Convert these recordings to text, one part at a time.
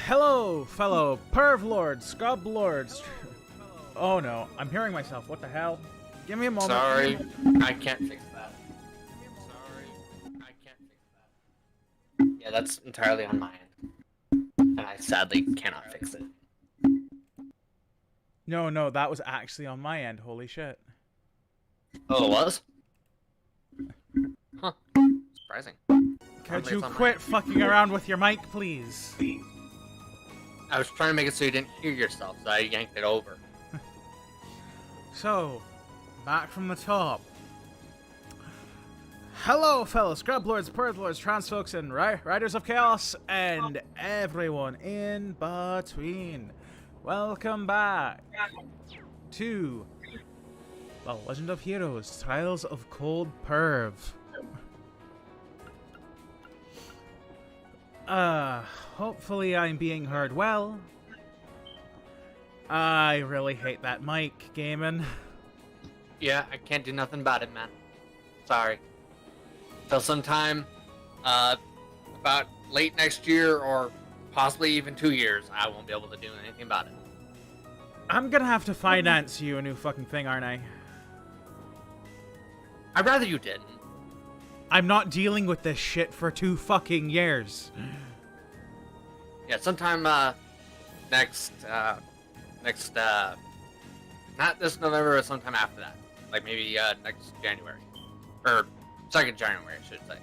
Hello, fellow Perv Lords, Scrub Lords. Oh no, I'm hearing myself. What the hell? Give me a moment. Sorry, I can't fix that. Sorry, I can't fix that. Yeah, that's entirely on my end. And I sadly cannot fix it. No, that was actually on my end. Holy shit. Oh, it was? Huh. Surprising. Could you quit fucking around with your mic, please? I was trying to make it so you didn't hear yourself, so I yanked it over. So, back from the top. Hello, fellow Scrub Lords, Perv Lords, Trans folks, and Riders of Chaos, and everyone in between. Welcome back to The Legend of Heroes, Trials of Cold Perv. Hopefully I'm being heard well. I really hate that mic, gaming. Yeah, I can't do nothing about it, man. Sorry. Till sometime, about late next year, or possibly even 2 years, I won't be able to do anything about it. I'm gonna have to finance you a new fucking thing, aren't I? I'd rather you didn't. I'm not dealing with this shit for 2 fucking years. Yeah, sometime, next, not this November, but sometime after that. Like, maybe, next January. Or, 2nd January, I should say.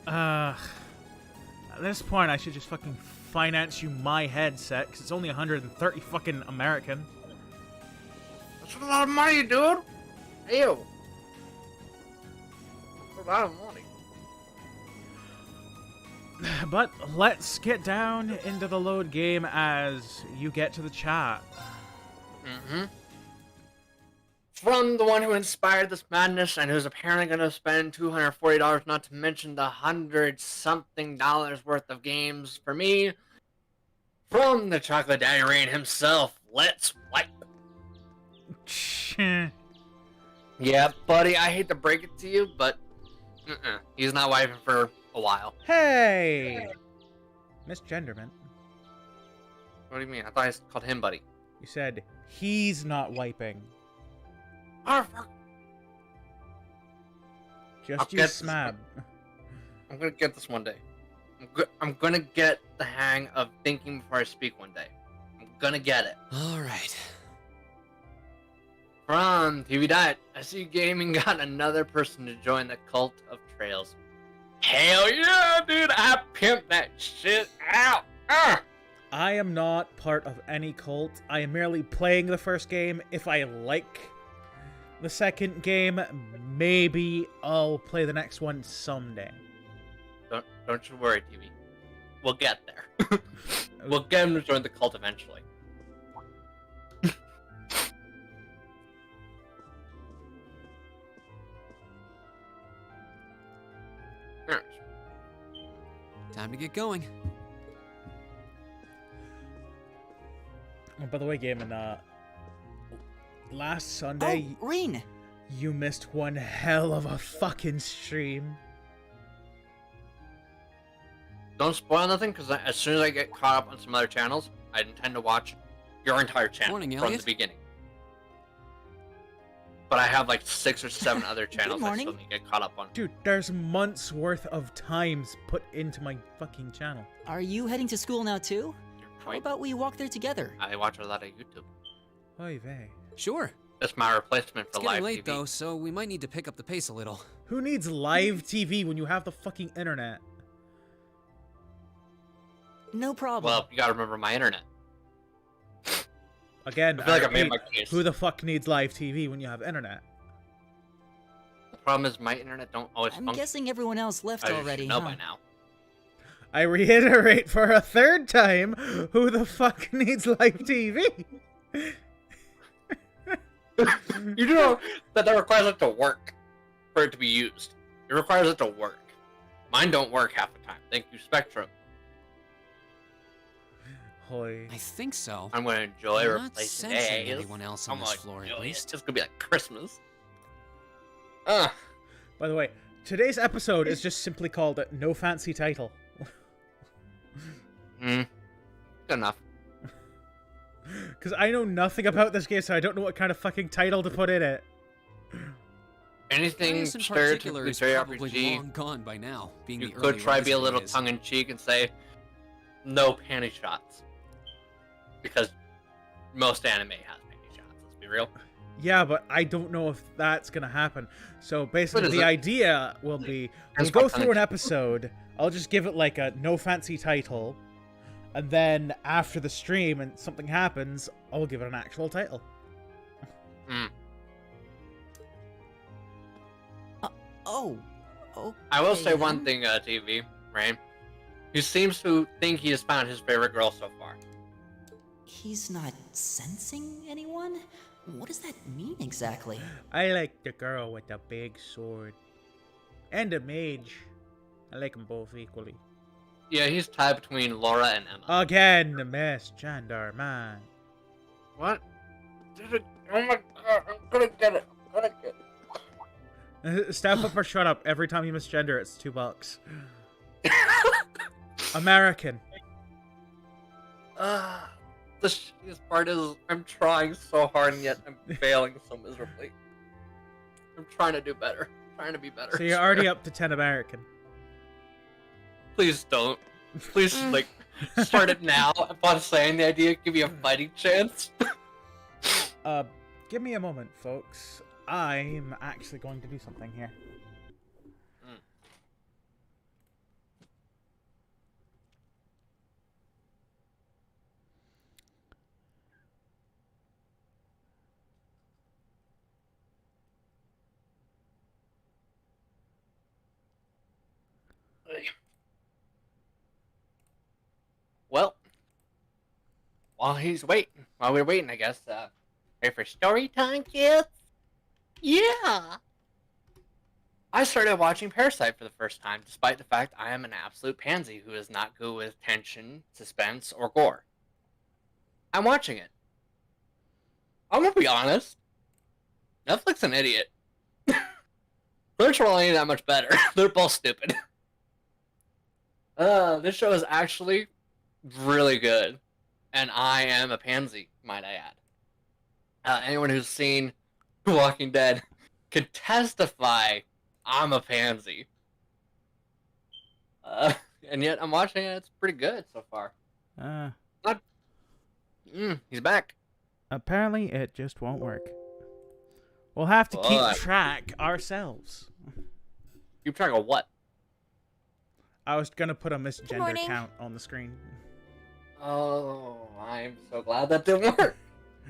At this point, I should just fucking finance you my headset, because it's only 130 fucking American. That's a lot of money, dude! Ew. That's a lot of money. But let's get down into the load game as you get to the chat. Mm-hmm. From the one who inspired this madness and who's apparently going to spend $240, not to mention the $100-something worth of games for me. From the Chocolate Daddy Rain himself, let's wipe. Yeah, buddy, I hate to break it to you, but he's not wiping for a while. Hey! Misgenderment. What do you mean? I thought I called him buddy. You said he's not wiping. Oh, fuck. Just you smab. I'm gonna get this one day. I'm gonna get the hang of thinking before I speak one day. I'm gonna get it. Alright. From TV Diet, I see gaming got another person to join the cult of trails. Hell yeah, dude! I pimped that shit out! I am not part of any cult. I am merely playing the first game. If I like the second game, maybe I'll play the next one someday. Don't you worry, TV. We'll get there. We'll get him to join the cult eventually. Time to get going. Oh, by the way, Gaming, last Sunday, Oh, Reen! You missed one hell of a fucking stream. Don't spoil nothing, because as soon as I get caught up on some other channels, I intend to watch your entire channel Morning, from Elliot. the beginning. But I have like 6 or 7 other channels I still need to get caught up on. Dude, there's months worth of times put into my fucking channel. Are you heading to school now too? Your How point. about we walk there together? I watch a lot of YouTube. Oy vey. Sure. That's my replacement for It's live getting late TV. though, so we might need to pick up the pace a little. Who needs live TV when you have the fucking internet? No problem. Well, you gotta remember my internet. Again, I feel like I made repeat, my case. who the fuck needs live TV when you have internet? The problem is my internet don't always I'm function. guessing everyone else left I should already, know huh? by now. I reiterate for a third time, who the fuck needs live TV? You know that requires it to work for it to be used. It requires it to work. Mine don't work half the time. Thank you, Spectrum. Hoy. I think so. I'm gonna enjoy I'm not replacing sensing days. anyone else on I'm this gonna floor, at enjoy it. least. It's gonna be like Christmas. By the way, today's episode is just simply called No Fancy Title. Good enough. Because I know nothing about this game, so I don't know what kind of fucking title to put in it. Anything Marius in particular stereotypically is probably JRPG, long gone by now, being you the could early try be a rising little days. tongue-in-cheek and say, no panty shots. Because most anime has panty shots, let's be real. Yeah, but I don't know if that's gonna happen. So basically, What is the it? idea will be we'll Depends go what through an episode. I'll just give it like a no fancy title, and then after the stream and something happens, I'll give it an actual title. Mm. Oh. Okay, I will say one then. thing, TV, Rain. He seems to think he has found his favorite girl so far. He's not sensing anyone? What does that mean exactly? I like the girl with the big sword. And the mage. I like them both equally. Yeah, he's tied between Laura and Emma. Again, the misgender man. What? Oh my god, I'm gonna get it. I'm gonna get it. Step up or shut up. Every time you misgender, it's $2. American. The shittiest part is I'm trying so hard and yet I'm failing so miserably. I'm trying to do better. Trying to be better. So you're already up to 10 American. Please don't. Please, like, start it now. Upon saying the idea, give me a fighting chance. Give me a moment, folks. I'm actually going to do something here. Well, while we're waiting, I guess, ready for story time, kids? Yeah! I started watching Parasite for the first time, despite the fact I am an absolute pansy who is not good with tension, suspense, or gore. I'm watching it. I'm gonna be honest. Netflix an idiot. Crunchyroll ain't that much better. They're both stupid. This show is actually really good. And I am a pansy, might I add. Anyone who's seen Walking Dead can testify I'm a pansy. And yet I'm watching it, it's pretty good so far. He's back. Apparently it just won't work. We'll have to keep track ourselves. Keep track of what? I was gonna put a Good misgender morning. count on the screen. Oh, I'm so glad that didn't work.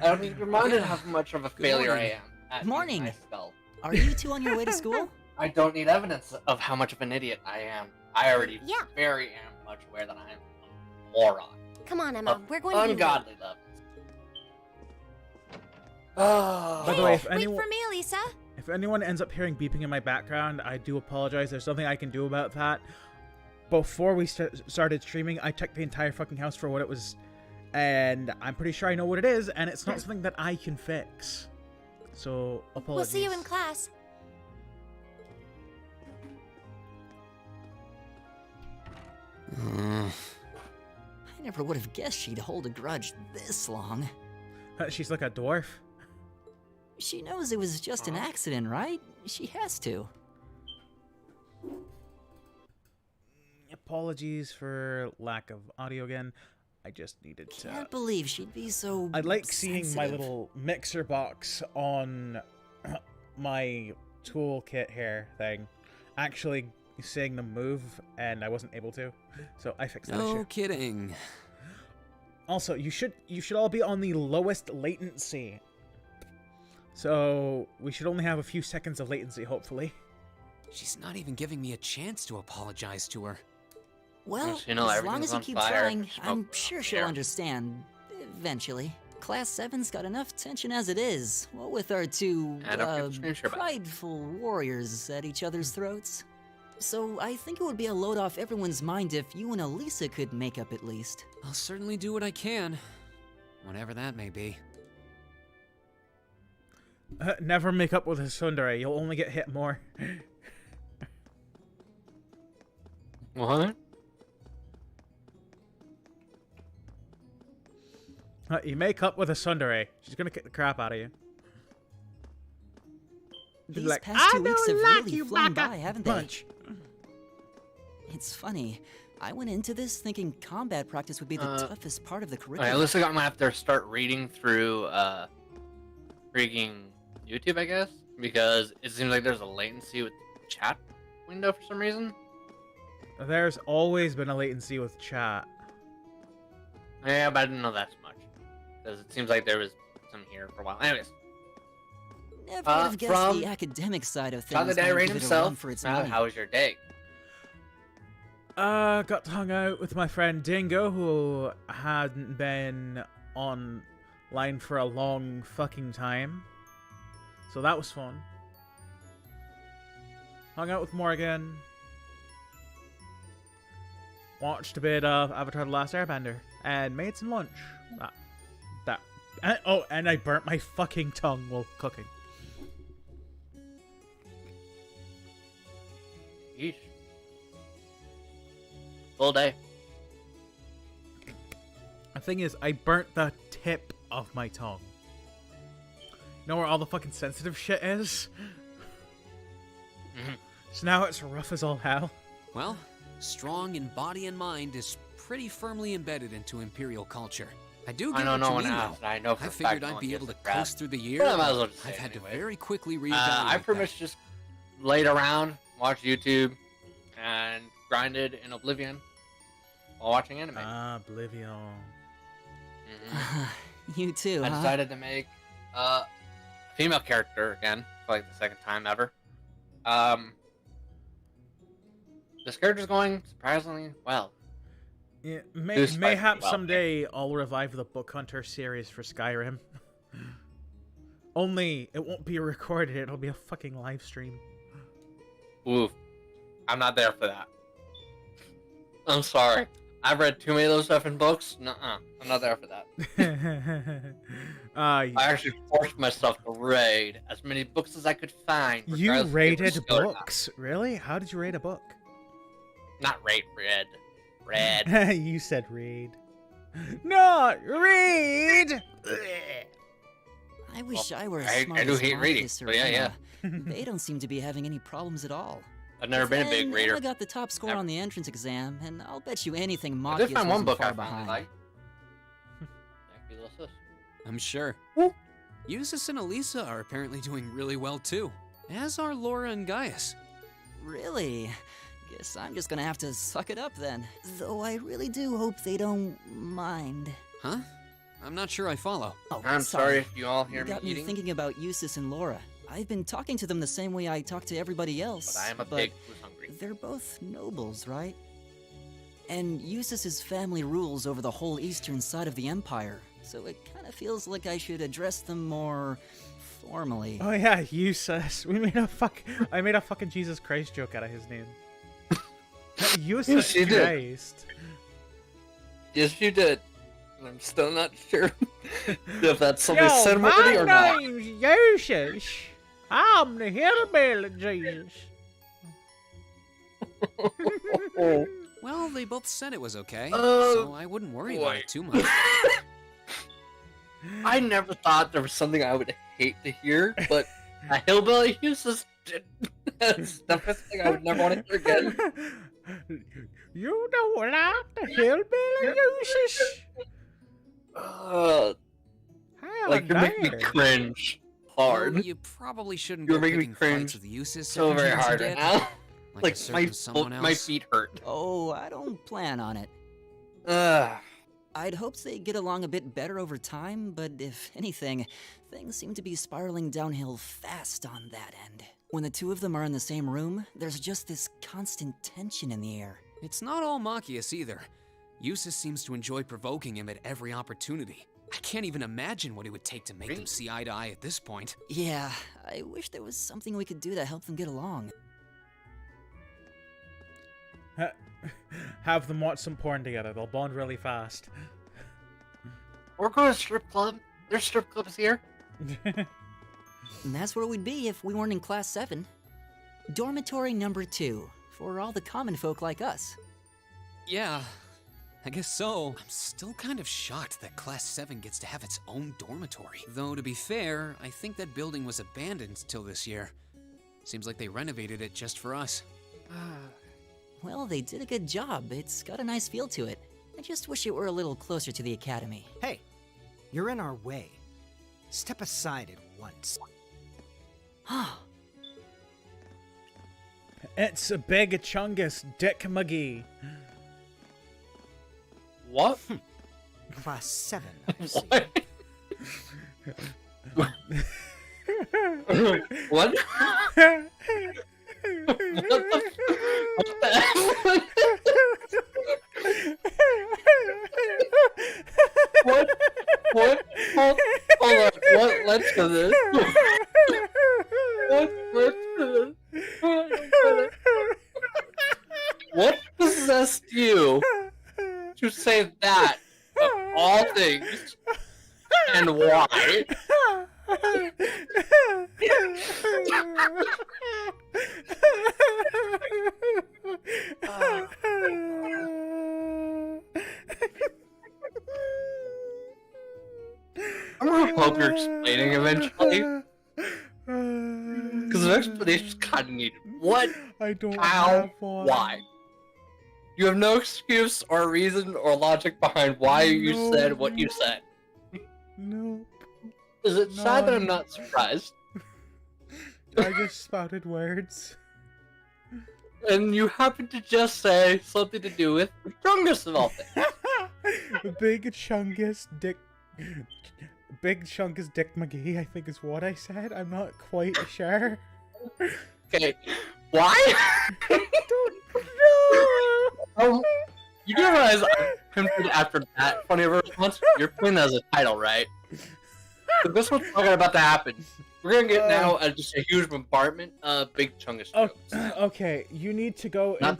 I don't need to be reminded how much of a failure I morning. am. At Good morning. using my spell. Are you two on your way to school? I don't need evidence of how much of an idiot I am. I already Yeah. very am much aware that I am a moron. Come on, Emma. Of We're going to be late. ungodly levels. Oh. By the way, if Wait anyone for me, Lisa. if anyone ends up hearing beeping in my background, I do apologize. There's something I can do about that. Before we started streaming, I checked the entire fucking house for what it was, and I'm pretty sure I know what it is, and it's not something that I can fix. So, apologies. We'll see you in class. I never would have guessed she'd hold a grudge this long. She's like a dwarf. She knows it was just an accident, right? She has to. Apologies for lack of audio again. I just needed to... Can't believe she'd be so I like seeing my sensitive. little mixer box on my toolkit here thing. Actually seeing them move, and I wasn't able to. So I fixed that No issue. kidding. Also, you should all be on the lowest latency. So we should only have a few seconds of latency, hopefully. She's not even giving me a chance to apologize to her. Well, Yes, you know, as long everything's as you on keep fire. trying, Smoke I'm goes sure up she'll there. understand. Eventually. Class 7's got enough tension as it is. What with our two, I don't get the screenshot back. prideful warriors at each other's throats. So I think it would be a load off everyone's mind if you and Elisa could make up at least. I'll certainly do what I can. Whatever that may be. Never make up with a tsundere. You'll only get hit more. What? You make up with a tsundere. She's gonna kick the crap out of you. These Like, past 2 weeks have really you, flown Baka by, haven't Punch. they? It's funny. I went into this thinking combat practice would be the toughest part of the curriculum. Alright, looks like I'm gonna have to start reading through freaking YouTube, I guess, because it seems like there's a latency with the chat window for some reason. There's always been a latency with chat. Yeah, but I didn't know that much because it seems like there was some here for a while. Anyways, Never would have guessed from the academic side of Chocolate things might Diary give it a himself. run for its Matt, money. how was your day? Got to hang out with my friend Dingo, who hadn't been online for a long fucking time. So that was fun. Hung out with Morgan. Watched a bit of Avatar: The Last Airbender. And made some lunch. And I burnt my fucking tongue while cooking. Yeesh. Full day. The thing is, I burnt the tip of my tongue. You know where all the fucking sensitive shit is? So now it's rough as all hell. Well, strong in body and mind is pretty firmly embedded into Imperial culture. I do get I know what no you one mean, asked. though. I know for I a fact figured no I'd one be gives able a to crap. coast through the year. But I might as well just say I've it had anyway. to very quickly reevaluate I pretty that. much just laid around, watched YouTube, and grinded in Oblivion while watching anime. Oblivion. Mhm. You too, I huh? decided to make a female character again for like the second time ever. This character's going surprisingly well. Yeah, Do Spike mayhap well. someday I'll revive the Book Hunter series for Skyrim. Only it won't be recorded, it'll be a fucking live stream. Oof. I'm not there for that. I'm sorry. I've read too many of those stuff in books. Nuh-uh. I'm not there for that. I actually forced myself to raid as many books as I could find. You regardless if they were rated skill or not. books? Really? How did you rate a book? Not raid, read. You said read. Not read! I wish I were as I smart do as hate reading, Marcus or but yeah. Emma. They don't seem to be having any problems at all. I've never been a big And reader. Emma got the top score Never. on the entrance exam, and I'll bet you anything I Marcus did find one wasn't book I far finally behind. liked. Thank you, little sis. I'm sure. Woo. Eustace and Elisa are apparently doing really well too, as are Laura and Gaius. Really? Guess I'm just gonna have to suck it up then. Though I really do hope they don't mind. Huh? I'm not sure I follow. Oh, I'm sorry if you all hear You me got me eating, thinking about Eustace and Laura. I've been talking to them the same way I talk to everybody else. but I am a pig who's hungry. They're both nobles, right? And Eustace's family rules over the whole eastern side of the empire, so it kind of feels like I should address them more formally. Oh yeah, Eustace. I made a fucking Jesus Christ joke out of his name. Eustace you did. Christ. Yes, you did. And I'm still not sure if that's something Yo, similarity or my not. name's Eustace. I'm the hillbilly Jesus. Well, they both said it was okay, Oh, so I wouldn't worry about boy. it too much. I never thought there was something I would hate to hear, but a hillbilly uses that's the first thing I would never want to hear again. You don't like the hillbilly Eustace? Like you're making me cringe hard. Well, you probably shouldn't You're go making me picking cringe fights with Eustace so every very chance you hard get, right now. Like, Like a certain someone else. my feet hurt. Oh, I don't plan on it. Ugh. I'd hoped they'd get along a bit better over time, but if anything, things seem to be spiraling downhill fast on that end. When the two of them are in the same room, there's just this constant tension in the air. It's not all Machias either. Eustace seems to enjoy provoking him at every opportunity. I can't even imagine what it would take to make them see eye to eye at this point. Yeah, I wish there was something we could do to help them get along. Have them watch some porn together. They'll bond really fast. Or go to a strip club. There's strip clubs here. And that's where we'd be if we weren't in Class 7. Dormitory number 2, for all the common folk like us. Yeah, I guess so. I'm still kind of shocked that Class 7 gets to have its own dormitory. Though, to be fair, I think that building was abandoned till this year. Seems like they renovated it just for us. Well, they did a good job. It's got a nice feel to it. I just wish it were a little closer to the academy. Hey, you're in our way. Step aside at once. It's a big chungus, Dick McGee. What? Class 7, I see. What? What? What the hell? What? What? Hold on. What led to this? What led to this? What possessed you to say that of all things? And why? I'm gonna hope you're explaining eventually. Because the explanation's kind of needed. What? I don't How? have one. Why? You have no excuse or reason or logic behind why you said what you said. No. Is it sad that I'm None. not surprised? I just spouted words. And you happen to just say something to do with chungus of all things. Big chungus Dick. Big chungus Dick McGee, I think is what I said. I'm not quite sure. Okay, why? You do realize I'm tempted after that funny of a response. You're putting that as a title, right? So this one's not about to happen. We're gonna get now just a huge bombardment of big chungus Oh, jokes. okay, you need to go Not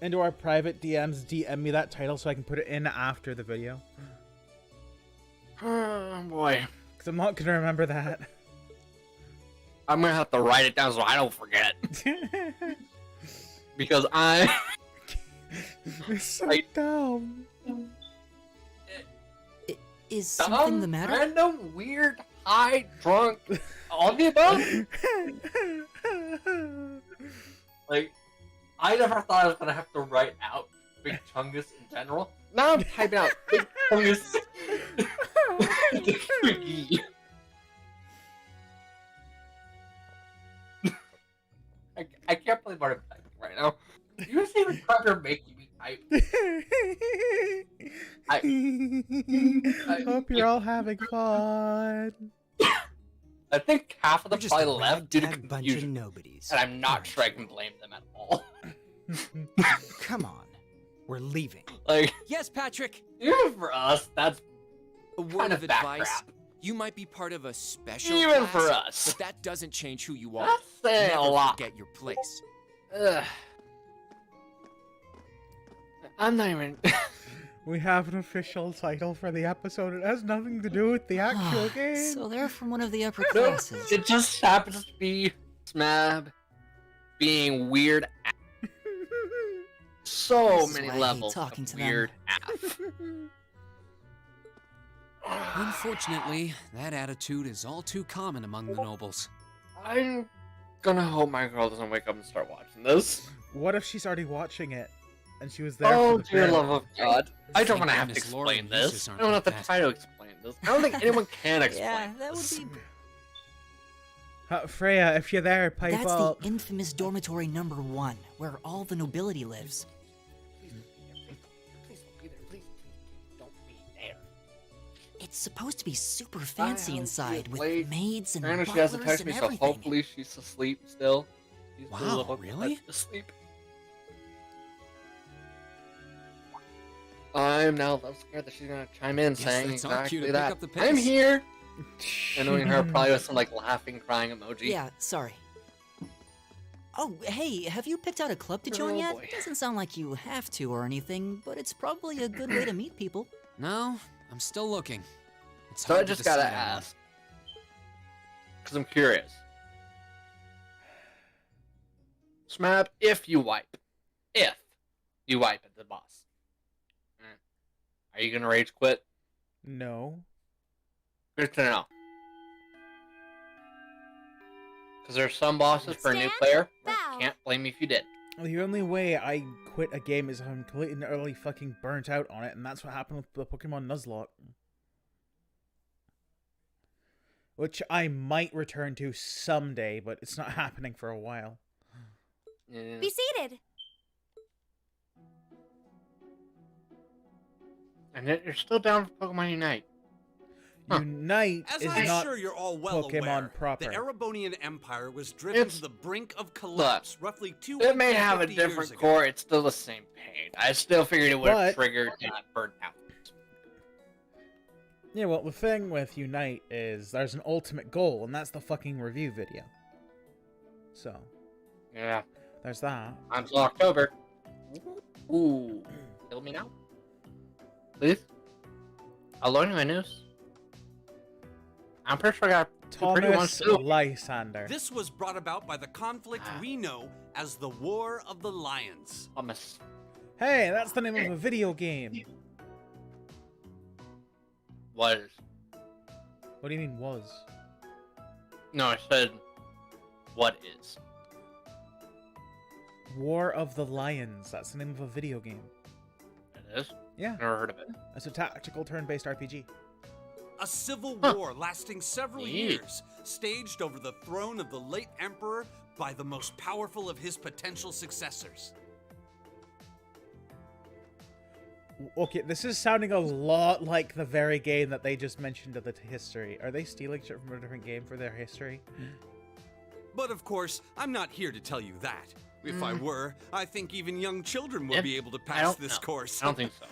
into our private DMs, DM me that title so I can put it in after the video. Oh boy. Because I'm not gonna remember that. I'm gonna have to write it down so I don't forget. Because I... It's so Like- dumb. Is something the matter? Random, weird, high, drunk, all the above? Like, I never thought I was gonna have to write out Big Chungus in general. Now I'm typing out Big Chungus. I can't believe what I'm typing right now. You just even try to make me type. Hope you're all having fun. I think half of We're them just probably a left due to ragtag bunch of confusion. nobodies. And I'm not aren't sure I you? can blame them at all. Come on, we're leaving. Like, Yes, Patrick! even for us, that's A word kind of of back advice. crap. You might be part of a special Even class, for us. but that doesn't change who you are. That's saying Never a lot. forget your place. Ugh. I'm not even... We have an official title for the episode. It has nothing to do with the actual game. So they're from one of the upper No, classes. it just happens to be Smab being weird AF. So This is many why I hate levels talking of to them. weird AF. Unfortunately, that attitude is all too common among the nobles. I'm gonna hope my girl doesn't wake up and start watching this. What if she's already watching it? And she was there Oh, for the dear bit? love of God. I don't Thank want to have to goodness Laura explain and this. Eustace I aren't don't have to like that. try to explain this. I don't think anyone can explain Yeah, that would this. be. Freya, if you're there, pipe That's up. the infamous dormitory number 1, where all the nobility lives. Please don't be there. Please don't be there. It's supposed to be super fancy hope she inside, is with late. maids and Apparently she hasn't butlers texted and me, so everything. hopefully she's asleep still. She's Wow, still up really? asleep. I'm now a little scared that she's gonna chime in Guess saying that's our cue exactly to pick that. up the I'm pace. here! And knowing her probably with some like laughing, crying emoji. Yeah, sorry. Oh, hey, have you picked out a club to join Oh, yet? boy. Doesn't sound like you have to or anything, but it's probably a good way to meet people. No, I'm still looking. It's So I hard to just gotta decide on one. ask. Because I'm curious. Smab, if you wipe at the boss. Are you gonna rage quit? No. Good to know. Because there's some bosses for a new Stand, player. bow. Can't blame me if you did. The only way I quit a game is if I'm completely and utterly fucking burnt out on it, and that's what happened with the Pokemon Nuzlocke. Which I might return to someday, but it's not happening for a while. Yeah. Be seated. And yet you're still down for Pokemon Unite. Huh. Unite As is I'm not sure you're all well Pokemon aware, proper. the Erebonian Empire was driven It's- to the brink of collapse roughly 250 It may have a years different ago. core, it's still the same pain. I still figured it would have But- triggered that burnt out. Yeah, well, the thing with Unite is there's an ultimate goal, and that's the fucking review video. So, Yeah. there's that. Until October. Ooh. Kill me now? Please? I'll loan you my news. I'm pretty sure I got two pretty ones Thomas too. Lysander. This was brought about by the conflict we know as the War of the Lions. Thomas. Hey, that's the name of a video game. Was. What do you mean, was? No, I said, what is? War of the Lions. That's the name of a video game. It is? Yeah, Never heard of it. it's a tactical turn-based RPG. A civil Huh. war lasting several Neat. years, staged over the throne of the late emperor by the most powerful of his potential successors. Okay, this is sounding a lot like the very game that they just mentioned of the history. Are they stealing shit from a different game for their history? But of course, I'm not here to tell you that. If I were, I think even young children would Yeah, be able to I pass don't this know. course. I don't think so.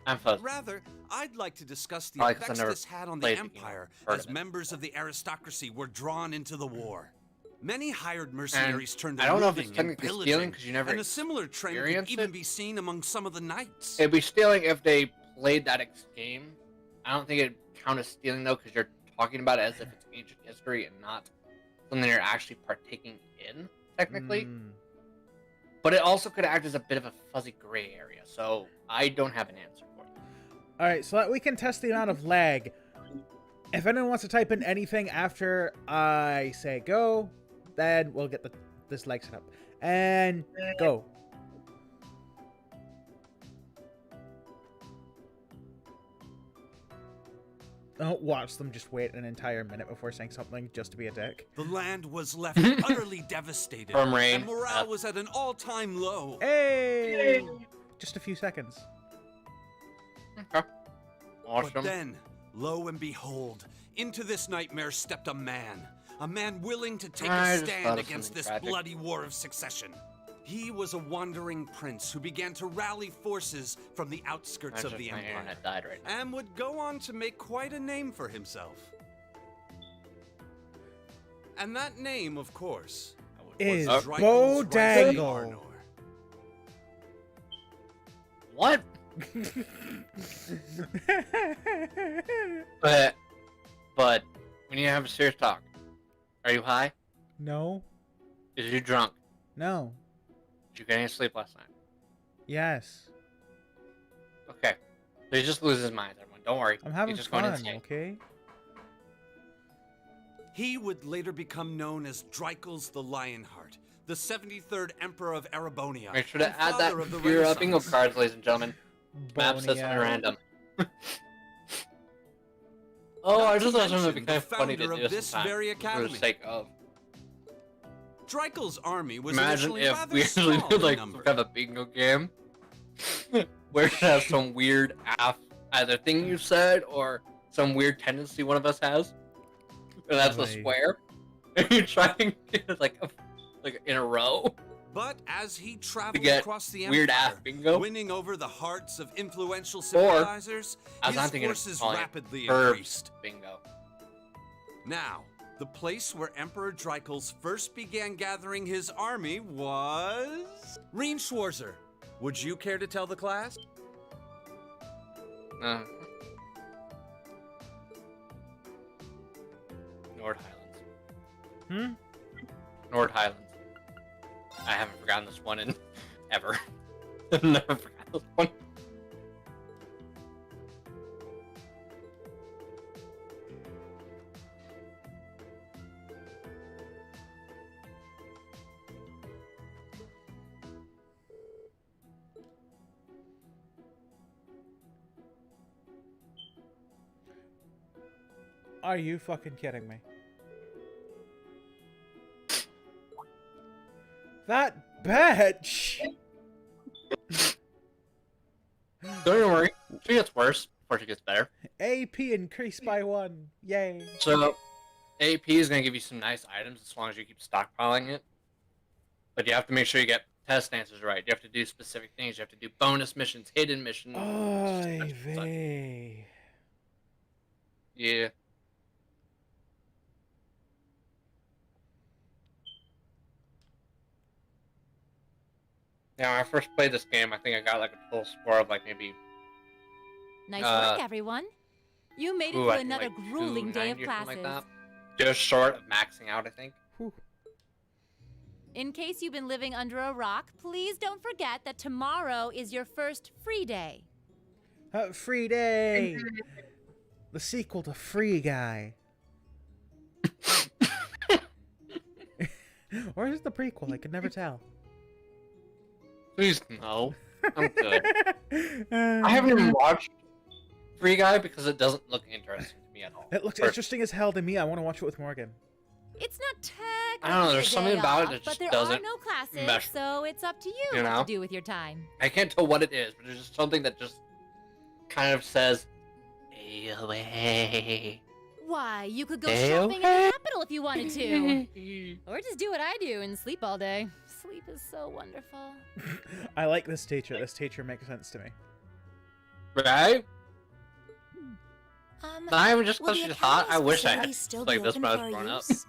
I'm fuzzy. Rather, I'd like to discuss the Probably 'cause I effects never this had on the played the game or Empire heard as of it. members of the aristocracy were drawn into the war. Many hired mercenaries turned to I don't know if it's looting and technically stealing pillaging, 'cause you never and a similar trend could experienced even it. be seen among some of the knights. It'd be stealing if they played that game. I don't think it'd count as stealing though, because you're talking about it as if it's ancient history and not something you're actually partaking in, technically. Mm. But it also could act as a bit of a fuzzy gray area, so I don't have an answer for you. Alright, so that we can test the amount of lag. If anyone wants to type in anything after I say go, then we'll get this lag set up. And go. Don't watch them just wait an entire minute before saying something just to be a dick. The land was left utterly devastated, From rain. and morale was at an all-time low. Hey! Just a few seconds. Okay. Awesome. But then, lo and behold, into this nightmare stepped a man willing to take I a just thought stand of against something this tragic. bloody war of succession. He was a wandering prince who began to rally forces from the outskirts That's of just the my empire, internet died right now. and would go on to make quite a name for himself. And that name, of course, Is was Drykel's rising Bodangle. Arnor. What? But we need to have a serious talk. Are you high? No. Is you drunk? No. Did you get any sleep last night? Yes. Okay. So he just loses his mind, everyone. Don't worry. I'm having He's just going fun, insane. okay? He would later become known as Drykel's the Lionheart, the 73rd Emperor of Erebonia. Make sure to and add that father of the to your Renaissance. bingo cards, ladies and gentlemen. Map says something Bonia. random. Oh, I Not just to thought something would be mention kind of the funny to founder do of this sometime, very for the academy. sake of. Drykel's army was Imagine initially if rather we actually small did in like some number. kind of a bingo game where it has some weird either thing you said or some weird tendency one of us has, and that's a Right. square, and you're trying to get it like in a row. But as he traveled get across the weird empire, ass bingo. winning over the hearts of influential civilizers, I was his not thinking of forces calling it rapidly Perv increased. bingo. Now, the place where Emperor Drykel's first began gathering his army was... Reen Schwarzer. Would you care to tell the class? Nord Highlands. Hmm? Nord Highlands. I haven't forgotten this one in ever. I've never forgotten this one. Are you fucking kidding me? That bitch! Don't worry. She gets worse before she gets better. AP increased by 1. Yay. So, AP is going to give you some nice items as long as you keep stockpiling it. But you have to make sure you get test answers right. You have to do specific things. You have to do bonus missions, hidden missions. Oy such. vey. Yeah. Yeah, when I first played this game, I think I got like a total score of like maybe Nice work, everyone. You made it ooh, through I think, another like grueling day of 290 or something classes. like that. Just short of maxing out, I think. Whew. In case you've been living under a rock, please don't forget that tomorrow is your first free day. Free Day! The sequel to Free Guy. Or is it the prequel? I could never tell. Please no. I'm good. I haven't even watched Free Guy because it doesn't look interesting to me at all. It looks interesting as hell to me. I want to watch it with Morgan. It's not technically I don't know, there's a something day about it off, that but just there doesn't are no classes, mesh, so it's up to you, you what know? to do with your time. I can't tell what it is, but there's just something that just kind of says, "Stay away." Why, you could go Stay shopping away. at the Capitol if you wanted to. Or just do what I do and sleep all day. Sleep is so wonderful. I like this teacher. This teacher makes sense to me. Right? Not even just will because the she's hot. I Academy's wish I facility had still like be this open when I for was our growing up. use?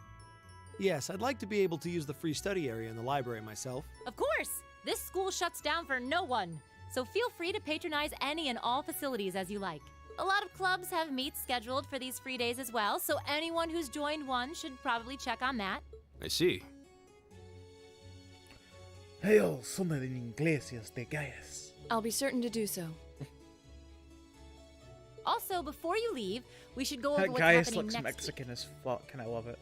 Yes, I'd like to be able to use the free study area in the library myself. Of course, this school shuts down for no one. So feel free to patronize any and all facilities as you like. A lot of clubs have meets scheduled for these free days as well, so anyone who's joined one should probably check on that. I see. Hail, son de Iglesias de Gaius. I'll be certain to do so. Also, before you leave, we should go over That what's Gaius happening looks next Mexican as fuck, and I love it.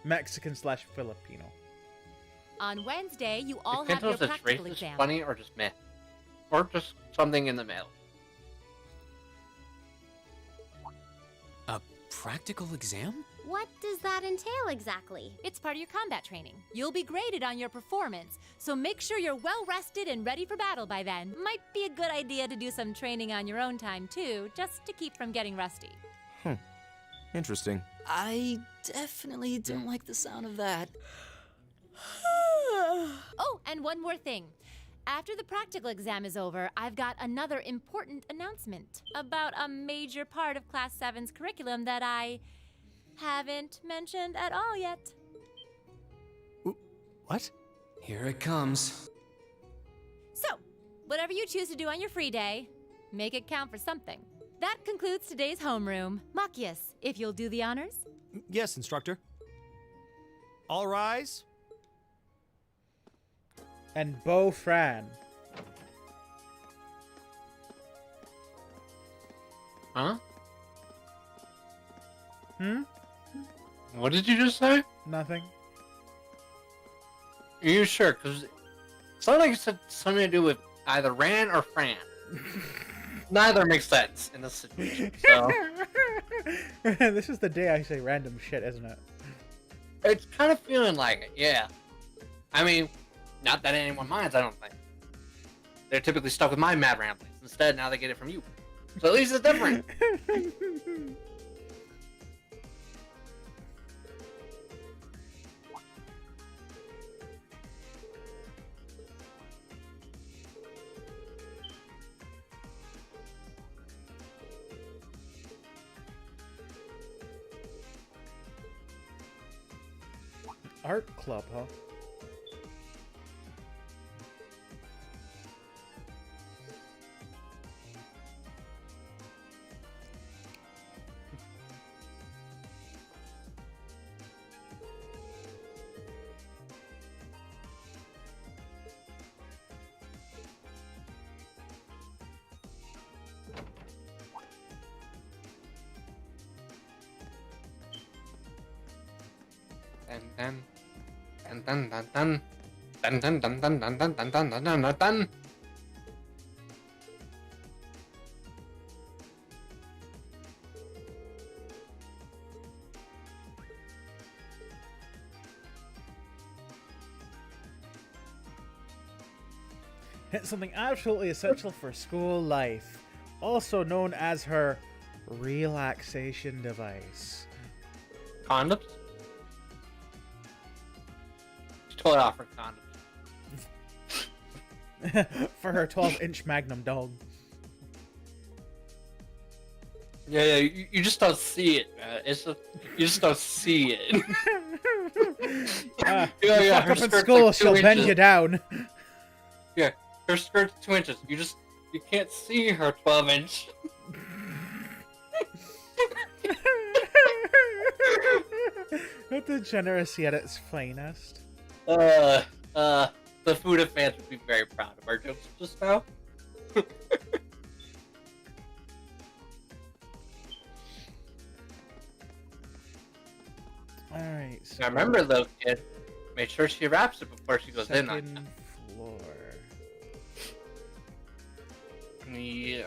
Mexican slash Filipino. week. On Wednesday, you all I can't have tell your if it's practical racist, exam. funny, or just meh. Or just something in the middle. A practical exam? What does that entail exactly? It's part of your combat training. You'll be graded on your performance, so make sure you're well rested and ready for battle by then. Might be a good idea to do some training on your own time too, just to keep from getting rusty. Interesting. I definitely don't like the sound of that. Oh, and one more thing. After the practical exam is over, I've got another important announcement about a major part of Class 7's curriculum that I haven't mentioned at all yet. What? Here it comes. So, whatever you choose to do on your free day, make it count for something. That concludes today's homeroom. Machias, if you'll do the honors. Yes, instructor. All rise. And Bo Fran. Huh? Hmm? What did you just say? Nothing. Are you sure? Because it sounded like you said something to do with either Ran or Fran. Neither makes sense in this situation, so... This is the day I say random shit, isn't it? It's kind of feeling like it, yeah. I mean, not that anyone minds, I don't think. They're typically stuck with my mad ramblings. Instead, now they get it from you. So at least it's different. Art club, huh? Dun dun dun dun dun dun dun dun dun dun dun dun dun dun dun dun. hit something absolutely essential for school life, also known as her relaxation device. Condoms? She totally offered condoms. For her 12-inch Magnum dog. Yeah, you just don't see it, man. You just don't see it. Yeah, her fuck up in skirt's school, like 2 she'll bend inches. you down. Yeah, her skirt's 2 inches. You can't see her 12-inch. The degeneracy at its finest. The Fuda fans would be very proud of our jokes just now. Alright, so Now remember though, kid, make sure she wraps it before she goes in on second floor. you. Yeah.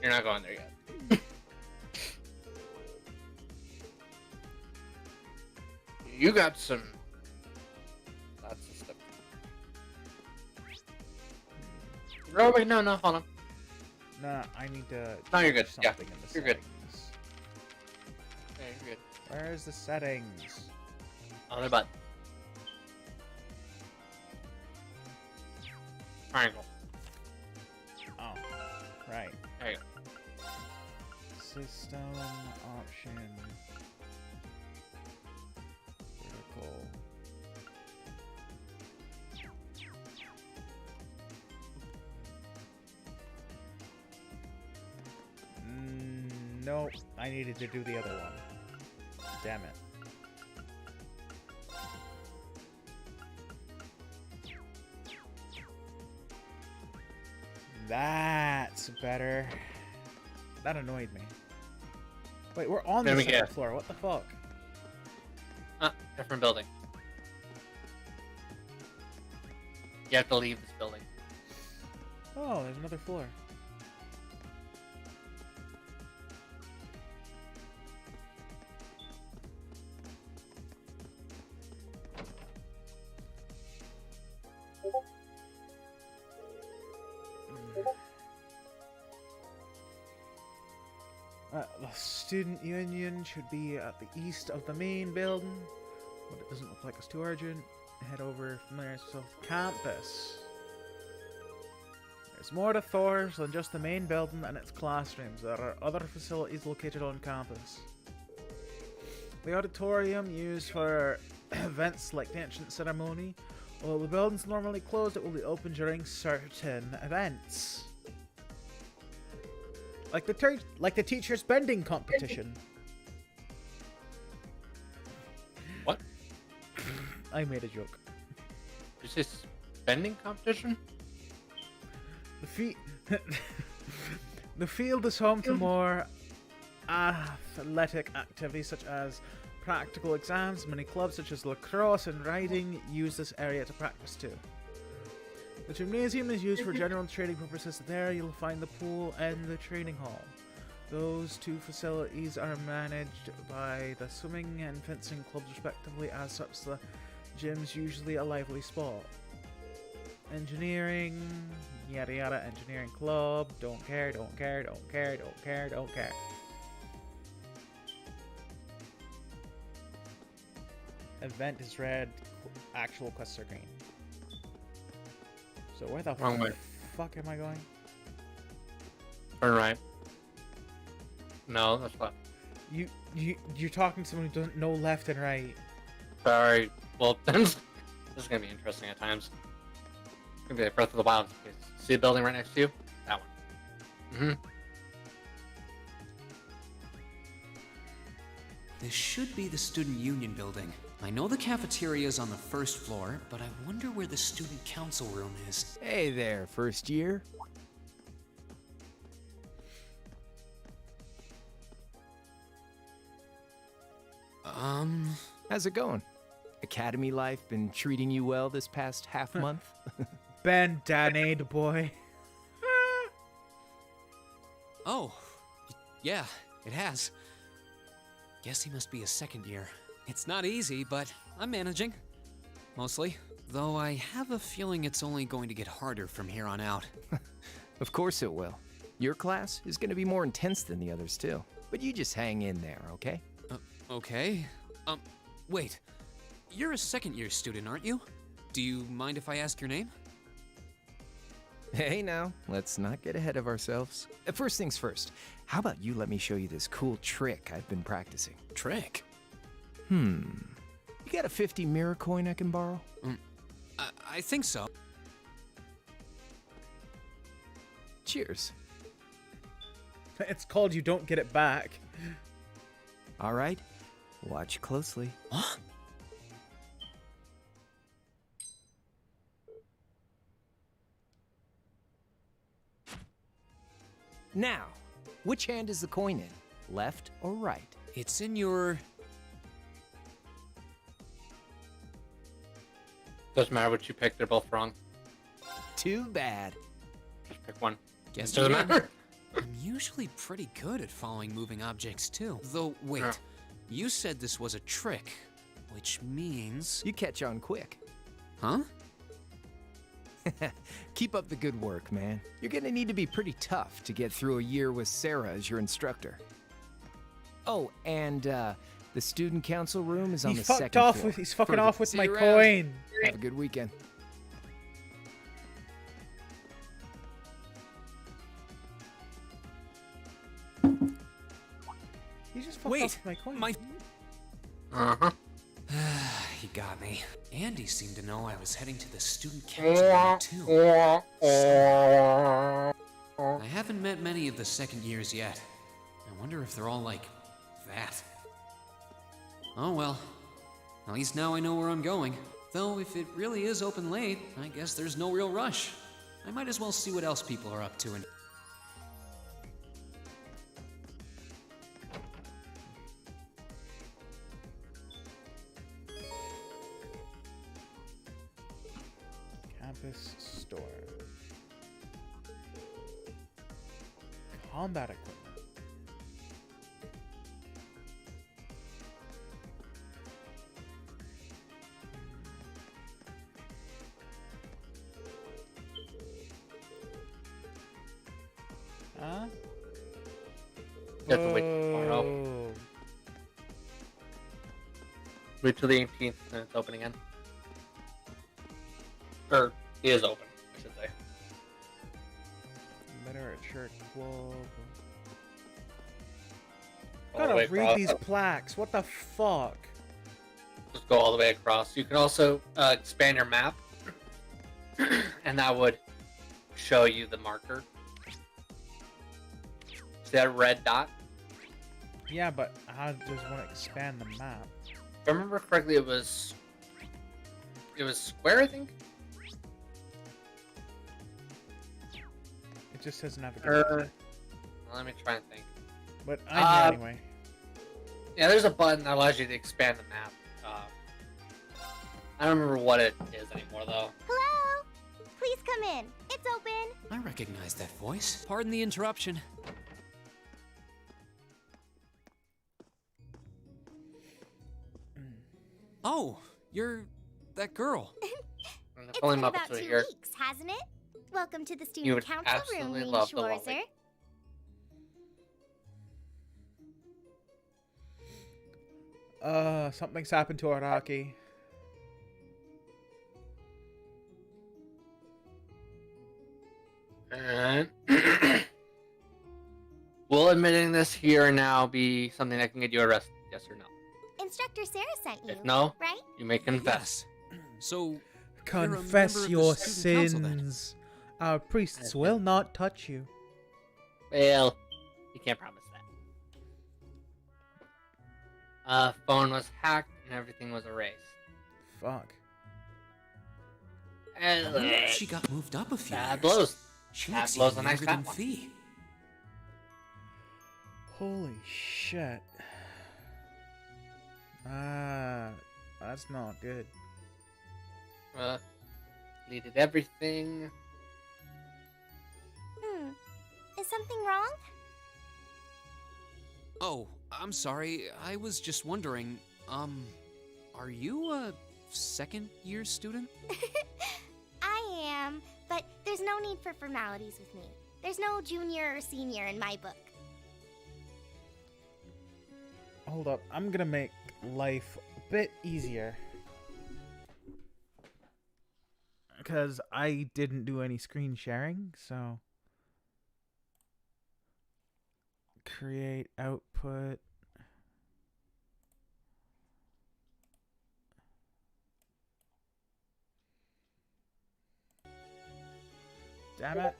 You're not going there yet. You got some... Lots of stuff. Oh wait, no, hold on. Nah, I need to No, you're good. change Yeah, something in the you're good. settings. Yeah, you're good. Where's the settings? On the button. Triangle. Oh, right. There you go. System option. Vertical. Nope, I needed to do the other one. Damn it. That's better. That annoyed me. Wait, we're on the Let me second guess. floor. What the fuck? Different building. You have to leave this building. Oh, there's another floor. The student union should be at the east of the main building, but it doesn't look like it's too urgent. Head over from there to campus. There's more to Thor's than just the main building and its classrooms. There are other facilities located on campus. The auditorium used for events like the entrance ceremony. Although the building's normally closed, it will be open during certain events. Like the teacher's bending competition. What? I made a joke. Did you say spending competition? The field is home to more athletic activities such as practical exams. Many clubs such as lacrosse and riding use this area to practice too. The gymnasium is used for general training purposes. There you'll find the pool and the training hall. Those two facilities are managed by the swimming and fencing clubs respectively. As such, the gym's usually a lively spot. Engineering, yada yada, engineering club, don't care. Event is red, actual quests are green. So where the Wrong way. fuck am I going? Turn right. No, that's left. You're talking to someone who doesn't know left and right. Sorry. Well, this is gonna be interesting at times. It's gonna be like Breath of the Wild. See the building right next to you? That one. This should be the student union building. I know the cafeteria is on the first floor, but I wonder where the student council room is. Hey there, first year. How's it going? Academy life been treating you well this past half month? Bandana boy. Oh, yeah, it has. Guess he must be a second year. It's not easy, but I'm managing. Mostly. Though I have a feeling it's only going to get harder from here on out. Of course it will. Your class is going to be more intense than the others, too. But you just hang in there, okay? Okay. Wait. You're a second-year student, aren't you? Do you mind if I ask your name? Hey now, let's not get ahead of ourselves. First things first, how about you let me show you this cool trick I've been practicing? Trick? You got a 50 mirror coin I can borrow? I think so. Cheers. It's called You Don't Get It Back. All right, watch closely. Huh? Now, which hand is the coin in? Left or right? It's in your... Doesn't matter what you pick, they're both wrong. Too bad. Just pick one. Guess Doesn't again. matter. I'm usually pretty good at following moving objects, too. Though, wait. Yeah. You said this was a trick, which means... You catch on quick. Huh? Keep up the good work, man. You're gonna need to be pretty tough to get through a year with Sarah as your instructor. Oh, and the student council room is on He the fucked second off floor. with. He's fucking Perfect. off with See my you around. coin. Have a good weekend. He just fucked Wait, off with my coin. Uh-huh. He got me. Andy seemed to know I was heading to the student council room, too. I haven't met many of the second years yet. I wonder if they're all like that. Oh well. At least now I know where I'm going. Though if it really is open late, I guess there's no real rush. I might as well see what else people are up to and... Campus store. Combat equipment. Huh? You have to wait till tomorrow. Whoa. Wait till the 18th and it's open again. Or, it is open, I should say. Literature club. All the Gotta way read across. these plaques. What the fuck? Just go all the way across. You can also expand your map, and that would show you the marker. See that red dot? Yeah, but how does one expand the map? If I remember correctly, it was square, I think. It just says navigation. Let me try and think. But I knew anyway. Yeah, there's a button that allows you to expand the map. I don't remember what it is anymore, though. Hello? Please come in. It's open. I recognize that voice. Pardon the interruption. Oh, you're that girl. And the It's only been about Muppets 2 here. weeks, hasn't it? Welcome to the You student would council room, absolutely Lee love the Schwarzer. lovely. Something's happened to Araki. And will admitting this here and now be something that can get you arrested? Yes or no? Instructor Sarah sent you. If no, right? you may confess. Yes. So, Confess member of the your student council, then? sins. Our priests will not touch you. Well, you can't promise that. Phone was hacked and everything was erased. Fuck. I wonder if she got moved up a few Bad years. blows. She Bad looks blows even a nice younger fat than one. Fee. Holy shit. That's not good. Deleted everything. Is something wrong? Oh, I'm sorry. I was just wondering, are you, second-year student? I am, but there's no need for formalities with me. There's no junior or senior in my book. Hold up, I'm gonna make life a bit easier. Because I didn't do any screen sharing, so... Create output. Damn it.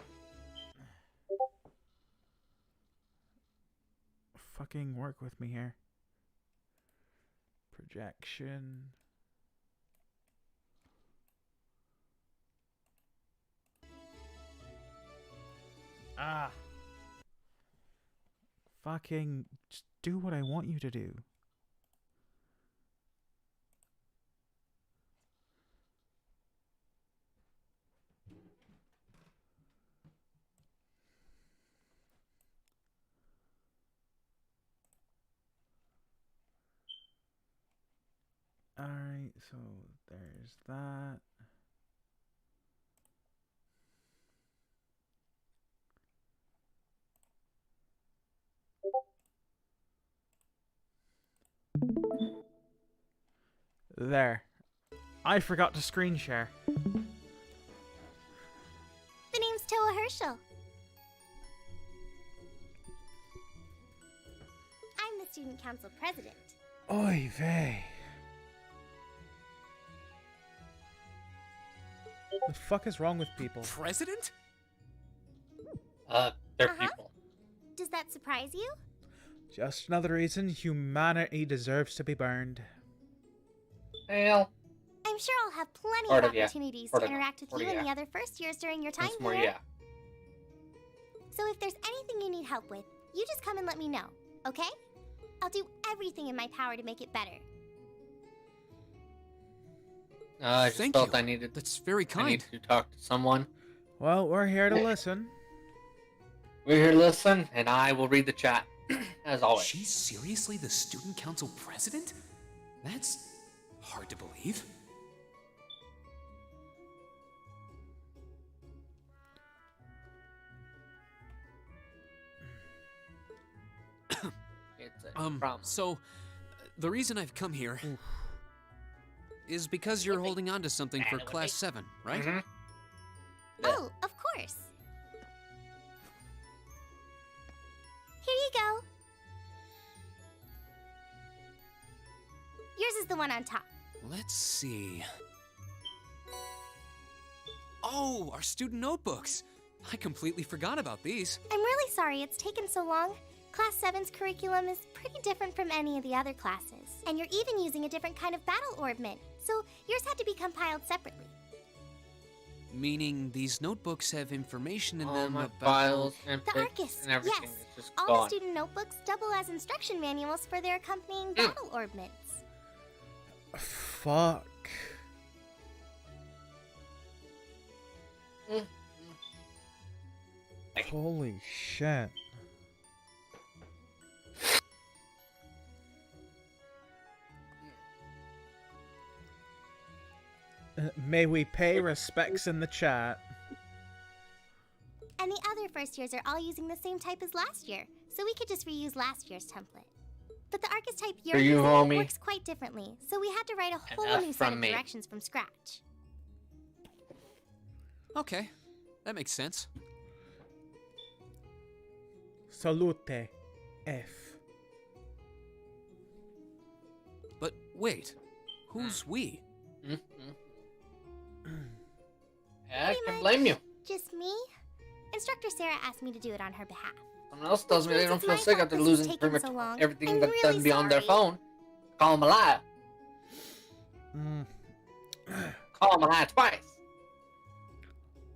Fucking work with me here. Projection. Ah. Fucking just do what I want you to do. Alright, so there's that. There. I forgot to screen share. The name's Toa Herschel. I'm the student council president. Oy vey. The fuck is wrong with people? President? They're people. Does that surprise you? Just another reason humanity deserves to be burned. Well, I'm sure I'll have plenty Sort of of, yeah. opportunities Sort to of, interact with sort you of, and the yeah. other first years during your time once more, here. yeah. So if there's anything you need help with, you just come and let me know, okay? I'll do everything in my power to make it better. I just Thank felt you. I needed That's very I need kind. to talk to someone. Well, we're here to listen. We're here to listen, and I will read the chat, as always. She's seriously the student council president? That's hard to believe. It's a problem. So, the reason I've come here is because you're holding on to something for Class 7, right? Mhm. Oh, of course. Here you go. Yours is the one on top. Let's see. Oh, our student notebooks. I completely forgot about these. I'm really sorry it's taken so long. Class 7's curriculum is pretty different from any of the other classes. And you're even using a different kind of battle orbment, so yours had to be compiled separately. Meaning these notebooks have information in All them my about... files and The pics Arcus, and everything yes. is just All gone. the student notebooks double as instruction manuals for their accompanying battle orbments. Fuck. Holy shit. May we pay respects in the chat. And the other first years are all using the same type as last year, so we could just reuse last year's template. But the Arcus type you're For you, using homie. works quite differently, so we had to write a whole Enough new set from of me. directions from scratch. Okay, that makes sense. Salute, F. But wait, who's we? I Pretty can much blame you. Just me? Instructor Sarah asked me to do it on her behalf. Someone else tells me Which they don't means feel it's sick my after fault this has losing taken pretty much so long. everything I'm that's really done beyond their sorry. phone. Call them a liar. Call them a liar twice.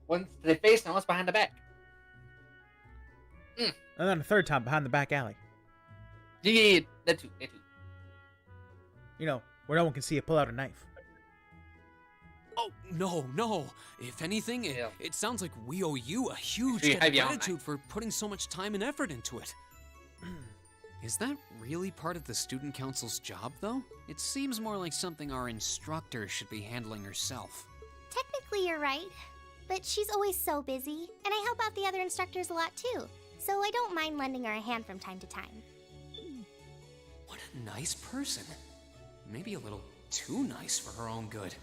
Once to the face and once behind the back. And then a third time behind the back alley. Yeah, that too. You know, where no one can see you pull out a knife. Oh, no. If anything, Yeah. it sounds like we owe you a huge Sure you debt have of your own gratitude for putting so much time and effort into it. Is that really part of the student council's job, though? It seems more like something our instructor should be handling herself. Technically, you're right. But she's always so busy, and I help out the other instructors a lot too. So I don't mind lending her a hand from time to time. What a nice person. Maybe a little too nice for her own good.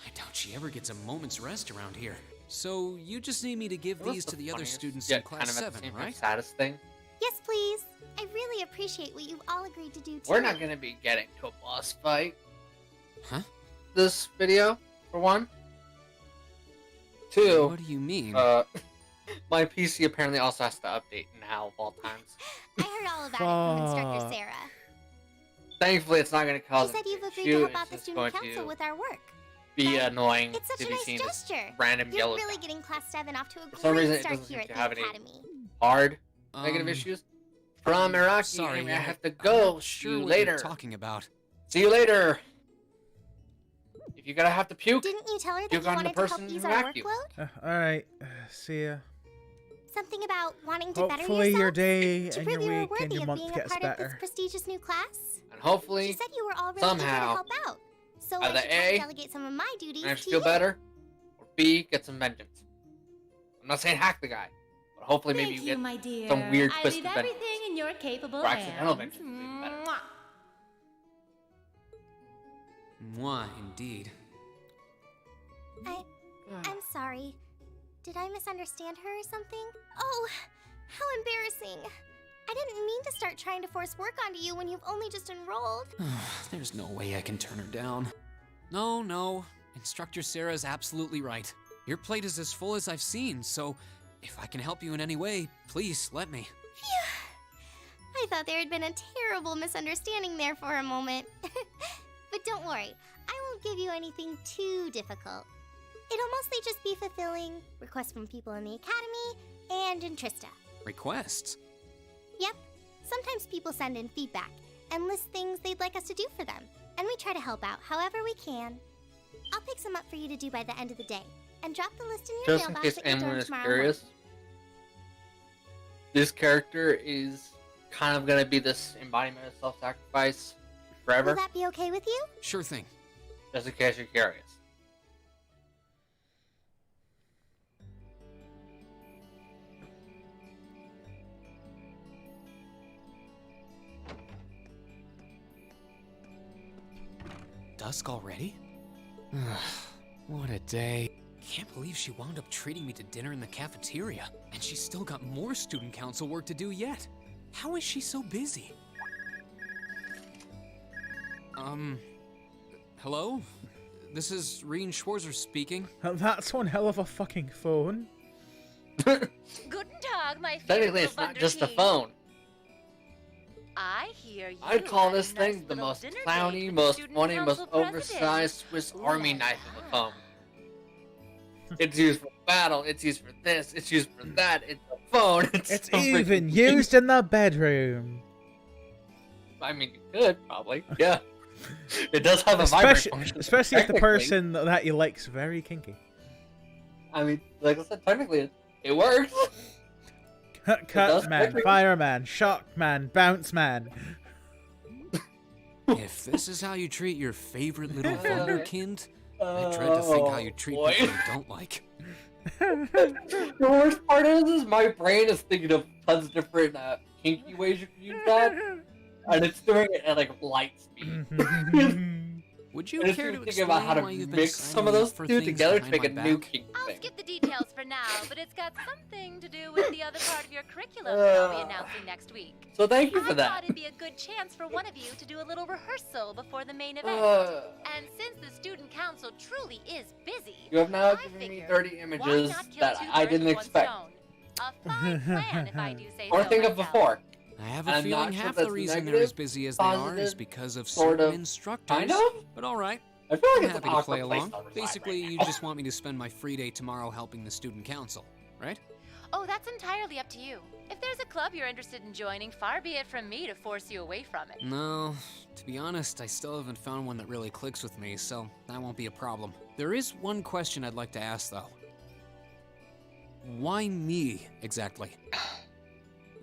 I doubt she ever gets a moment's rest around here. So you just need me to give these to the other students in class 7, right? Saddest thing. Yes, please. I really appreciate what you've all agreed to do too. We're not gonna be getting to a boss fight. Huh? This video, for one. Two. What do you mean? My PC apparently also has to update now of all times. I heard all about it from Instructor Sarah. Thankfully, it's not gonna She cause said an you've agreed issue, to help it's out the just student going council to with our work. be annoying It's such to a be nice seen as gesture. random You're yellow really dots. getting Class 7 off to a For some reason, great it start doesn't here seem at to the have any Academy. hard negative issues. From Iraqi, Sorry, I have to go. I'm See sure you what later. you're talking about. See you later. If you're gonna have to puke, Didn't you tell her that puke you on the wanted to help person ease who our hacked you. workload? Alright, see ya. Something about wanting to better Hopefully yourself? your day to and prove your you were week and worthy your of month being a gets part of this better. prestigious new class? and hopefully, She said you were all really eager to somehow, help out. So I either should try A, to delegate some of my duties manage to to feel you. better, or B, get some vengeance. I'm not saying hack the guy, but hopefully maybe you get my dear. some weird I twisted leave vengeance. everything in your capable Or accidental hands. vengeance would be better. Mwah. Mwah, indeed. I'm sorry. Did I misunderstand her or something? Oh, how embarrassing. I didn't mean to start trying to force work onto you when you've only just enrolled. There's no way I can turn her down. No. Instructor Sarah's absolutely right. Your plate is as full as I've seen, so if I can help you in any way, please let me. Phew. I thought there had been a terrible misunderstanding there for a moment. But don't worry, I won't give you anything too difficult. It'll mostly just be fulfilling requests from people in the Academy and in Trista. Requests? Yep. Sometimes people send in feedback and list things they'd like us to do for them, and we try to help out however we can. I'll pick some up for you to do by the end of the day, and drop the list in your Just in mailbox case at your anyone dorm is tomorrow curious, morning. this character is kind of gonna be this embodiment of self-sacrifice forever. Will that be okay with you? Sure thing. Just in case you're curious. Dusk already? What a day. Can't believe she wound up treating me to dinner in the cafeteria, and she's still got more student council work to do yet. How is she so busy? Hello? This is Reen Schwarzer speaking. That's one hell of a fucking phone. Guten Tag, my Technically, it's not just a phone. I hear you. I'd call had a this nice thing the little most dinner date clowny, with most student funny, most council president. oversized Swiss Ooh Army la knife of a la. phone. It's used for battle, it's used for this, it's used for that, it's a phone, It's so freaking even cute. used in the bedroom. I mean, you could, probably, yeah. It does have a vibrate function. Especially if the technically. person that you like's very kinky. I mean, like I said, technically, it works. Cut does man, technically- fireman, shock man, bounce man. If this is how you treat your favorite little wunderkind, I dread to think how you treat boy. people you don't like. The worst part is my brain is thinking of tons of different kinky ways you can use that, and it's doing it at like light speed. Would you And it's care even to thinking explain about how to why you've been mix some of signing those up for two things together to behind make a my new back? kink I'll thing. skip the details for now, but it's got something to do with the other part of your curriculum that I'll be announcing next week. So thank you I for thought that. it'd be a good chance for one of you to do a little rehearsal before the main event. And since the student council truly is busy, You have now I given me figured, 30 why images not kill that two I birds didn't with one expect. stone? A fine plan, if I do say Or so think of myself. before. I have a I'm feeling not sure half that's the reason they're negative, as busy as they are is positive, because of sort certain of, instructors. kind of? But all right, I feel like I'm it's an happy to play awkward place along. to reside Basically, right you now. just want me to spend my free day tomorrow helping the student council, right? Oh, that's entirely up to you. If there's a club you're interested in joining, far be it from me to force you away from it. No, to be honest, I still haven't found one that really clicks with me, so that won't be a problem. There is one question I'd like to ask, though. Why me, exactly?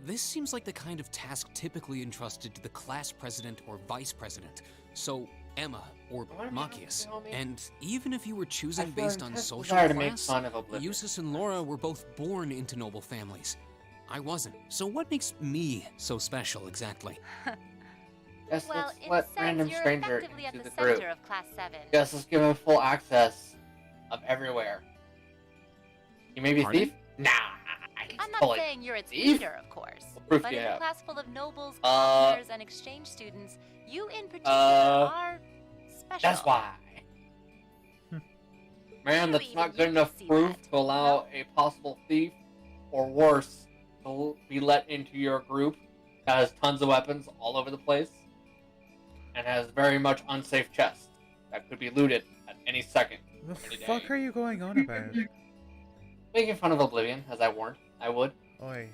This seems like the kind of task typically entrusted to the class president or vice president. So, Emma or Machias. And even if you were choosing based on social class, Eustace and Laura were both born into noble families. I wasn't. So what makes me so special exactly? Yes, Well, let's in a let sense, random you're stranger effectively at into the the group. center of Class 7. Yes, let's give him full access of everywhere. You may be a Pardon? thief? Nah. I'm not totally saying you're its thief. leader, of course. What proof But do you in a have? class full of nobles, commoners, and exchange students, you in particular are special. That's why. Man, that's not good enough proof to allow a possible thief, or worse, to be let into your group that has tons of weapons all over the place, and has very much unsafe chests that could be looted at any second. The any fuck day. are you going on about? Making fun of Oblivion, as I warned. I would. Oi.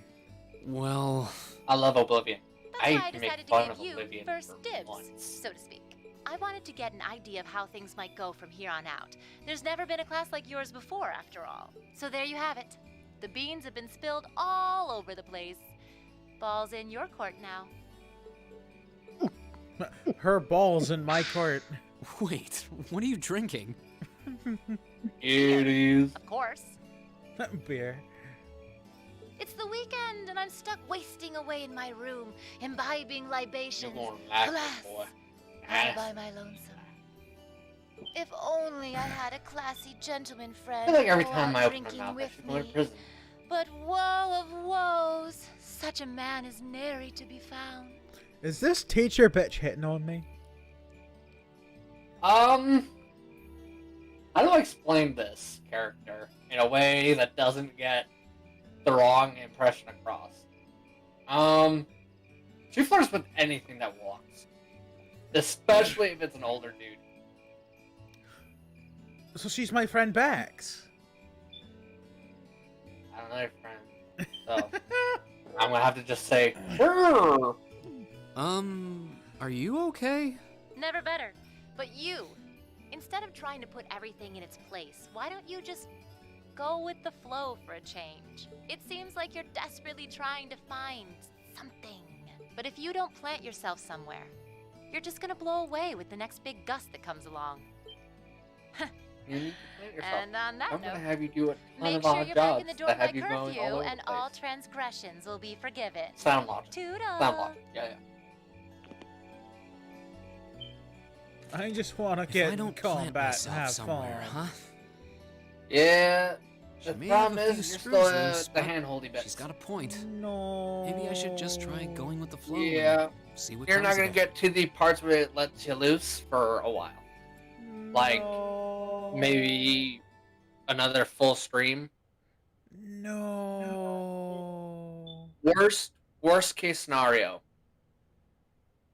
Well, I love Oblivion. That's I why I can make decided to fun give of you Oblivion first for dibs, once. so to speak. I wanted to get an idea of how things might go from here on out. There's never been a class like yours before, after all. So there you have it. The beans have been spilled all over the place. Ball's in your court now. Her balls in my court. wait, what are you drinking? It is. Of course. Beer. It's the weekend, and I'm stuck wasting away in my room, imbibing You're libations. going back, Alas, boy. all by my lonesome. If only I had a classy gentleman I friend feel like every to go time out I open my drinking mouth, I with should go to me. prison. But woe of woes, such a man is nary to be found. Is this teacher bitch hitting on me? How do I explain this character in a way that doesn't get the wrong impression across? She flirts with anything that walks. Especially if it's an older dude. So she's my friend Bex. I don't know your friend. So, I'm gonna have to just say, sure. Are you okay? Never better. But you, instead of trying to put everything in its place, why don't you just go with the flow for a change? It seems like you're desperately trying to find something. But if you don't plant yourself somewhere, you're just gonna blow away with the next big gust that comes along. You need to plant yourself. And on that I'm gonna note, have you do a ton make of sure odd you're back jobs in the door that by have you going all curfew, over and the all place. transgressions will be forgiven. Sound logic. Toodle. Sound logic. Yeah, yeah. I just want to If get I in don't plant combat and myself have somewhere, fun. huh? Yeah. She The may have problem a is few you're still bruises, the but hand-holdy bit. She's got a point. No. Maybe I should just try going with the flow. Yeah. And see what You're comes not of gonna it. get to the parts where it lets you loose for a while. Like, No. maybe another full stream. No. Worst case scenario,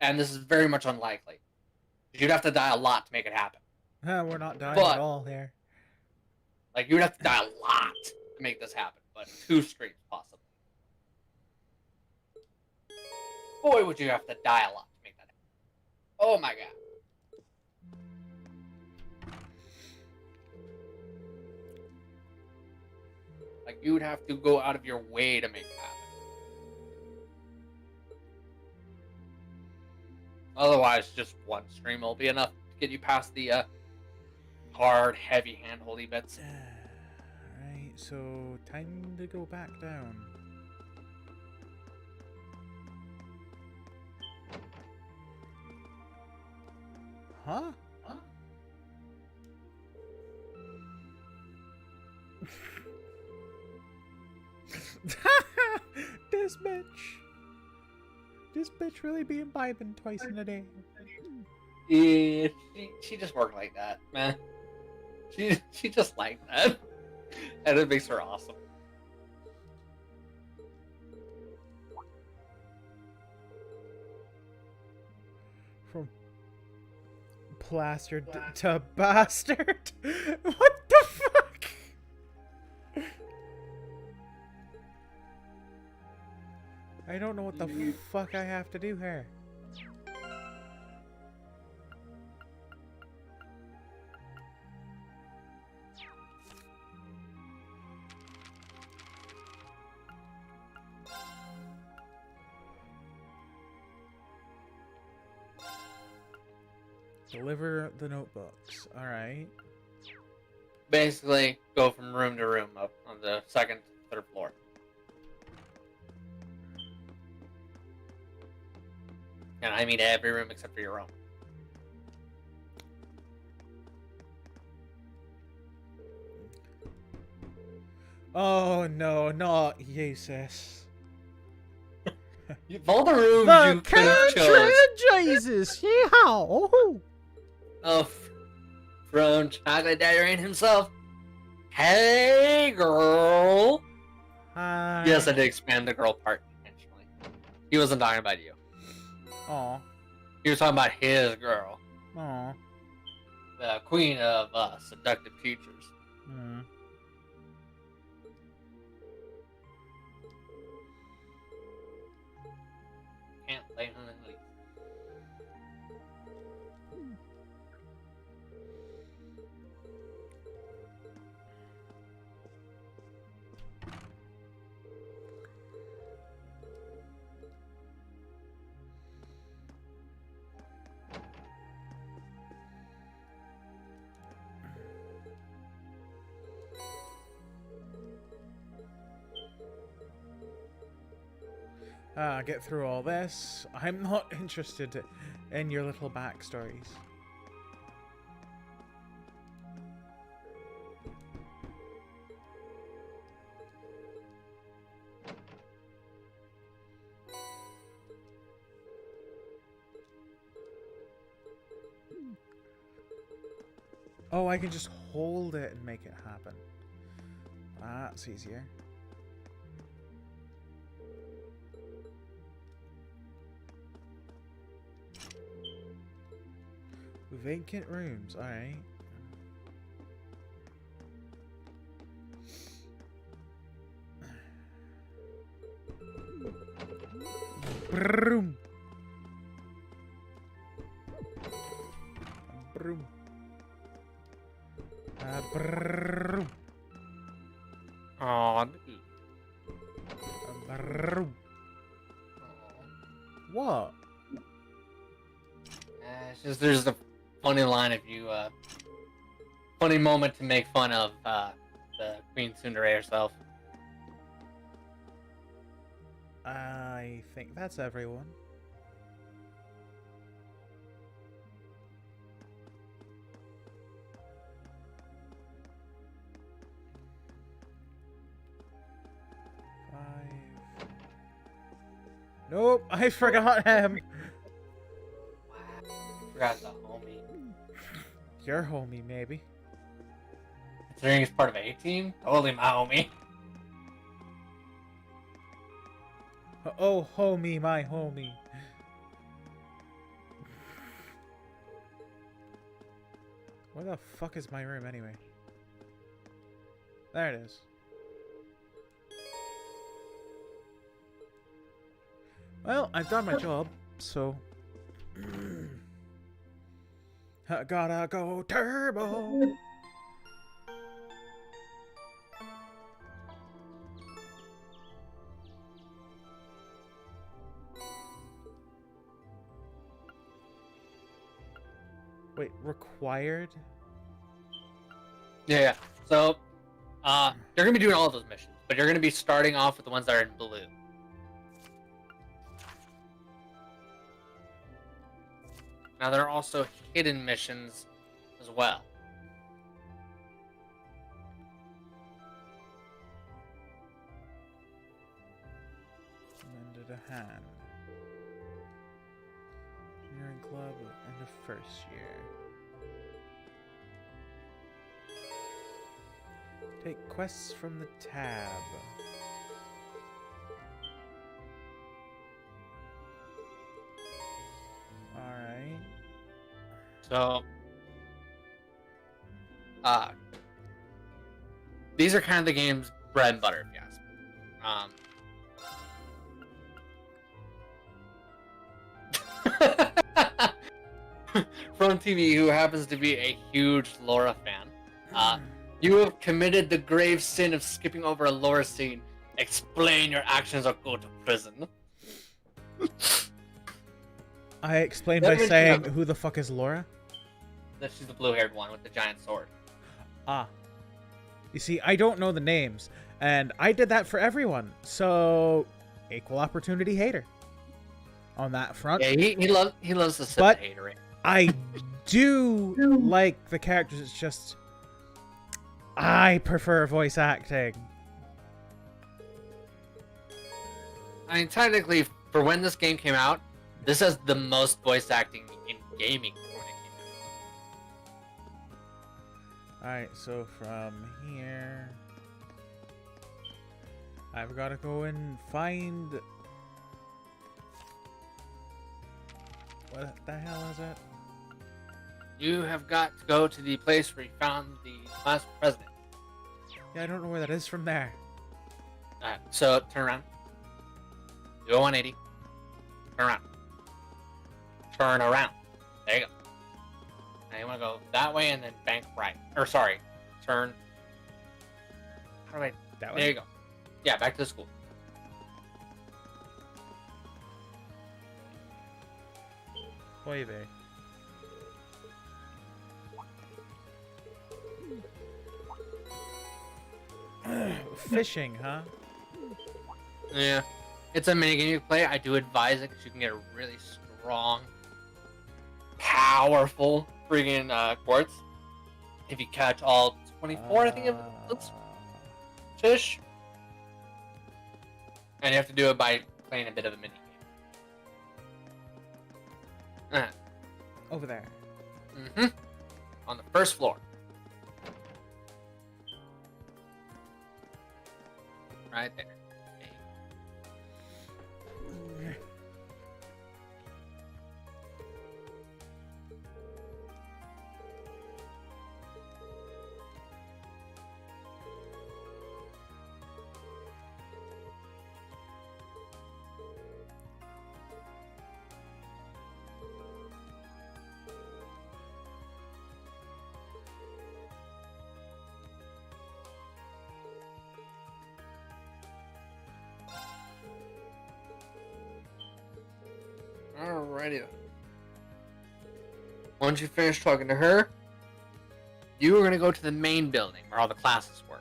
and this is very much unlikely. You'd have to die a lot to make it happen. We're not dying But- at all here. Like, you'd have to die a lot to make this happen, but 2 streams possible. Boy, would you have to die a lot to make that happen. Oh my god. Like, you would have to go out of your way to make it happen. Otherwise, just 1 stream will be enough to get you past the hard, heavy, hand-holdy bits. Right, so time to go back down. Huh? This bitch. This bitch really be imbibing twice in a day. Yeah, she just worked like that, man. She just like that, and it makes her awesome. From plastered to bastard? What the fuck? I don't know what the fuck I have to do here. Deliver the notebooks. All right. Basically, go from room to room up on the second, third floor. And I mean every room except for your own. Oh no, not Jesus. Of all the rooms The you could have chose. Jesus, yeehaw! Oh, from Chocolate Diary himself. Hey, girl. Hi. Yes, I did expand the girl part intentionally. He wasn't talking about you. Aw. He was talking about his girl, Aw. the queen of seductive creatures. Mm. Can't blame him in the least. Get through all this. I'm not interested in your little backstories. Oh, I can just hold it and make it happen. That's easier. Vacant rooms, alright. Broom. Broom. Broom. Aw, Broom. What? it's just there's a funny line if you funny moment to make fun of the Queen Tsundere herself. I think that's everyone. Nope, I forgot him. Forgot the homie. Your homie, maybe. Considering he's part of a team, totally my homie. Oh, homie, my homie. Where the fuck is my room anyway? There it is. Well, I've done my job, so... I gotta go turbo! Wait, required? Yeah. So, you're gonna be doing all of those missions, but you're gonna be starting off with the ones that are in blue. Now there are also hidden missions as well. Mended a hand. Engineering club in the first year. Take quests from the tab. Alright. So, these are kind of the game's bread and butter, if you ask me. From TV, who happens to be a huge Laura fan, you have committed the grave sin of skipping over a Laura scene. Explain your actions or go to prison. I explained by saying, who the fuck is Laura? she's the blue-haired one with the giant sword. Ah. You see, I don't know the names, and I did that for everyone, so equal opportunity hater on that front. Yeah, he loves to sit But- the hater. I do like the characters, it's just I prefer voice acting. I mean, technically, for when this game came out, this has the most voice acting in gaming when it came Alright, so from here I've got to go and find... What the hell is it? out. You have got to go to the place where you found the class president. Yeah, I don't know where that is from there. Alright, so turn around. Do a 180. Turn around. Turn around. There you go. Now you want to go that way and then bank right. Or sorry, turn. How do I? That There way? you go. Yeah, back to the school. Wavy. Fishing, huh? Yeah. It's a minigame you play. I do advise it because you can get a really strong, powerful freaking quartz if you catch all 24, I think it was, fish. And you have to do it by playing a bit of a minigame. Over there. Mm-hmm. On the first floor. Right there. Alrighty. Once you finish talking to her, you are going to go to the main building where all the classes were.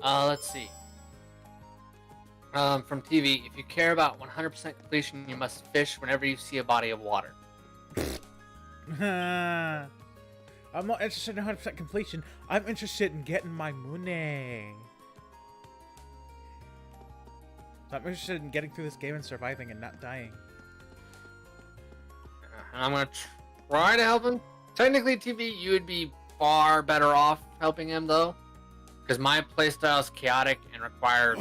Let's see. From TV, if you care about 100% completion, you must fish whenever you see a body of water. I'm not interested in 100% completion. I'm interested in getting my money. I'm interested in getting through this game and surviving and not dying. And I'm gonna try to help him. Technically, TV, you would be far better off helping him, though. Because my playstyle is chaotic and requires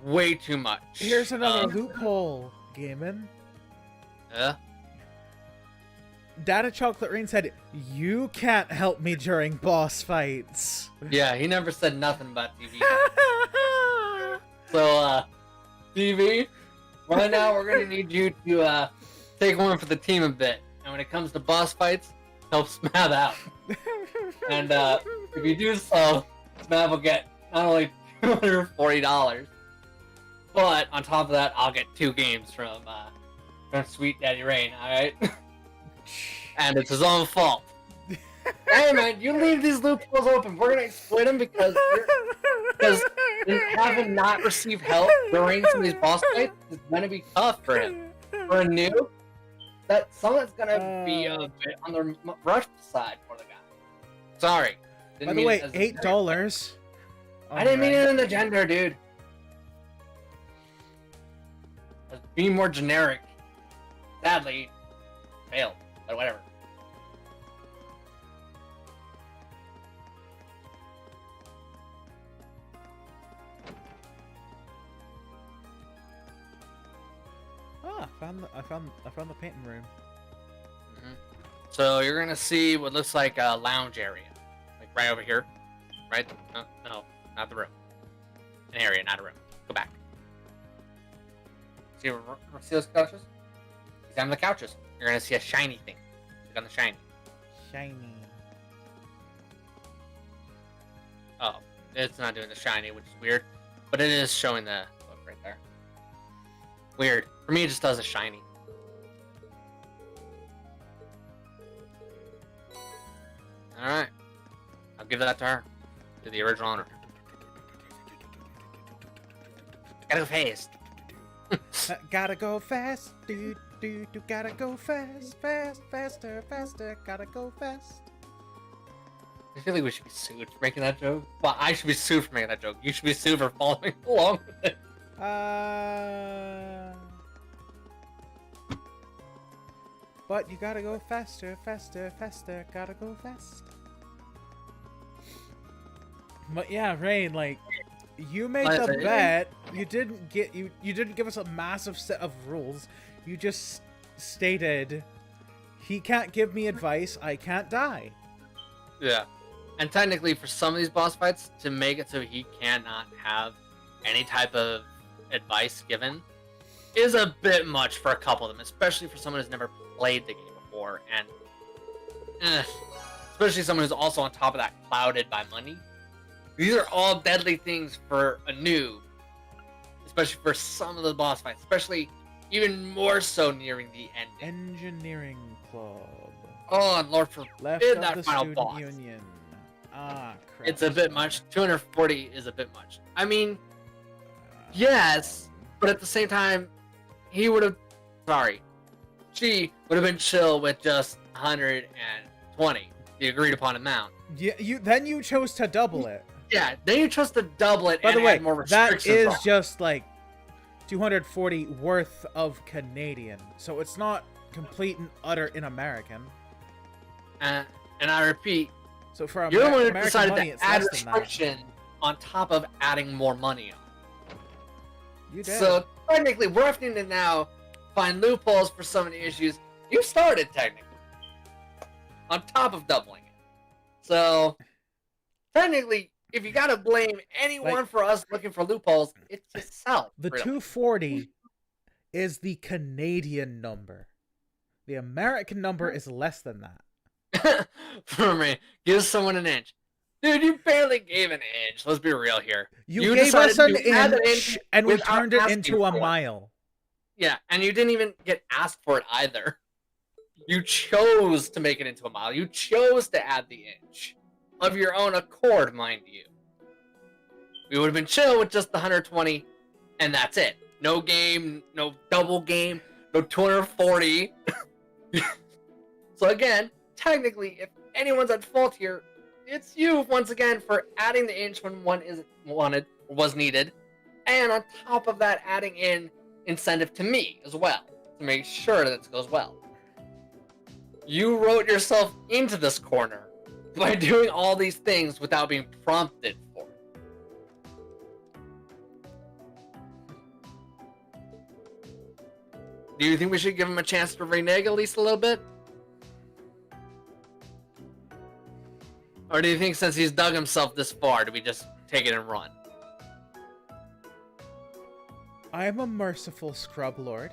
way too much. Here's another loophole, Gaming. Yeah? Data Chocolate Rain said, "You can't help me during boss fights." Yeah, he never said nothing about TV. So, TV, right now we're gonna need you to take one for the team a bit. And when it comes to boss fights, help Smav out. And if you do so, Smav will get not only $240, but on top of that, I'll get 2 games from Sweet Daddy Rain, alright? And it's his own fault. Hey man, you leave these loopholes open. We're gonna exploit them because having not received help during some of these boss fights is gonna be tough for him. For a noob, that someone's gonna be a bit on the rough side for the guy. Sorry. By the way, $8. I didn't mean it in the gender, dude. I was being more generic. Sadly, failed. But whatever. Ah, I found the painting room. Mm-hmm. So you're gonna see what looks like a lounge area, like right over here, right? No, not the room. An area, not a room. Go back. See those couches? Examine the couches. You're gonna see a shiny thing. Click on the shiny. Shiny. Oh, it's not doing the shiny, which is weird. But it is showing the book right there. Weird. For me, it just does a shiny. Alright. I'll give that to her. To the original owner. Gotta go fast. Gotta go fast, dude. Gotta go fast, faster, gotta go fast. I feel like we should be sued for making that joke. Well, I should be sued for making that joke. You should be sued for following along with it. But you gotta go faster, gotta go fast. But yeah, Rain, like, you made the bet. You didn't give us a massive set of rules. You just stated, he can't give me advice, I can't die. Yeah. And technically, for some of these boss fights, to make it so he cannot have any type of advice given is a bit much for a couple of them, especially for someone who's never played the game before, and especially someone who's also on top of that clouded by money. These are all deadly things for a noob, especially for some of the boss fights, especially even more so nearing the ending. Engineering Club. Oh, and Lord forbid Left of that the final Student boss. Union. Ah, crap. It's a bit much. 240 is a bit much. I mean, yes, but at the same time, he would have. Sorry, she would have been chill with just 120, the agreed upon amount. Yeah, you chose to double it. Yeah, then you chose to double it. By and the way, add more that restrictions is on. just like 240 worth of Canadian, so it's not complete and utter in American. And I repeat, So for you're the one who American decided money, to it's add less than that. restriction on top of adding more money on. You did. So technically, we're having to now find loopholes for some of the issues you started technically, on top of doubling it. So technically, if you gotta blame anyone Like- for us looking for loopholes, it's yourself. The really. 240 is the Canadian number. The American number is less than that. For me, give someone an inch. Dude, you barely gave an inch. Let's be real here. You gave us decided an to add inch, and we without turned it asking into a for it. mile. Yeah, and you didn't even get asked for it either. You chose to make it into a mile. You chose to add the inch. Of your own accord, mind you. We would have been chill with just the 120, and that's it. No game, no double game, no 240. So again, technically, if anyone's at fault here, it's you once again for adding the inch when one isn't wanted or was needed, and on top of that, adding in incentive to me as well to make sure that it goes well. You wrote yourself into this corner by doing all these things without being prompted for it. Do you think we should give him a chance to renege at least a little bit? Or do you think since he's dug himself this far, do we just take it and run? I am a merciful scrub lord.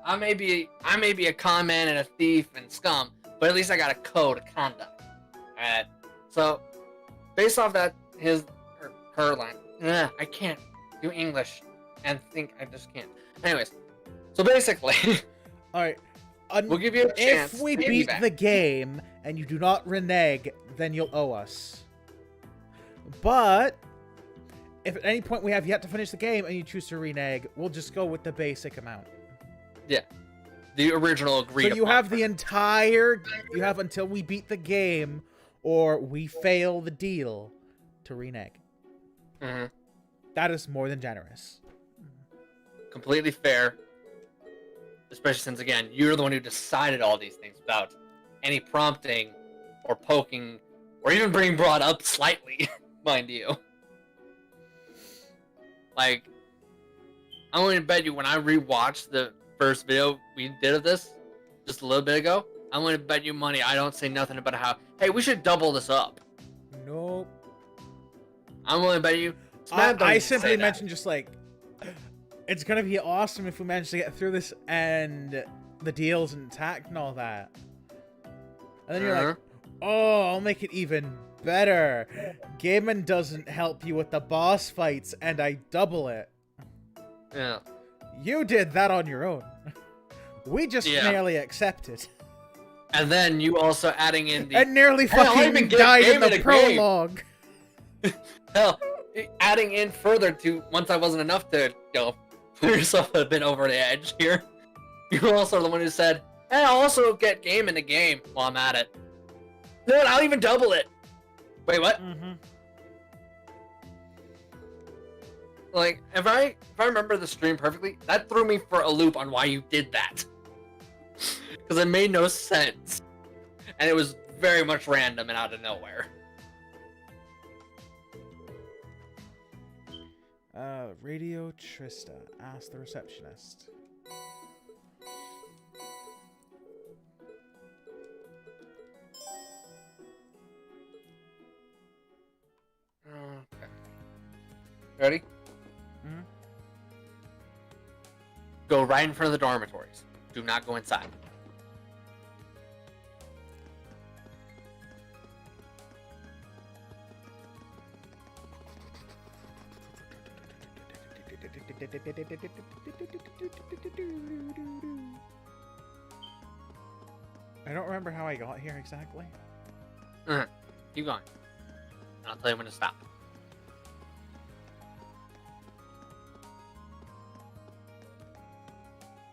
I may be a con man and a thief and scum, but at least I got a code of conduct. Alright. So, based off that, her line. I can't do English and think I just can't. Anyways, so basically, Alright. we'll give you a chance. If we to beat piggyback. the game and you do not renege, then you'll owe us. But if at any point we have yet to finish the game and you choose to renege, we'll just go with the basic amount. Yeah, the original agreed. So you upon have the version. entire, you have until we beat the game or we fail the deal to renege. Mhm. That is more than generous. Completely fair. Especially since, again, you're the one who decided all these things without any prompting or poking or even being brought up slightly, mind you. Like, I'm going to bet you when I rewatched the first video we did of this just a little bit ago, I'm going to bet you money I don't say nothing about how, hey, we should double this up. Nope. I'm willing to bet you. I simply mentioned just like, it's gonna be awesome if we manage to get through this and the deal's intact and all that. And then you're like, oh, I'll make it even better. Gaming doesn't help you with the boss fights, and I double it. Yeah. You did that on your own. We just merely accepted. And then you also adding in the... And nearly fucking died in the prologue. Hell, adding in further to once I wasn't enough to, put yourself a bit over the edge here. You're also the one who said, hey, I'll also get game in the game while I'm at it. No, I'll even double it. Wait, what? Mm-hmm. Like, if I remember the stream perfectly, that threw me for a loop on why you did that. Because it made no sense. And it was very much random and out of nowhere. Radio Trista. Ask the receptionist. Okay. Ready? Mm-hmm. Go right in front of the dormitories. Do not go inside. I don't remember how I got here exactly. Keep going. I'll tell you when to stop.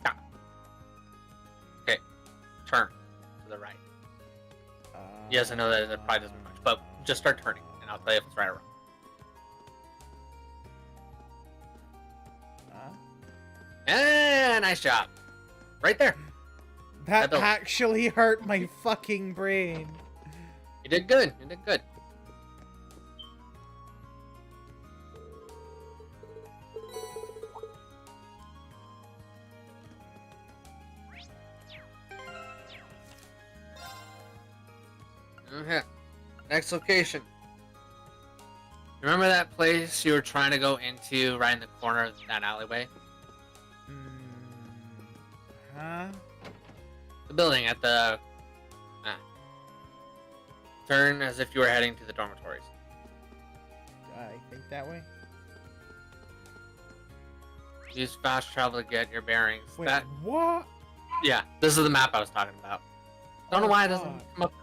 Stop. Okay. Turn to the right. Yes, I know that it probably doesn't mean much, but just start turning, and I'll tell you if it's right or wrong. Nice job. Right there. That actually hurt my fucking brain. You did good. You did good. Okay. Next location. Remember that place you were trying to go into right in the corner of that alleyway? Huh? The building at the... Turn as if you were heading to the dormitories. I think that way. Use fast travel to get your bearings. Wait, what? Yeah, this is the map I was talking about. Don't know why it doesn't come up.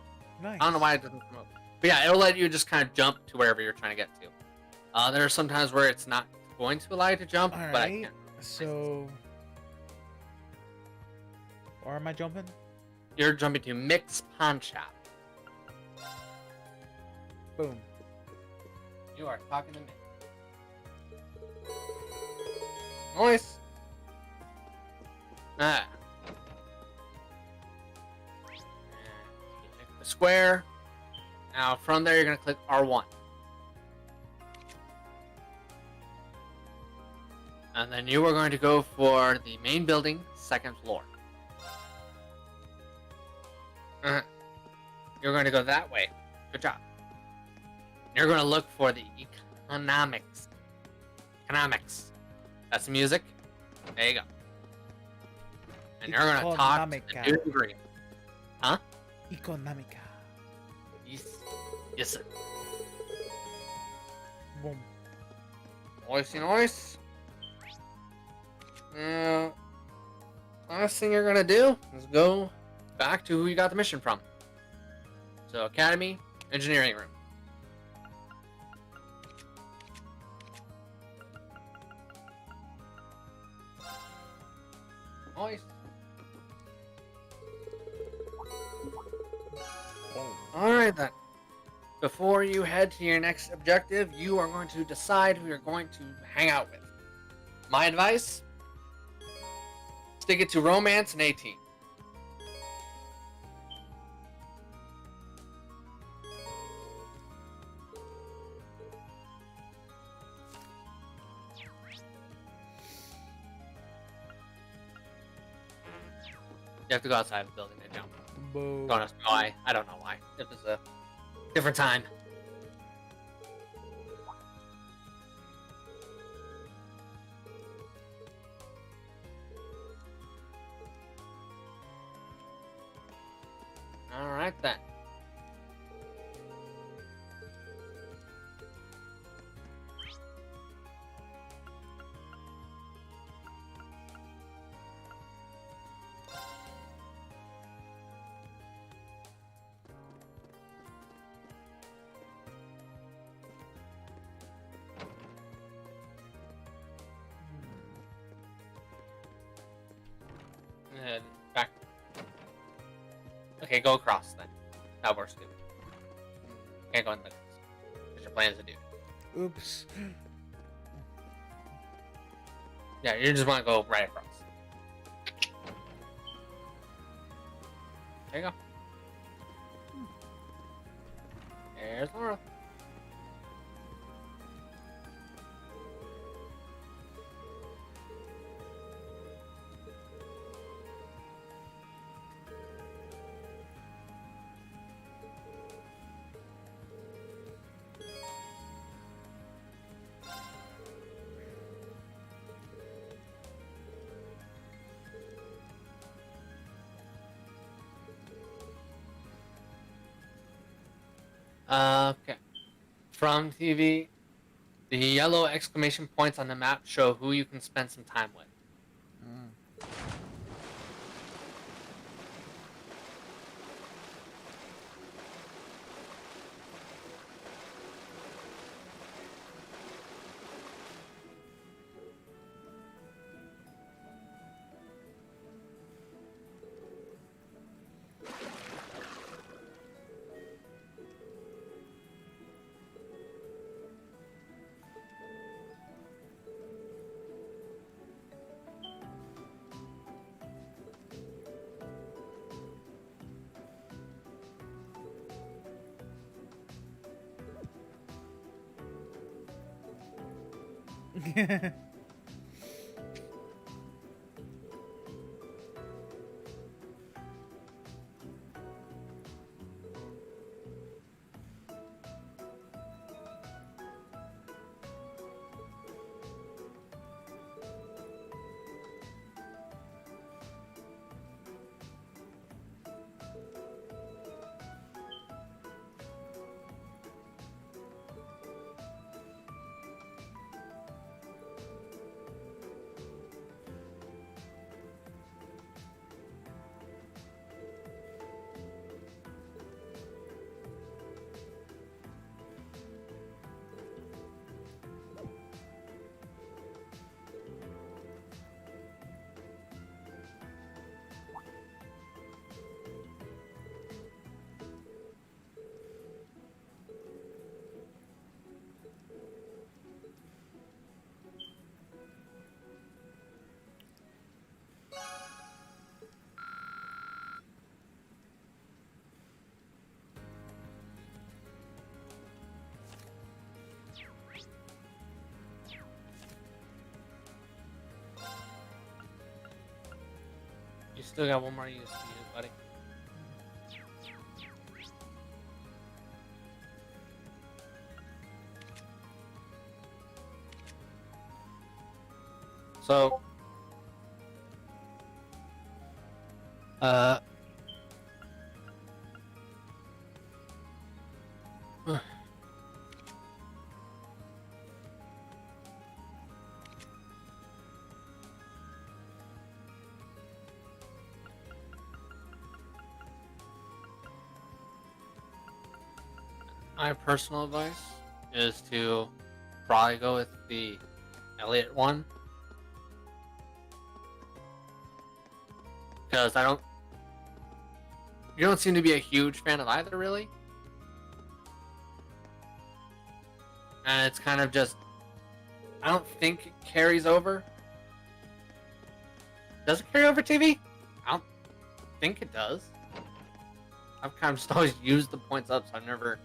Nice. I don't know why it doesn't come up. But yeah, it'll let you just kind of jump to wherever you're trying to get to. There are some times where it's not going to allow you to jump, All but I right. can't. So... Where am I jumping? You're jumping to Mix Pawn Shop. Boom. You are talking to me. Nice. Ah. Click the square. Now from there you're gonna click R1. And then you are going to go for the main building, second floor. You're going to go that way. Good job. You're going to look for the economics. Economics. That's the music. There you go. And you're going to talk to the dude in green. Huh? Economica. Yes. Yes, sir. Boom. Nice. Last thing you're going to do is go back to who you got the mission from. So, Academy, Engineering Room. Nice. Alright then. Before you head to your next objective, you are going to decide who you're going to hang out with. My advice? Stick it to romance and 18. You have to go outside the building to jump. Boo. Don't ask me why. I don't know why. It was a different time. Alright then. And back. Okay, go across then. That works good. Can't go in the middle. Because your plan is to do. Oops. Yeah, you just want to go right across. There you go. There's Laura. Okay. From TV, the yellow exclamation points on the map show who you can spend some time with. You still got one more use to use, buddy. So, my personal advice is to probably go with the Elliot one. Because you don't seem to be a huge fan of either, really. And it's kind of just, I don't think it carries over. Does it carry over TV? I don't think it does. I've kind of just always used the points up, so I've never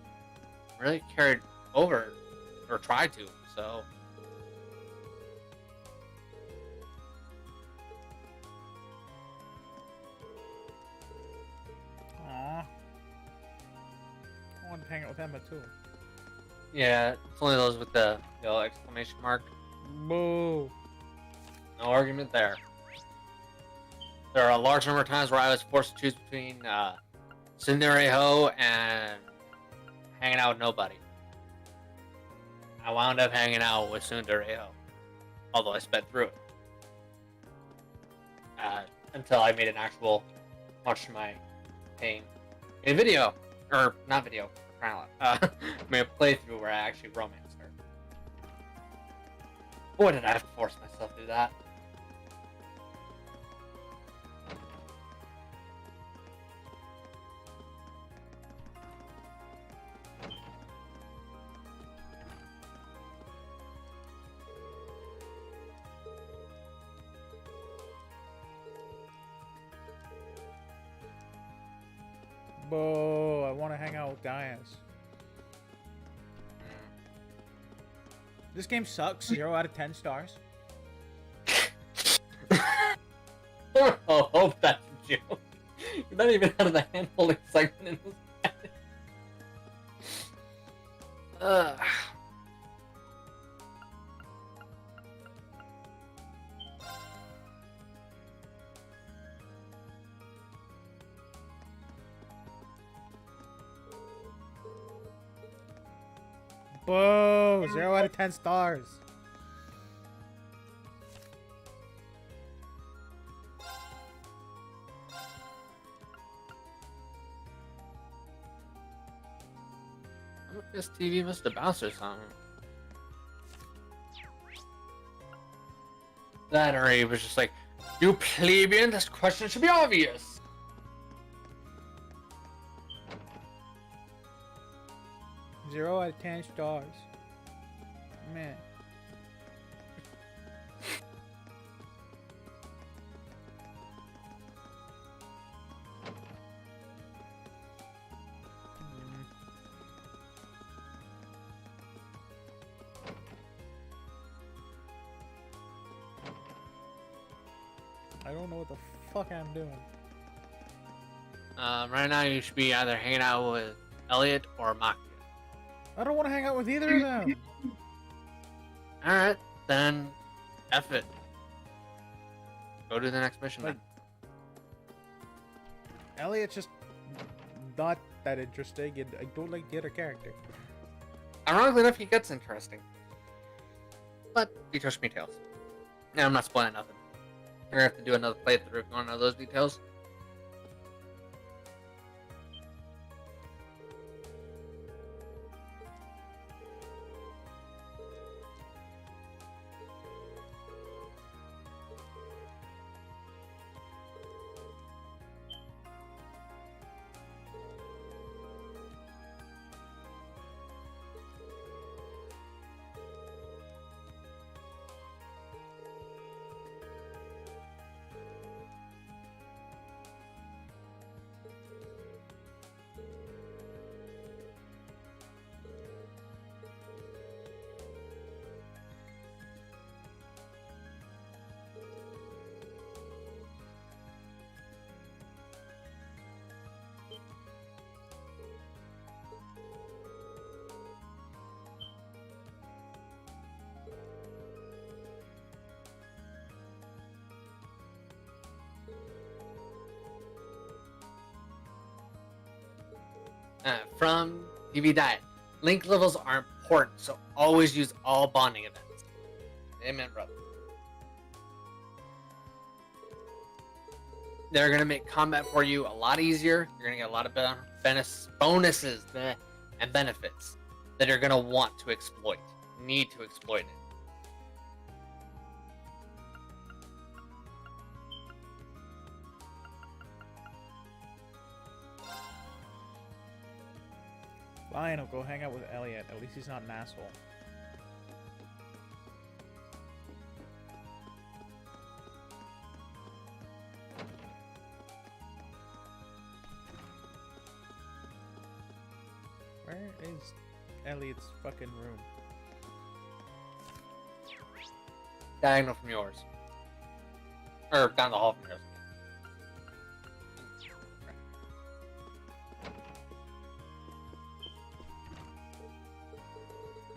really carried over or tried to, so. Aww. I want to hang out with Emma too. Yeah, it's only those with the yellow exclamation mark. Boo. No argument there. There are a large number of times where I was forced to choose between Tsundere and hanging out with nobody. I wound up hanging out with Tsundere, although I sped through it. Until I made an actual, much to my pain, a video, or not video, made a playthrough where I actually romanced her. Boy, did I have to force myself through that. Boo, I want to hang out with Dias. This game sucks. 0 out of 10 stars. Oh, hope that's a joke. You're not even out of the hand-holding segment in this game. Boo! 0 out of 10 stars. This TV must have bounced or something. That or he was just like, you plebeian, this question should be obvious. 0 out of 10 stars. Man. I don't know what the fuck I'm doing. Right now you should be either hanging out with Elliot or Maki. I don't want to hang out with either of them. Alright, then F it. Go to the next mission Like, Elliot's just not that interesting, and I don't like the other character. then. Ironically enough, he gets interesting. But details me details. Yeah, I'm not spoiling nothing. You're gonna have to do another playthrough if you want to know those details. From TV Diet. Link levels are important, so always use all bonding events. Amen, brother. They're going to make combat for you a lot easier. You're going to get a lot of bonuses and benefits that you're going to want to exploit. Need to exploit it. Fine, I'll go hang out with Elliot. At least he's not an asshole. Where is Elliot's fucking room? Diagonal from yours. Or down the hall from yours.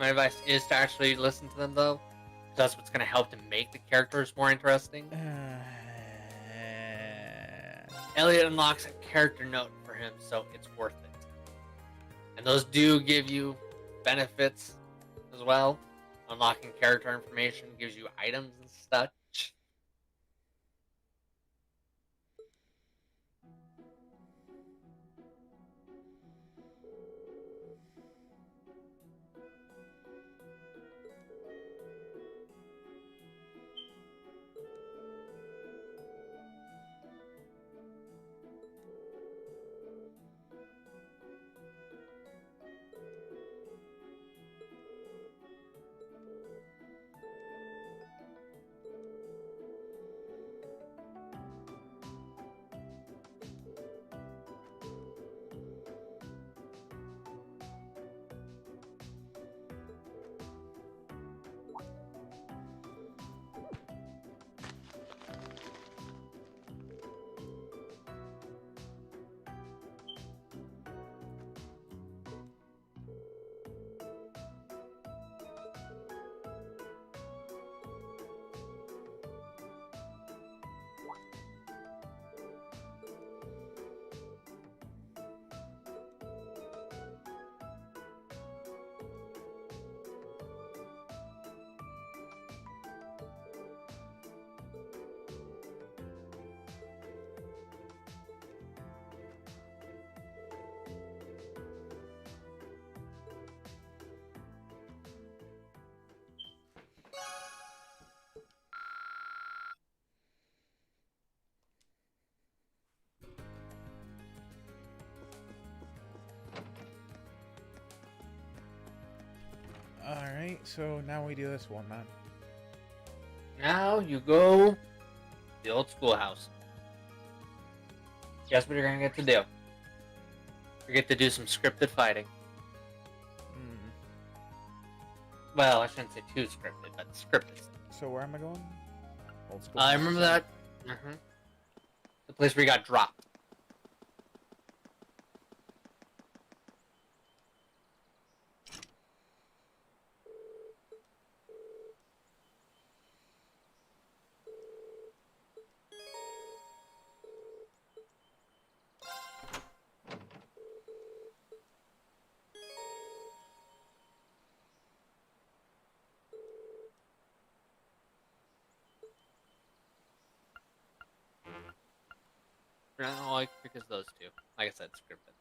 My advice is to actually listen to them, though. 'Cause that's what's going to help to make the characters more interesting. Elliot unlocks a character note for him, so it's worth it. And those do give you benefits as well. Unlocking character information gives you items and such. Alright, so now we do this one, man. Now you go to the old schoolhouse. Guess what you're gonna get to do? You get to do some scripted fighting. Well, I shouldn't say too scripted, but scripted. So where am I going? Old school. I remember that. The place where you got dropped. No, like because those two. Like I said, scripted.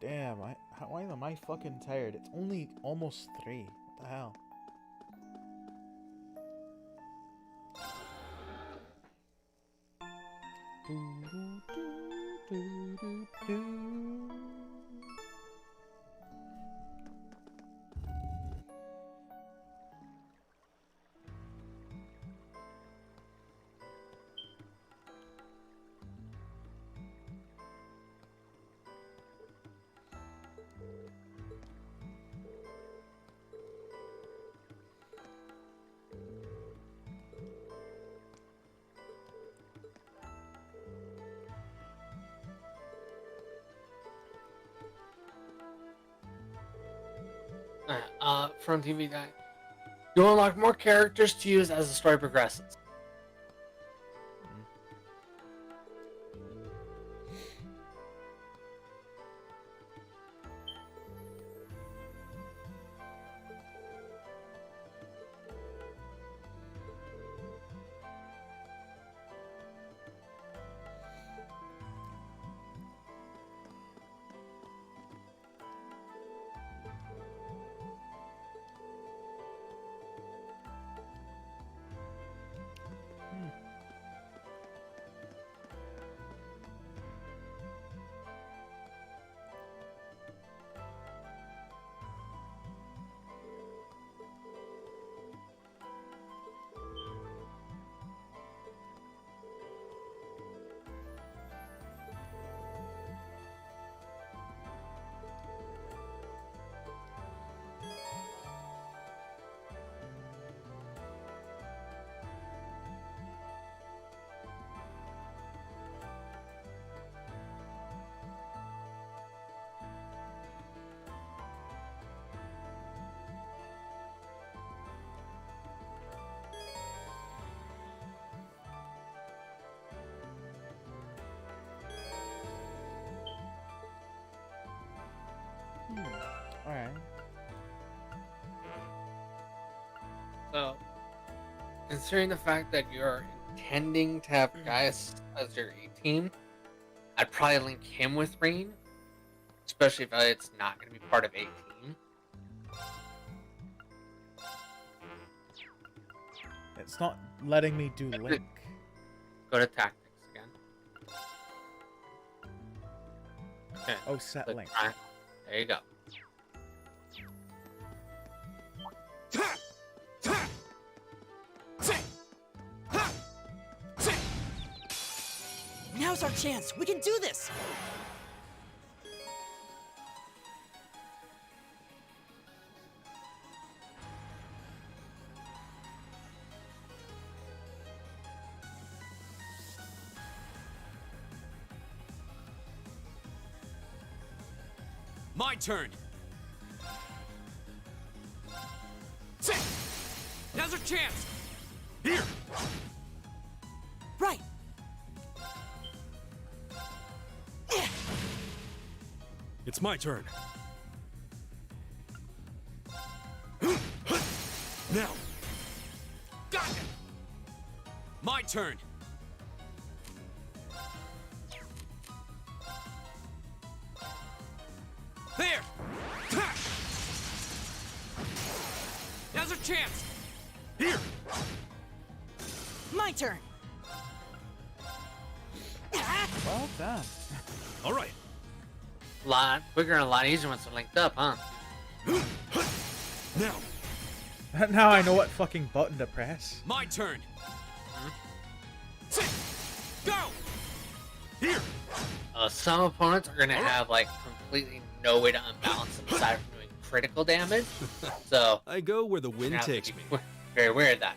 Damn, why am I fucking tired? It's only almost 3. What the hell? From TV guy. You'll unlock more characters to use as the story progresses. Alright. So, considering the fact that you're intending to have Gaius as your A team, I'd probably link him with Rain, especially if it's not going to be part of A team. It's not letting me do Link. Go to tactics again. Okay. Oh, set click Link. try. There you go. Now's our chance. We can do this. My turn. Now's our chance. Here. Right. It's my turn. Now. Got it. My turn. There. Now's our chance. Here. My turn. Well done. All right. A lot quicker and a lot easier once they're linked up, huh? Now. Now I know what fucking button to press. My turn. Go. Here. Some opponents are gonna have like completely no way to unbalance them aside from doing critical damage. So I go where the wind you have to takes be me. very aware of that.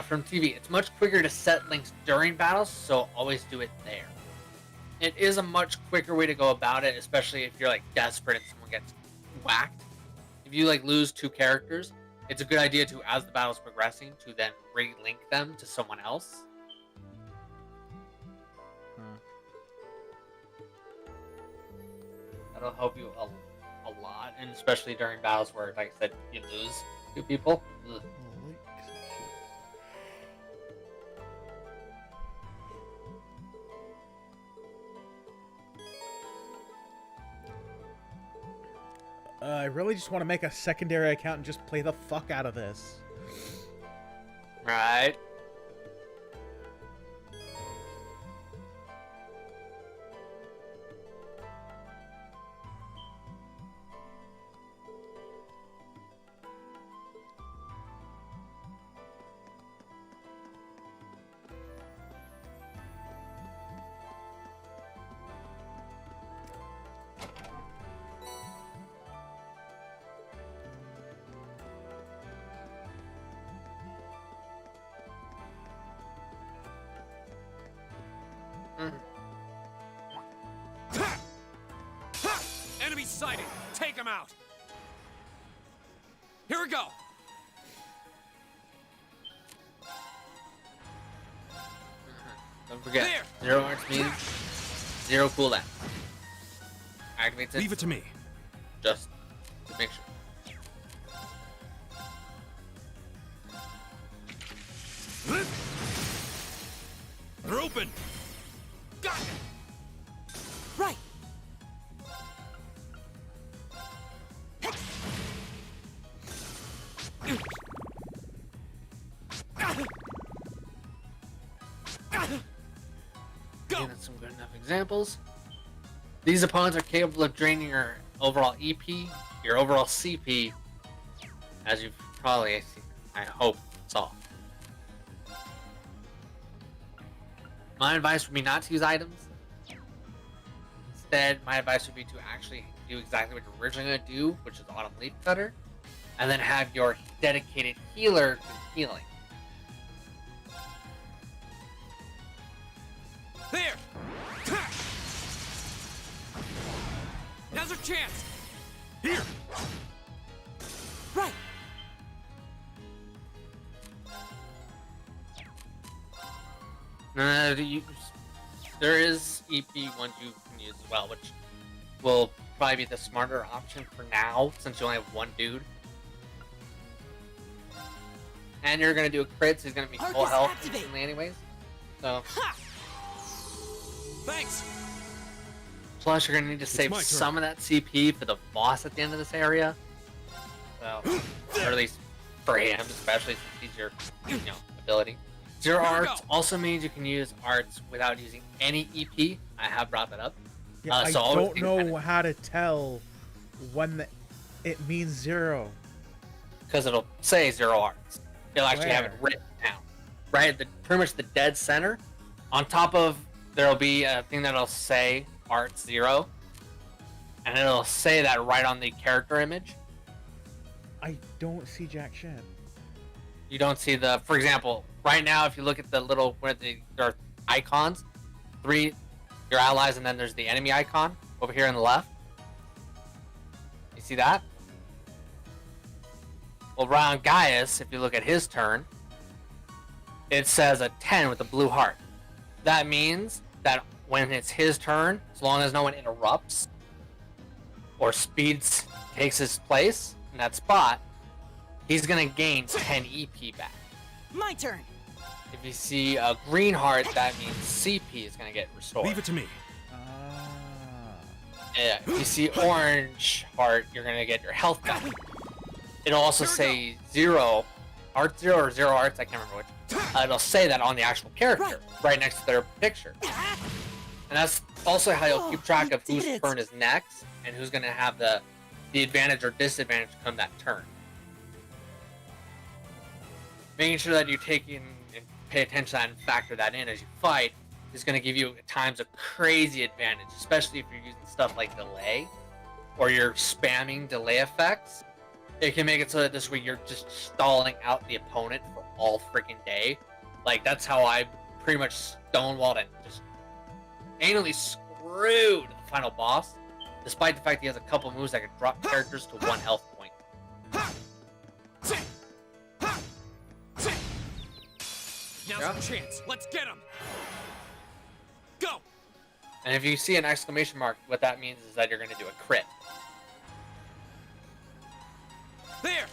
From TV, it's much quicker to set links during battles, so always do it there. It is a much quicker way to go about it, especially if you're like desperate and someone gets whacked. If you like lose two characters, it's a good idea to, as the battle's progressing, to then re-link them to someone else. That'll help you a lot, and especially during battles where, like I said, you lose two people. Ugh. I really just want to make a secondary account and just play the fuck out of this. Right. him out. Here we go. Don't forget, There. 0 arts means 0 cooldown. Activates it Leave it to me. just to make sure. They're open. Got it. Right. Again, that's some good enough examples. These opponents are capable of draining your overall EP, your overall CP, as you've probably, I hope, saw. My advice would be not to use items. Instead, my advice would be to actually do exactly what you're originally going to do, which is Autumn Leaf Cutter, and then have your dedicated healer to healing. There. Now's our chance. Here. Right. There is EP ones you can use as well, which will probably be the smarter option for now, since you only have one dude. And you're gonna do a crit, so he's gonna be full Arcus health activate. instantly anyways. So, Thanks. plus you're gonna need to save my turn. some of that CP for the boss at the end of this area. So, or at least for him, especially since he's your, ability. 0 Here we arts go. also means you can use arts without using any EP. I have brought that up. Yeah, I so always don't think know kinda- how to tell when it means 0. Because it'll say 0 arts. It'll actually have it Where? written down. Right at the pretty much the dead center. On top of, there'll be a thing that'll say arts 0. And it'll say that right on the character image. I don't see jack shit. You don't see the, for example, right now if you look at the little, where there are icons, 3, your allies, and then there's the enemy icon over here on the left. You see that? Well, around Gaius, if you look at his turn, it says a 10 with a blue heart. That means that when it's his turn, as long as no one interrupts or speeds takes his place in that spot, he's gonna gain 10 EP back. My turn. If you see a green heart, that means CP is gonna get restored. Leave it to me. Yeah, if you see orange heart, you're gonna get your health back. It'll also say 0, art 0 or 0 arts, I can't remember which. It'll say that on the actual character, right next to their picture. And that's also how you'll keep track of whose turn is next, and who's gonna have the advantage or disadvantage come that turn. Making sure that you take in and pay attention to that and factor that in as you fight is going to give you at times a crazy advantage, especially if you're using stuff like delay or you're spamming delay effects. It can make it so that this way you're just stalling out the opponent for all freaking day. Like, that's how I pretty much stonewalled and just anally screwed the final boss, despite the fact he has a couple moves that can drop characters to 1 health point. Now's our chance. Let's get him. Go. And if you see an exclamation mark, what that means is that you're going to do a crit. There.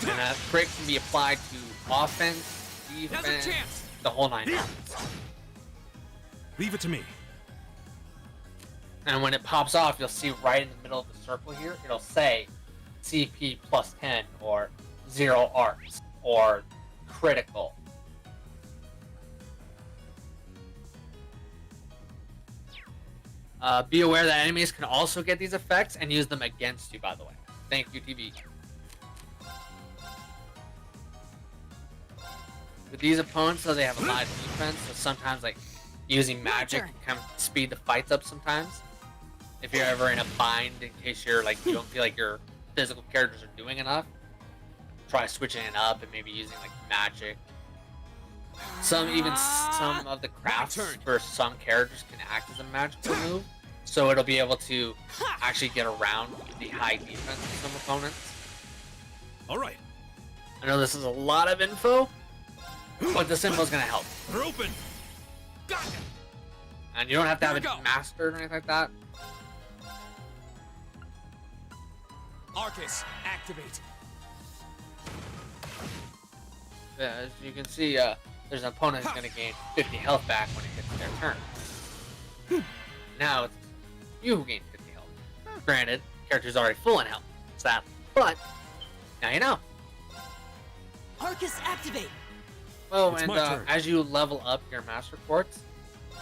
And that crit can be applied to offense, Now's our defense, chance. the whole 9 yards. Leave it to me. And when it pops off, you'll see right in the middle of the circle here, it'll say CP plus 10 or 0 arts or critical. Be aware that enemies can also get these effects and use them against you, by the way. Thank you, TV. With these opponents, though, they have a lot of defense, so sometimes, like, using magic can kind of speed the fights up sometimes. If you're ever in a bind, in case you're, like, you don't feel like your physical characters are doing enough, try switching it up and maybe using, like, magic. Some of the crafts for some characters can act as a magical move. so it'll be able to actually get around the high defense of some opponents. All right. I know this is a lot of info, but this info is going to help. They're open. Got it. And you don't have to have Here it we go. mastered or anything like that. Arcus, activate. Yeah, as you can see, there's an opponent who's going to gain 50 health back when it hits their turn. Now it's you who gain 50 health. Granted, character's already full in health, sadly, but now you know. Arcus, activate! Oh, It's and my turn. as you level up your Master Quartz,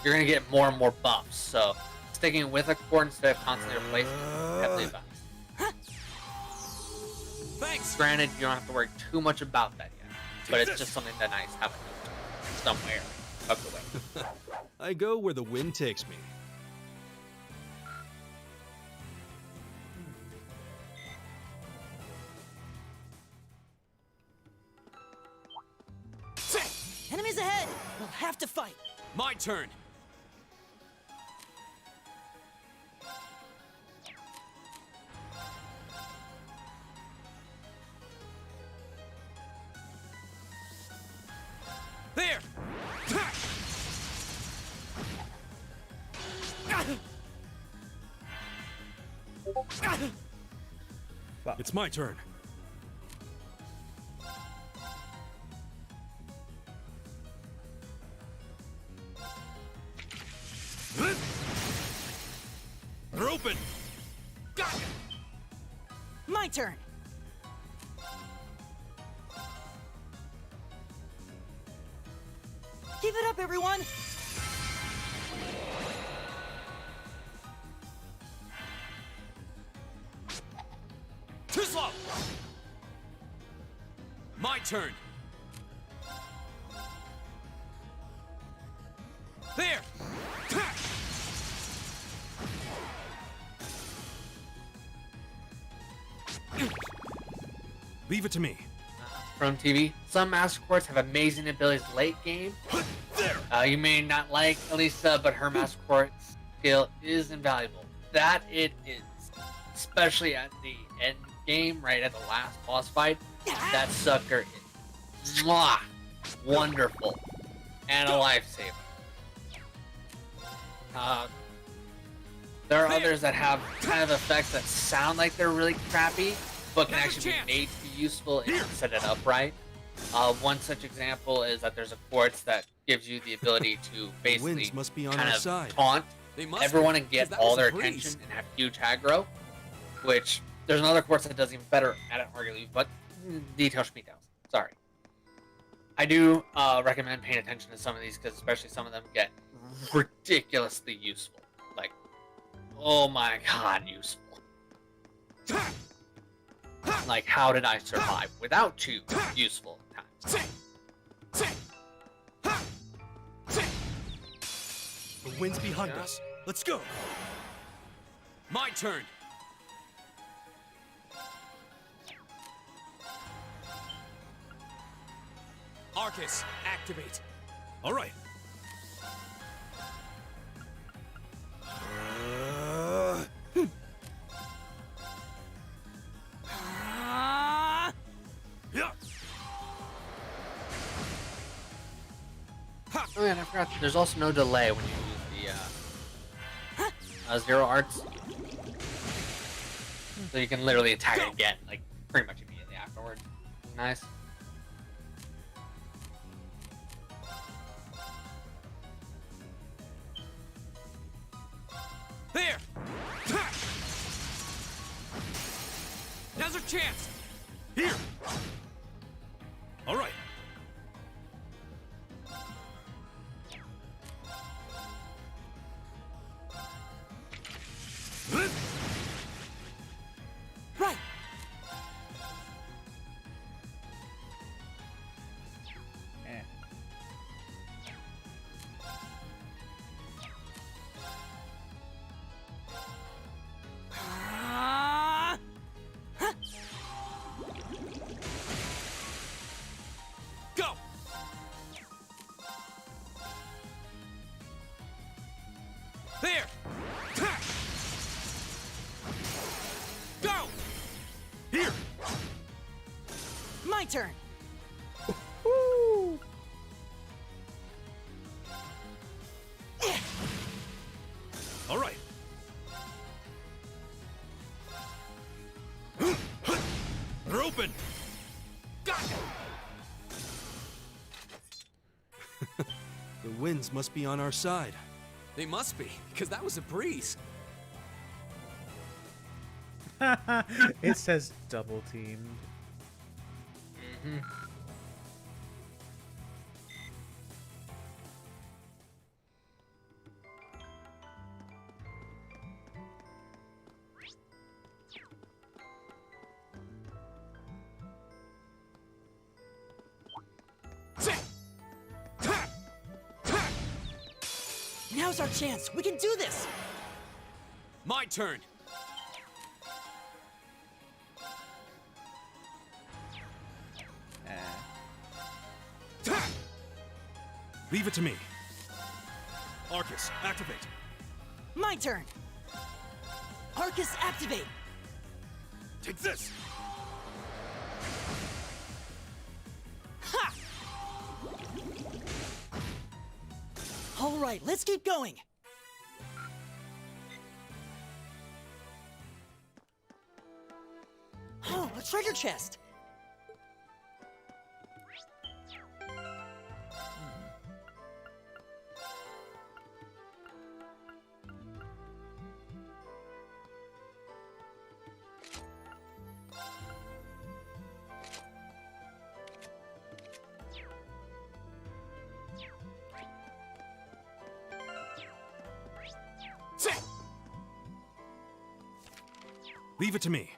you're going to get more and more buffs. So sticking with a cord instead of constantly replacing it is heavily advised. Thanks. Granted, you don't have to worry too much about that yet, but it's just something that nice having somewhere tucked away. I go where the wind takes me. Enemies ahead! We'll have to fight! My turn. There. It's my turn. They're open. Got it. My turn! Keep it up, everyone! Too slow. My turn. There. Leave it to me. From TV, some Master Quartz have amazing abilities late game. There. You may not like Elisa, but her Master Quartz skill is invaluable. That it is. Especially at the end game, right at the last boss fight. That sucker is mwah, wonderful and a lifesaver. There are others that have kind of effects that sound like they're really crappy, but can actually be made to be useful if you set it up right. One such example is that there's a quartz that gives you the ability to basically winds must be on kind our of side. taunt They must everyone be, and get 'cause that all was a their breeze. attention and have huge aggro, which there's another quartz that does even better at it, arguably, but details me down. Sorry. I do recommend paying attention to some of these because especially some of them get ridiculously useful. Like, oh my god, useful. Like, how did I survive without you? Useful at times. The wind's behind us. Let's go. My turn. Arcus, activate. All right. Yeah. Oh yeah, and I forgot, there's also no delay when you use the Zero Arts. So you can literally attack it again, like, pretty much immediately afterward. Nice. There. Now's our chance. Here. All right. Right! Eh. Go. There. The winds must be on our side. They must be, because that was a breeze. It says double teamed. Now's our chance. We can do this. My turn. Leave it to me. Arcus, activate. My turn. Arcus, activate. Take this. Ha! All right, let's keep going. Oh, a treasure chest. Leave it to me.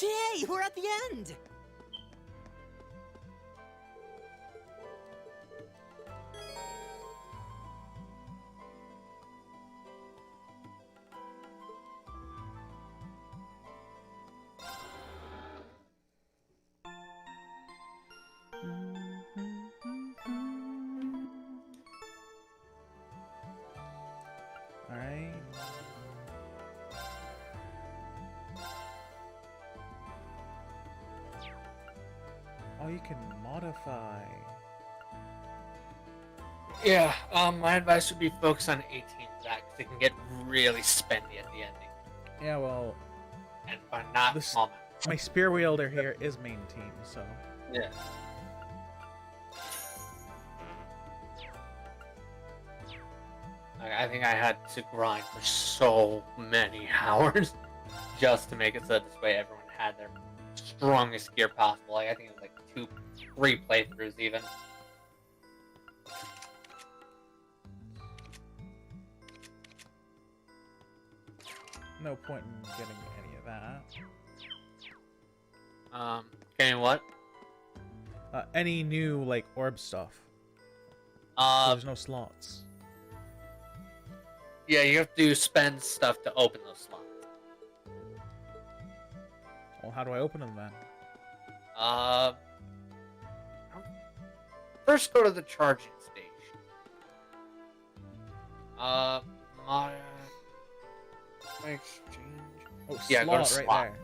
Yay, we're at the end. Alright. Oh, you can modify. Yeah, my advice would be focus on 18 Zach, because it can get really spendy at the ending. Yeah, well, And by not This- small. my spear wielder here is main team, so. Yeah. Like, I think I had to grind for so many hours just to make it so this way everyone had their strongest gear possible. Like, I think it was like 3 playthroughs even. No point in getting any of that. Getting what? Any new, like, orb stuff. There's no slots. Yeah, you have to spend stuff to open those slots. Well, how do I open them then? First go to the charging station. My exchange. Oh, Yeah, go to slot right slot. there.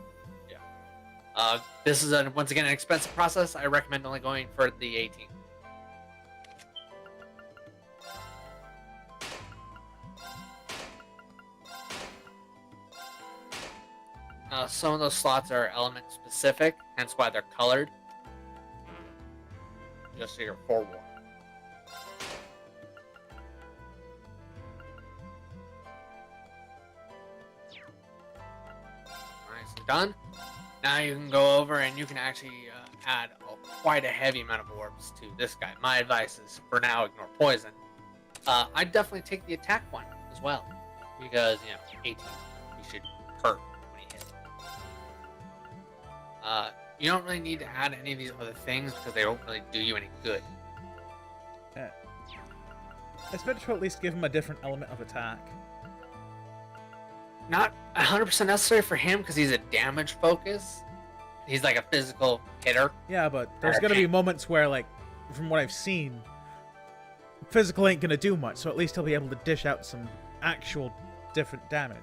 This is once again an expensive process. I recommend only going for the 18. Some of those slots are element specific, hence why they're colored. Just so you're forewarned. Nicely done. Now you can go over and you can actually add quite a heavy amount of orbs to this guy. My advice is, for now, ignore poison. I'd definitely take the attack one as well. Because, 18, you should hurt when you hit. You don't really need to add any of these other things because they don't really do you any good. It's better to at least give him a different element of attack. Not 100% necessary for him because he's a damage focus. He's like a physical hitter. Yeah, but there's gonna be moments where, like, from what I've seen, physical ain't gonna do much, so at least he'll be able to dish out some actual different damage.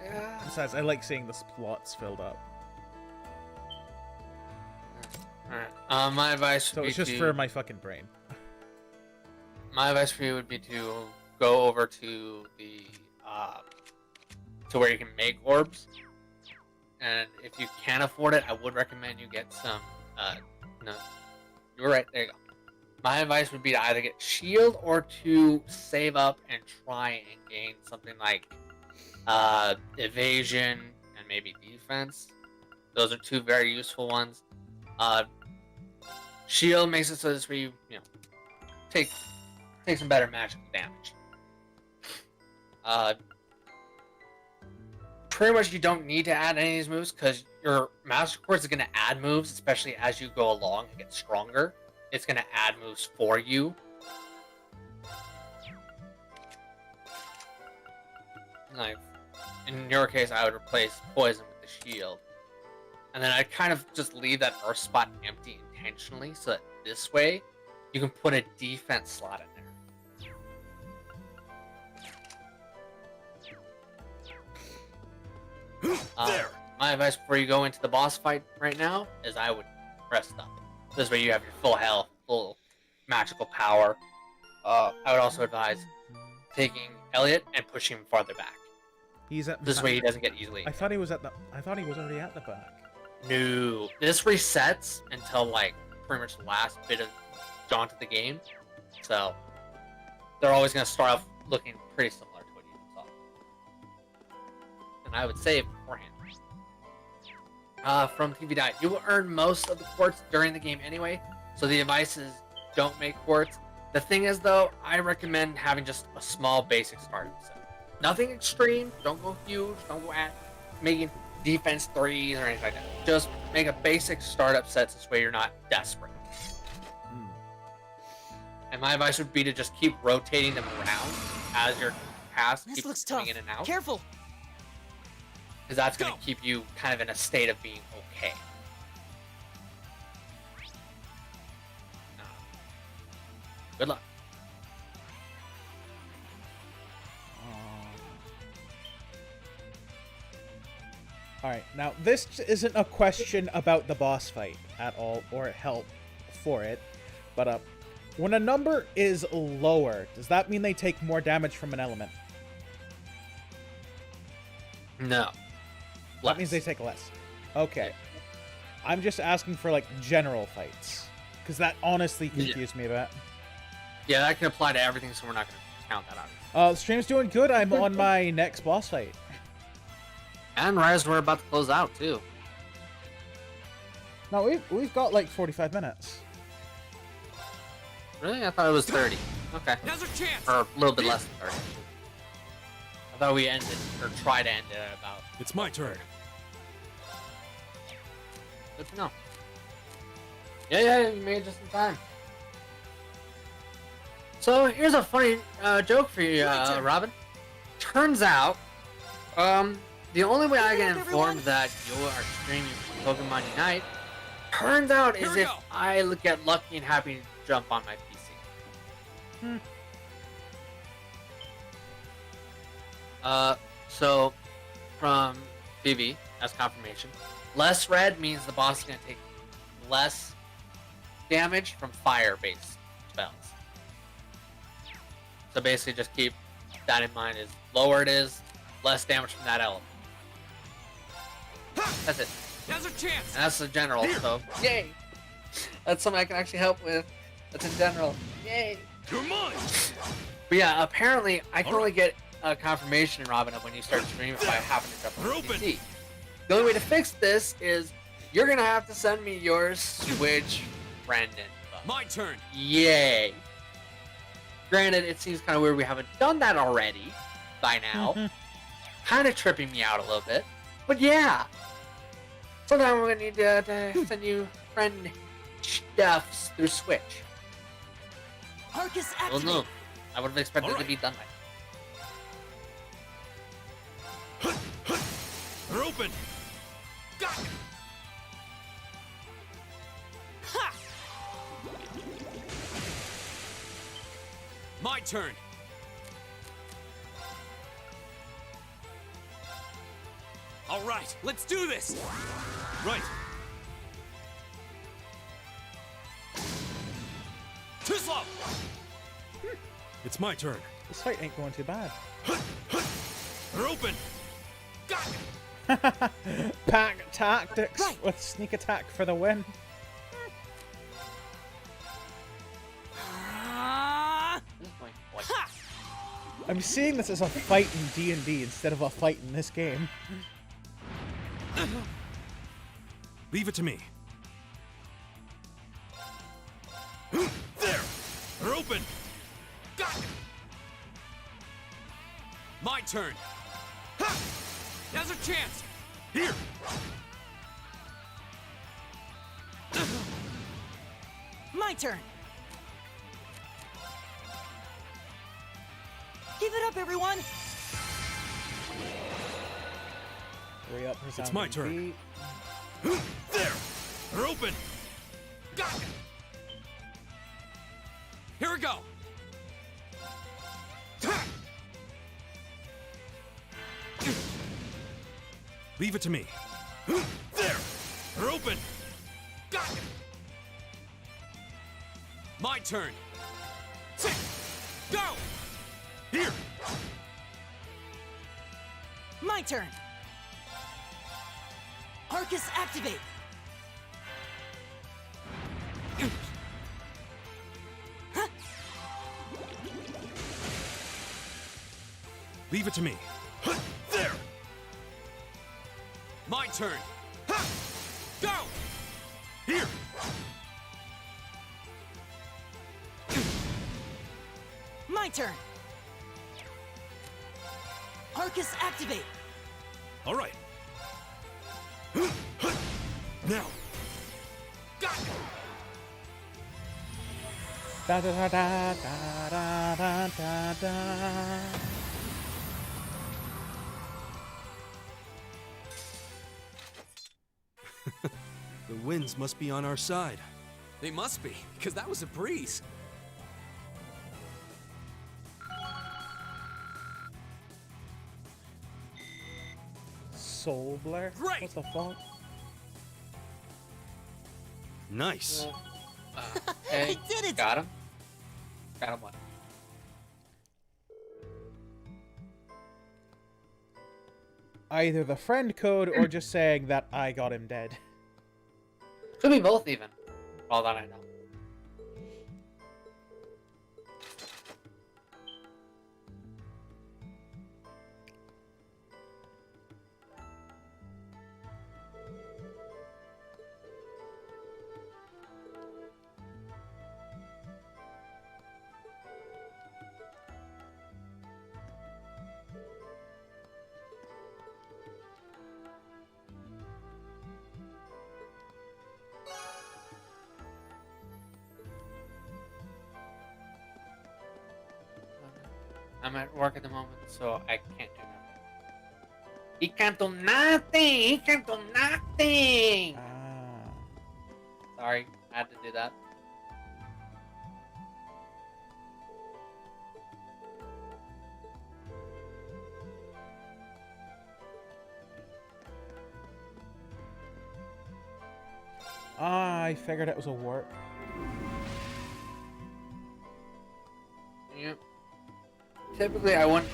Yeah. Besides, I like seeing the slots filled up. Alright. My advice So would it's be just to... for my fucking brain. My advice for you would be to go over to the to where you can make orbs. And if you can afford it, I would recommend you get some. No, you were right. There you go. My advice would be to either get shield or to save up and try and gain something like evasion and maybe defense. Those are two very useful ones. Shield makes it so this way you take some better magical damage. Pretty much you don't need to add any of these moves because your Master Quartz is going to add moves, especially as you go along and get stronger. It's going to add moves for you. Like, in your case, I would replace poison with the shield. And then I'd kind of just leave that earth spot empty intentionally so that this way you can put a defense slot in there. My advice before you go into the boss fight right now is I would rest up. This way you have your full health, full magical power. I would also advise taking Elliot and pushing him farther back. He's at this way he doesn't get easily. I thought he was already at the back. No, this resets until like pretty much the last bit of jaunt of the game. So they're always gonna start off looking pretty similar to what you saw. And I would save beforehand. From TV Diet, you will earn most of the quartz during the game anyway, so the advice is don't make quartz. The thing is though, I recommend having just a small basic starting set. Nothing extreme, don't go huge, don't go at making defense 3s or anything like that. Just make a basic startup set, this way you're not desperate. And my advice would be to just keep rotating them around as your pass keeps coming in and out. Careful! Because that's going to keep you kind of in a state of being okay. Good luck. Alright, now this isn't a question about the boss fight at all, or help for it, but when a number is lower, does that mean they take more damage from an element? No. That means they take less. Okay. I'm just asking for, like, general fights. Because that honestly confused me a bit. Yeah, that can apply to everything, so we're not going to count that out. The stream's doing good. I'm on my next boss fight. And Rise, we're about to close out, too. No, we've got, like, 45 minutes. Really? I thought it was 30. Okay. Now's our chance. Or a little bit less than 30. I thought we ended, or tried to end it at about... It's my turn. Good to know. Yeah, you made it just in time. So, here's a funny joke for you, Robin. Turns out, the only way I get informed that you are streaming Pokemon Unite, turns out is if I get lucky and happy to jump on my PC. So, from BB, as confirmation, less red means the boss is going to take less damage from fire-based spells. So basically just keep that in mind, is lower it is, less damage from that element. That's it. Now's our chance. And that's the general, so yay! That's something I can actually help with. That's in general. Yay! You're mine! But yeah, apparently I can only get a confirmation, Robin, of when you start streaming if I happen to jump on the PC. The only way to fix this is you're gonna have to send me your Switch friend info. My turn. Yay! Granted, it seems kind of weird we haven't done that already by now. Kind of tripping me out a little bit. But yeah! So now we're gonna need to send you friend stuffs through Switch. Arcus Well, no. I would have expected it to be done by. They're open! Got it. Ha! My turn. All right, let's do this. Right. Too slow. It's my turn. This fight ain't going too bad. They're open. Pack tactics with sneak attack for the win. I'm seeing this as a fight in D&D instead of a fight in this game. Leave it to me. There! They're open! My turn! Ha! Now's a chance! Here! My turn. Give it up, everyone. Hurry up, It's my turn. There! They're open! Here we go! Leave it to me. There! They're open! My turn! Go! Here! My turn. Arcus activate. Leave it to me. There! My turn! Go! Here! My turn. Arcus activate. All right. Now. Da da da da da da da da. The winds must be on our side. They must be, because that was a breeze. Soul Blare? Great! What the fuck? Nice. Hey, I did it! got him. Got him what? Either the friend code or just saying that I got him dead. Could be both even. All that I know. I'm at work at the moment, so I can't do nothing. He can't do nothing! He can't do nothing! Ah. Sorry, I had to do that. I figured it was a work. Yep. Typically, I wouldn't.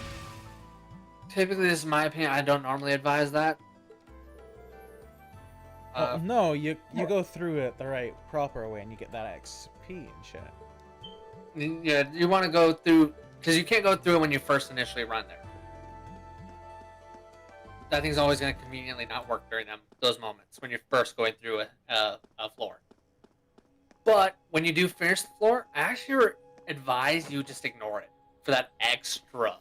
Typically, this is my opinion. I don't normally advise that. Well, no, you go through it the right, proper way and you get that XP and shit. Yeah, you want to go through, because you can't go through it when you first initially run there. That thing's always going to conveniently not work during those moments when you're first going through a floor. But when you do finish the floor, I actually advise you just ignore it for that extra.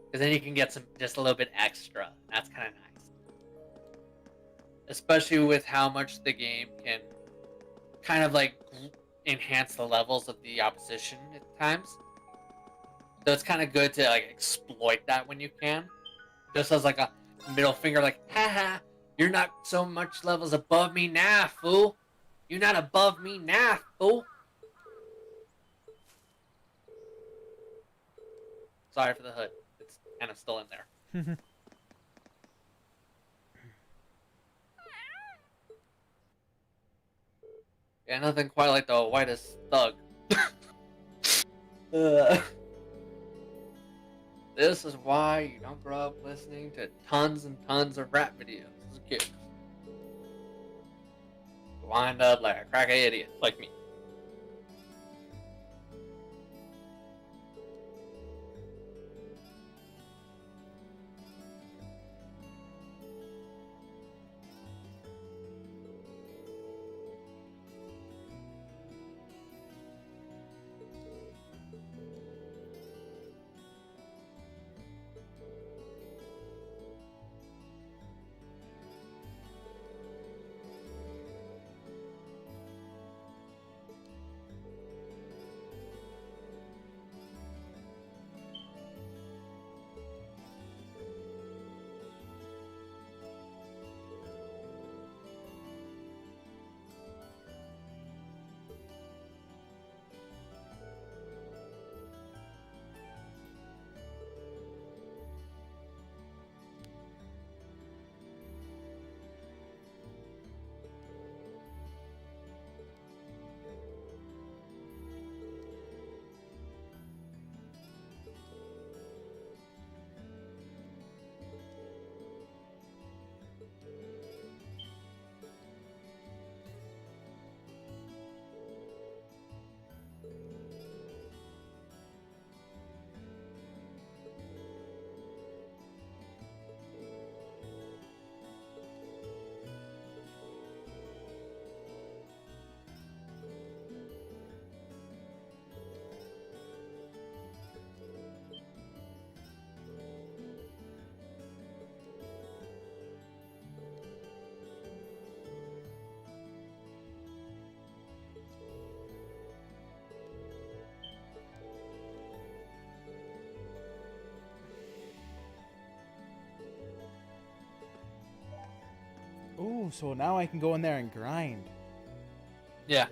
Because then you can get just a little bit extra. That's kind of nice. Especially with how much the game can kind of like enhance the levels of the opposition at times. So it's kind of good to like exploit that when you can. Just as like a middle finger, like, haha, you're not so much levels above me now, fool. You're not above me now, fool. Sorry for the hood. It's kind of still in there. Yeah, nothing quite like the whitest thug. This is why you don't grow up listening to tons and tons of rap videos as a kid. You wind up like a crackhead idiot, like me. Ooh, so now I can go in there and grind. Yeah.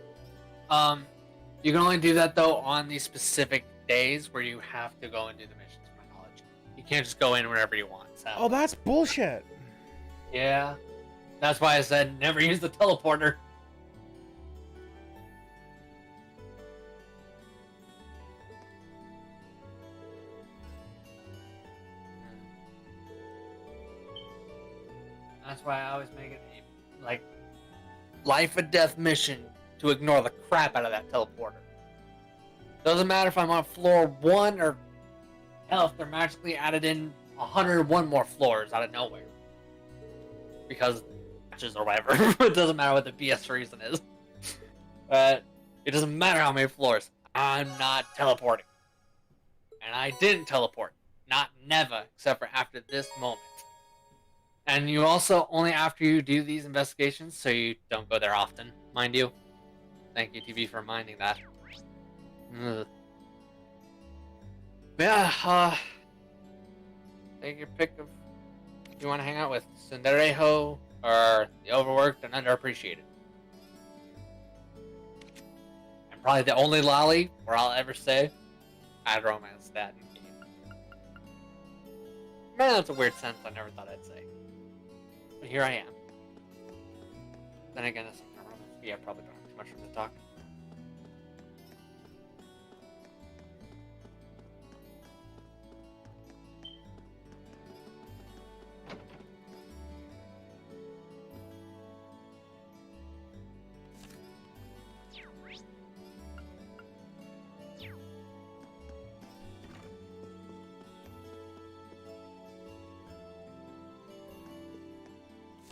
You can only do that though on these specific days where you have to go and do the missions, to my knowledge. You can't just go in whenever you want. So. Oh, that's bullshit. Yeah. That's why I said never use the teleporter. That's why I always make it a, like, life or death mission to ignore the crap out of that teleporter. Doesn't matter if I'm on floor 1 or hell if they're magically added in 101 more floors out of nowhere. Because matches or whatever. It doesn't matter what the BS reason is. But it doesn't matter how many floors. I'm not teleporting. And I didn't teleport. Not never, except for after this moment. And you also, only after you do these investigations, so you don't go there often, mind you. Thank you, TV, for reminding that. Ugh. Yeah, take your pick of who you want to hang out with. Cinderejo, or the overworked and underappreciated. And probably the only lolly, where I'll ever say, I'd romance that in game. Man, that's a weird sentence I never thought I'd say. But here I am. Then again, it's not romance. Yeah, I probably don't have too much room to talk.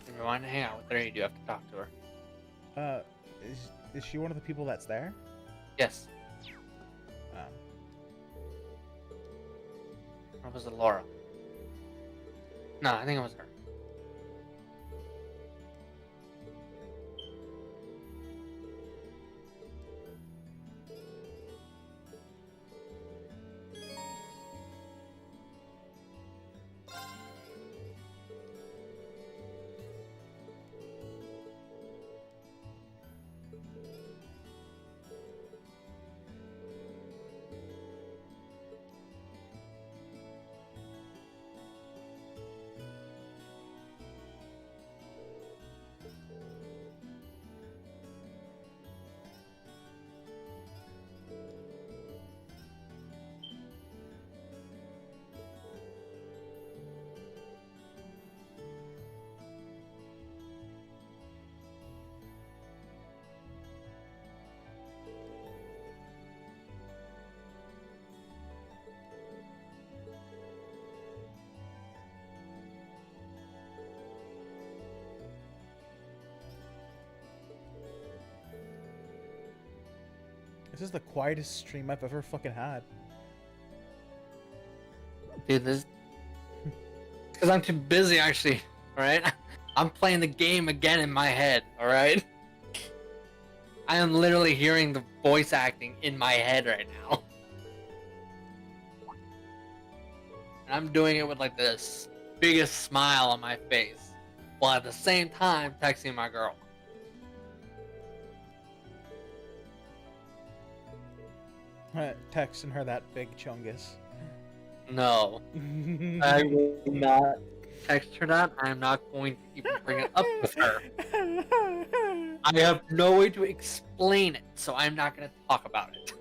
If you want to hang out with her, you do have to talk to her. Is she one of the people that's there? Yes. Or was it Laura? No, I think it was her. This is the quietest stream I've ever fucking had. Dude, this... Because I'm too busy, actually, alright? I'm playing the game again in my head, alright? I am literally hearing the voice acting in my head right now. And I'm doing it with like this biggest smile on my face, while at the same time texting my girl. Texting her that big chungus. No. I will not text her that. I am not going to even bring it up with her. I have no way to explain it, so I'm not going to talk about it.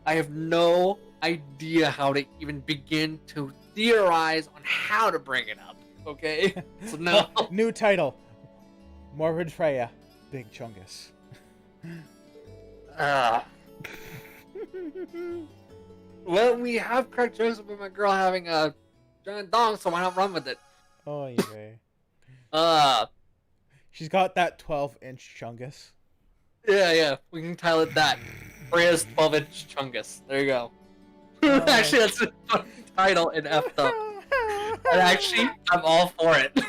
I have no idea how to even begin to theorize on how to bring it up, okay? So no. New title. Morbid Freya. Big chungus. Well, we have cracked jokes about my girl having a giant dong, so why not run with it? Oh, yeah. She's got that 12-inch chungus. Yeah, we can title it that. Freya's 12-inch chungus. There you go. Actually, that's the title in F up. And actually, I'm all for it.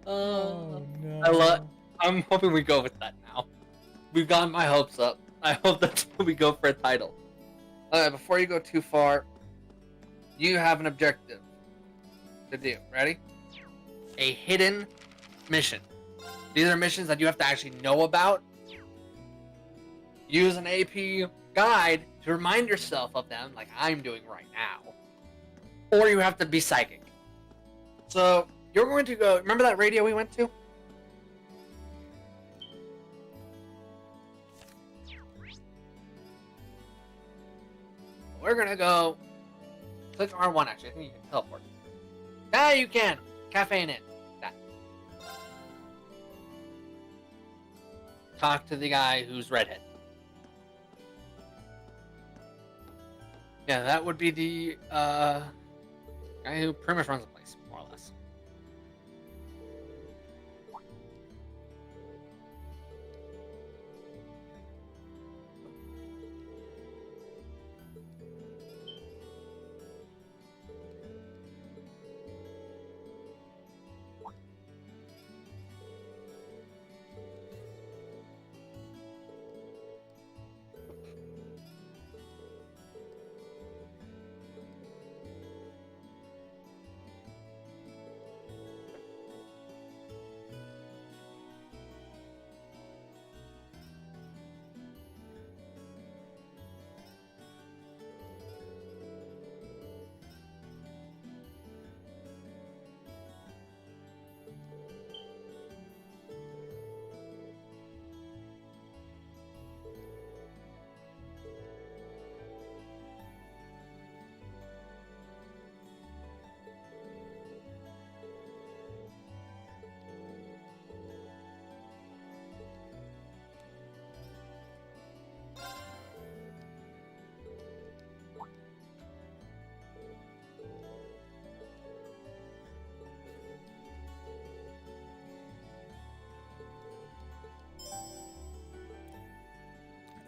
Oh, no. I'm hoping we go with that now. We've gotten my hopes up. I hope that's what we go for a title. Alright, before you go too far, you have an objective to do. Ready? A hidden mission. These are missions that you have to actually know about. Use an AP guide to remind yourself of them, like I'm doing right now. Or you have to be psychic. So, you're going to go... Remember that radio we went to? We're gonna go... Click R1, actually. I think you can teleport. Ah, you can! Caffeine in. That. Talk to the guy who's redhead. Yeah, that would be the, guy who pretty much runs the place, more or less.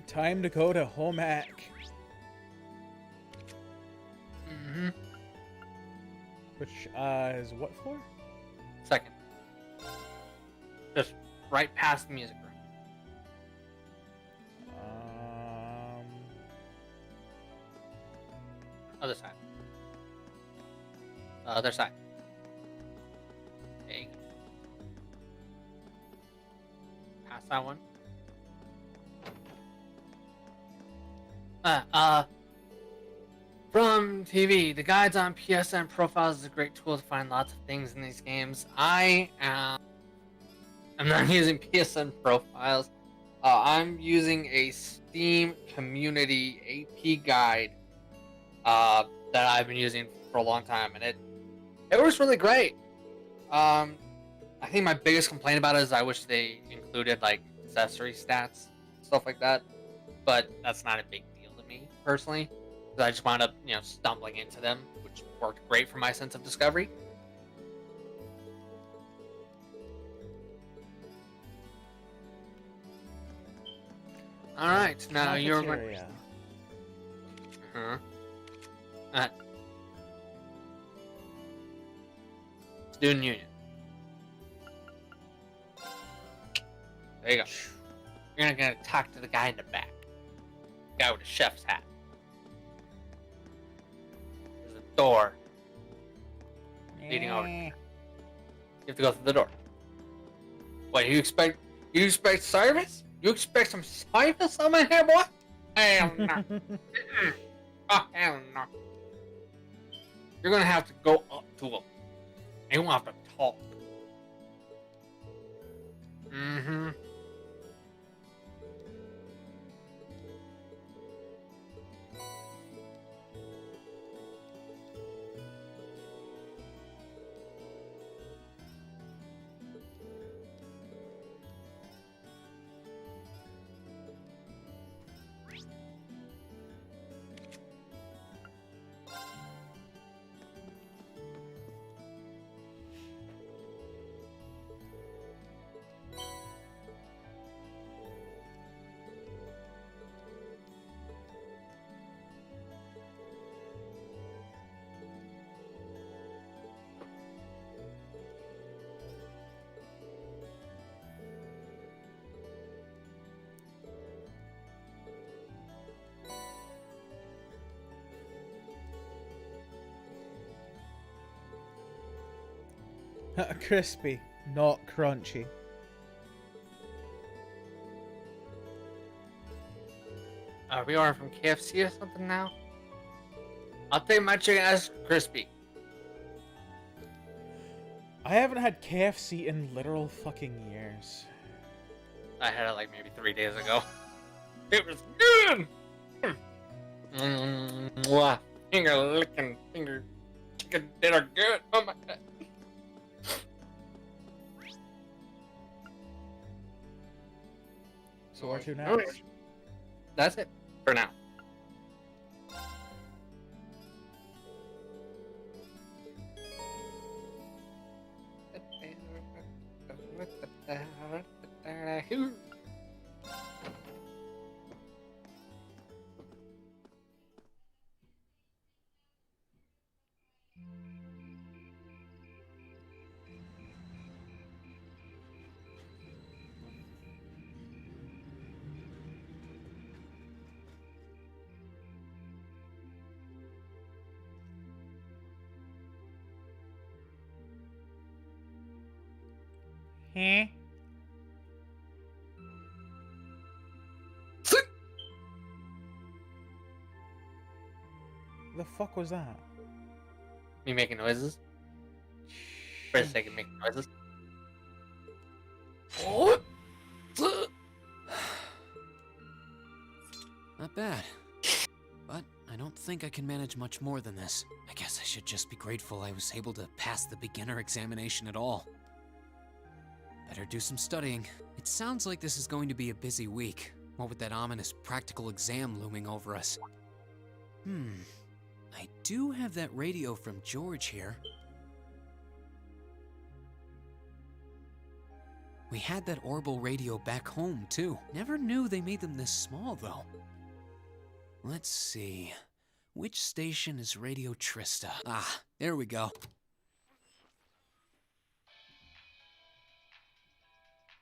Time to go to home ec. Mm-hmm. Which, is what floor? Second. Just right past the music room. Other side. Other side. Okay. Past that one. From TV, the guides on PSN profiles is a great tool to find lots of things in these games. I'm not using PSN profiles. I'm using a Steam community AP guide that I've been using for a long time, and it works really great. I think my biggest complaint about it is I wish they included like accessory stats, stuff like that, but that's not a big deal to me personally. I just wound up, stumbling into them, which worked great for my sense of discovery. All right, now you're going. Cafeteria. Student union. There you go. You're gonna talk to the guy in the back. Guy with the chef's hat. There's a door leading over. You have to go through the door. What, you expect service? You expect some service on my hair, boy? Hell no. Mm-mm. Oh, hell no. You're gonna have to go up to him. And you have to talk. Mm-hmm. Crispy, not crunchy. Are we ordering from KFC or something now? I'll take my chicken as crispy. I haven't had KFC in literal fucking years. I had it like maybe 3 days ago. It was good! Mwah. Finger licking, finger chicken dinner good. Oh my god. So where to now? That's it for now. Huh? The fuck was that? Me making noises? For a second, making noises. Not bad. But I don't think I can manage much more than this. I guess I should just be grateful I was able to pass the beginner examination at all. Better do some studying. It sounds like this is going to be a busy week, what with that ominous practical exam looming over us. I do have that radio from George here. We had that Orbital radio back home, too. Never knew they made them this small, though. Let's see. Which station is Radio Trista? Ah, there we go.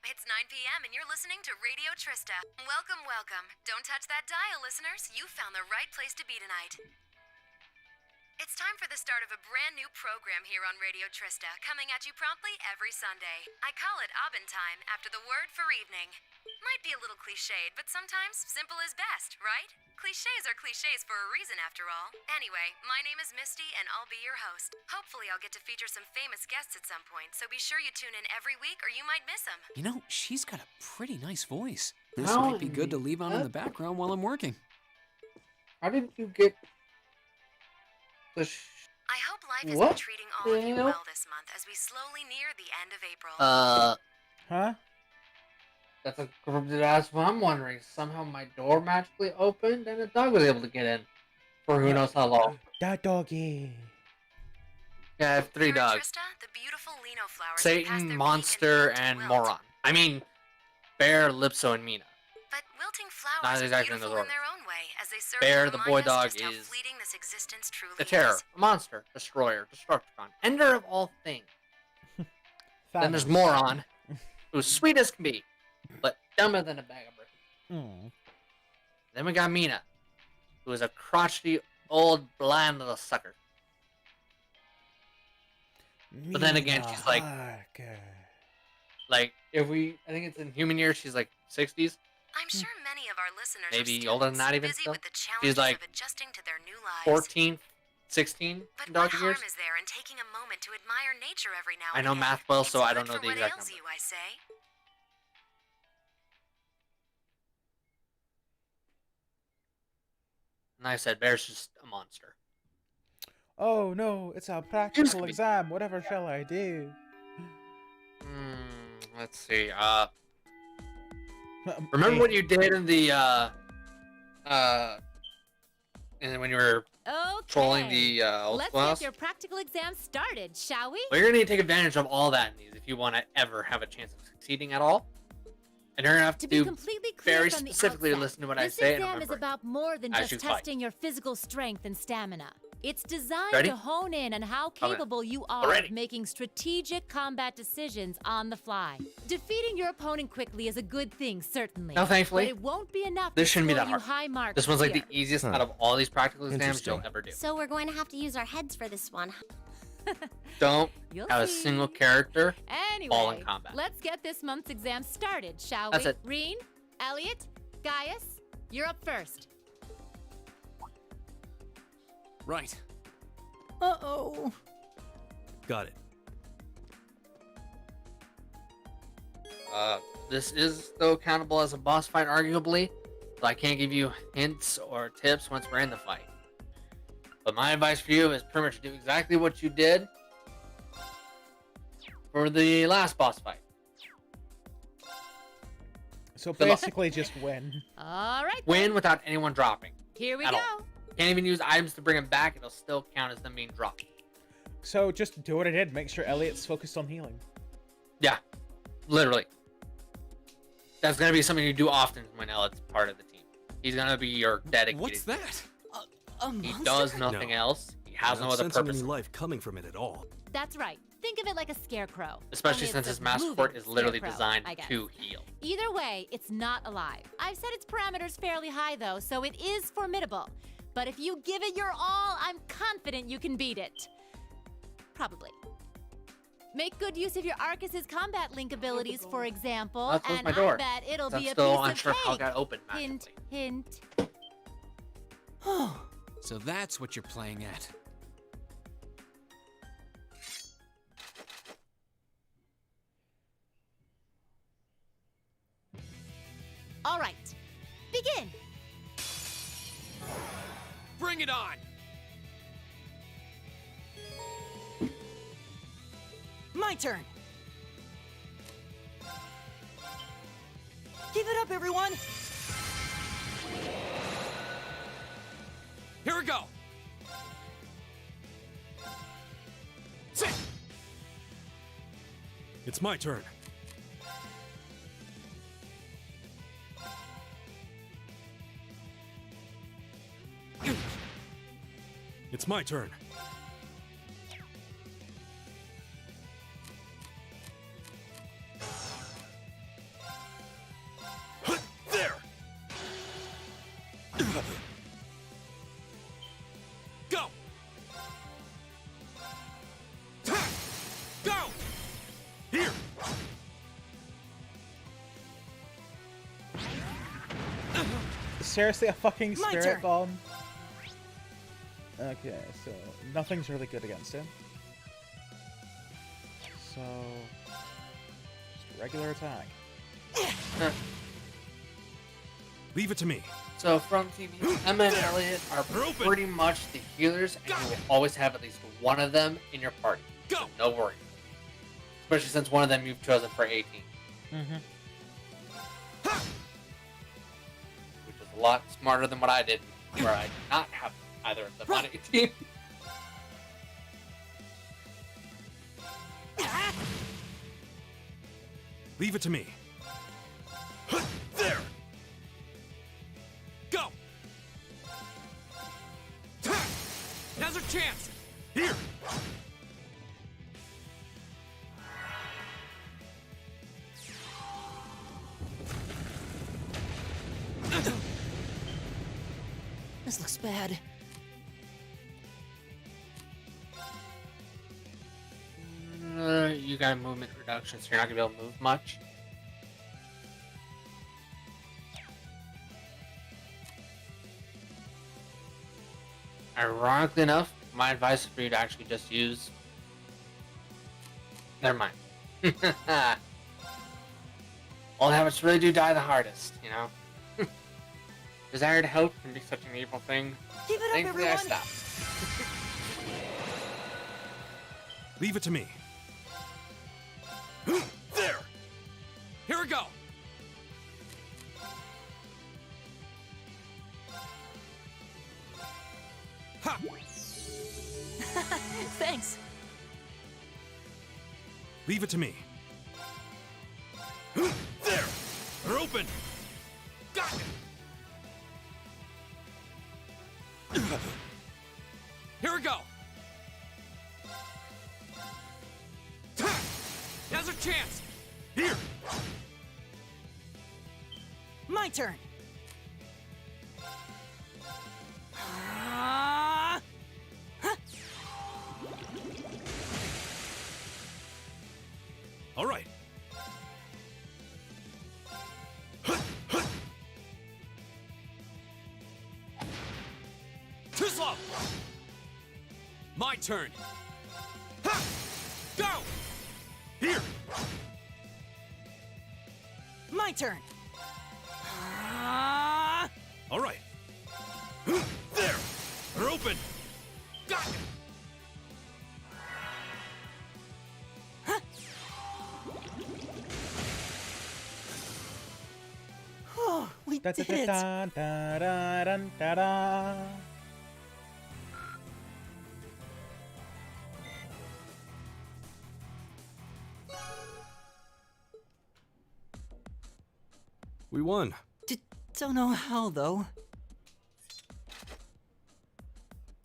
It's 9 p.m. and you're listening to Radio Trista. Welcome, welcome. Don't touch that dial, listeners. You found the right place to be tonight. It's time for the start of a brand new program here on Radio Trista, coming at you promptly every Sunday. I call it Abend time, after the word for evening. Might be a little cliched, but sometimes simple is best, right? Clichés are clichés for a reason, after all. Anyway, my name is Misty, and I'll be your host. Hopefully I'll get to feature some famous guests at some point, so be sure you tune in every week or you might miss them. You know, she's got a pretty nice voice. This might be good to leave on in the background while I'm working. How did you get the I hope life has been treating all of you well this month as we slowly near the end of April. Huh? That's what I'm wondering. Somehow my door magically opened and a dog was able to get in. For who knows how long. That doggy. Yeah, I have 3 Here at dogs. Trista, the beautiful Lino flowers have passed Satan, their Monster, peak and and wilt. Moron. I mean, Bear, Lipso, and Mina. But wilting Not flowers are exactly in beautiful those in their own way, as they serve Bear, to the remind boy us dog, just how is fleeting this existence truly the terror, is. a monster, destroyer, Destructicon, ender of all things. Then there's Thanos. Moron, who's sweet as can be, but dumber than a bag of bricks. Mm. Then we got Mina, who is a crotchety, old, blind little sucker. But then again, Mina she's like, Harker. I think it's in human years, she's like 60s. I'm sure many of our listeners Maybe are older than students, that even busy still. with the She's challenges like of adjusting to their new lives. 14, 16 But in what dog harm years. is there in taking a moment to admire nature every now I and know again? math well, so It's I don't good know for the what exact ails number. you, I say. And I said, Bear's just a monster. Oh no, it's a practical exam. Whatever shall I do? Let's see. Remember what you did in the and when you were trolling the old Let's class? get your practical exam started, shall we? Well, you're gonna need to take advantage of all that in these if you want to ever have a chance of succeeding at all. And you're gonna have to be do completely clear very from the specifically outset, listen to what I this say and exam remember is it. about more than as just you fight. testing your physical strength and stamina. It's designed Ready? to hone in on how Okay. capable you are Already. of making strategic combat decisions on the fly. Defeating your opponent quickly is a good thing, certainly. Now, thankfully, but it won't be enough this to shouldn't be score that you hard. high marks This one's like here. the easiest out of all these practical exams Interesting. you'll ever do. So we're going to have to use our heads for this one. Don't You'll have a see. single character Anyway, fall in combat. let's get this month's exam started, shall That's we? it. Reen, Elliot, Gaius, you're up first. Right. Uh-oh. Got it. This is though countable as a boss fight, arguably, so I can't give you hints or tips once we're in the fight. But my advice for you is pretty much do exactly what you did for the last boss fight. So Good luck. basically, just win. All right. Win without anyone dropping. Here we at go. all. Can't even use items to bring them back. It'll still count as them being dropped. So just do what I did. Make sure Elliot's focused on healing. Yeah, literally. That's gonna be something you do often when Elliot's part of the team. He's gonna be your dedicated. What's that? A He monster? does nothing else. He has no Not other sensing purpose, any life coming from it at all. That's right. Think of it like a scarecrow. especially Only since it's his a mascot moving is literally scarecrow, designed I guess. to heal. Either way, it's not alive. I've set its parameters fairly high, though, so it is formidable. But if you give it your all, I'm confident you can beat it. Probably. Make good use of your Arcus's combat link abilities, for example, I'll close and my door. I bet it'll I'm be a still piece unsure of how it cake. got open Hint, magically. hint. So that's what you're playing at. All right. Begin. Bring it on! My turn. Give it up, everyone. Here we go! Sit! It's my turn. It's my turn. There! Go! Go! Here! Seriously, a fucking My spirit turn. bomb? Okay, so nothing's really good against him. So, just regular attack. Leave it to me. So from TV, Emma and Elliot are pretty much the healers, and you will always have at least one of them in your party. Go! So no worries. Especially since one of them you've chosen for 18, Mm-hmm. which is a lot smarter than what I did, where I did not have either of them on 18. Leave it to me. There! chance! Here! This looks bad. You got a movement reduction, so you're not gonna be able to move much. Ironically enough, my advice is for you to actually just use. Never mind. Old habits really do die the hardest, you know? Desire to help can be such an evil thing. Keep it up, Thankfully, everyone! I stopped. Leave it to me. There! Here we go! Ha! Thanks. Leave it to me. There! They're open! Got it! Here we go! Now's our chance! Here! My turn. All right. Too slow! My turn! Ha! Go! Here! My turn. All right. There! They're open! Got it! Oh, we did it. We won. Don't know how, though.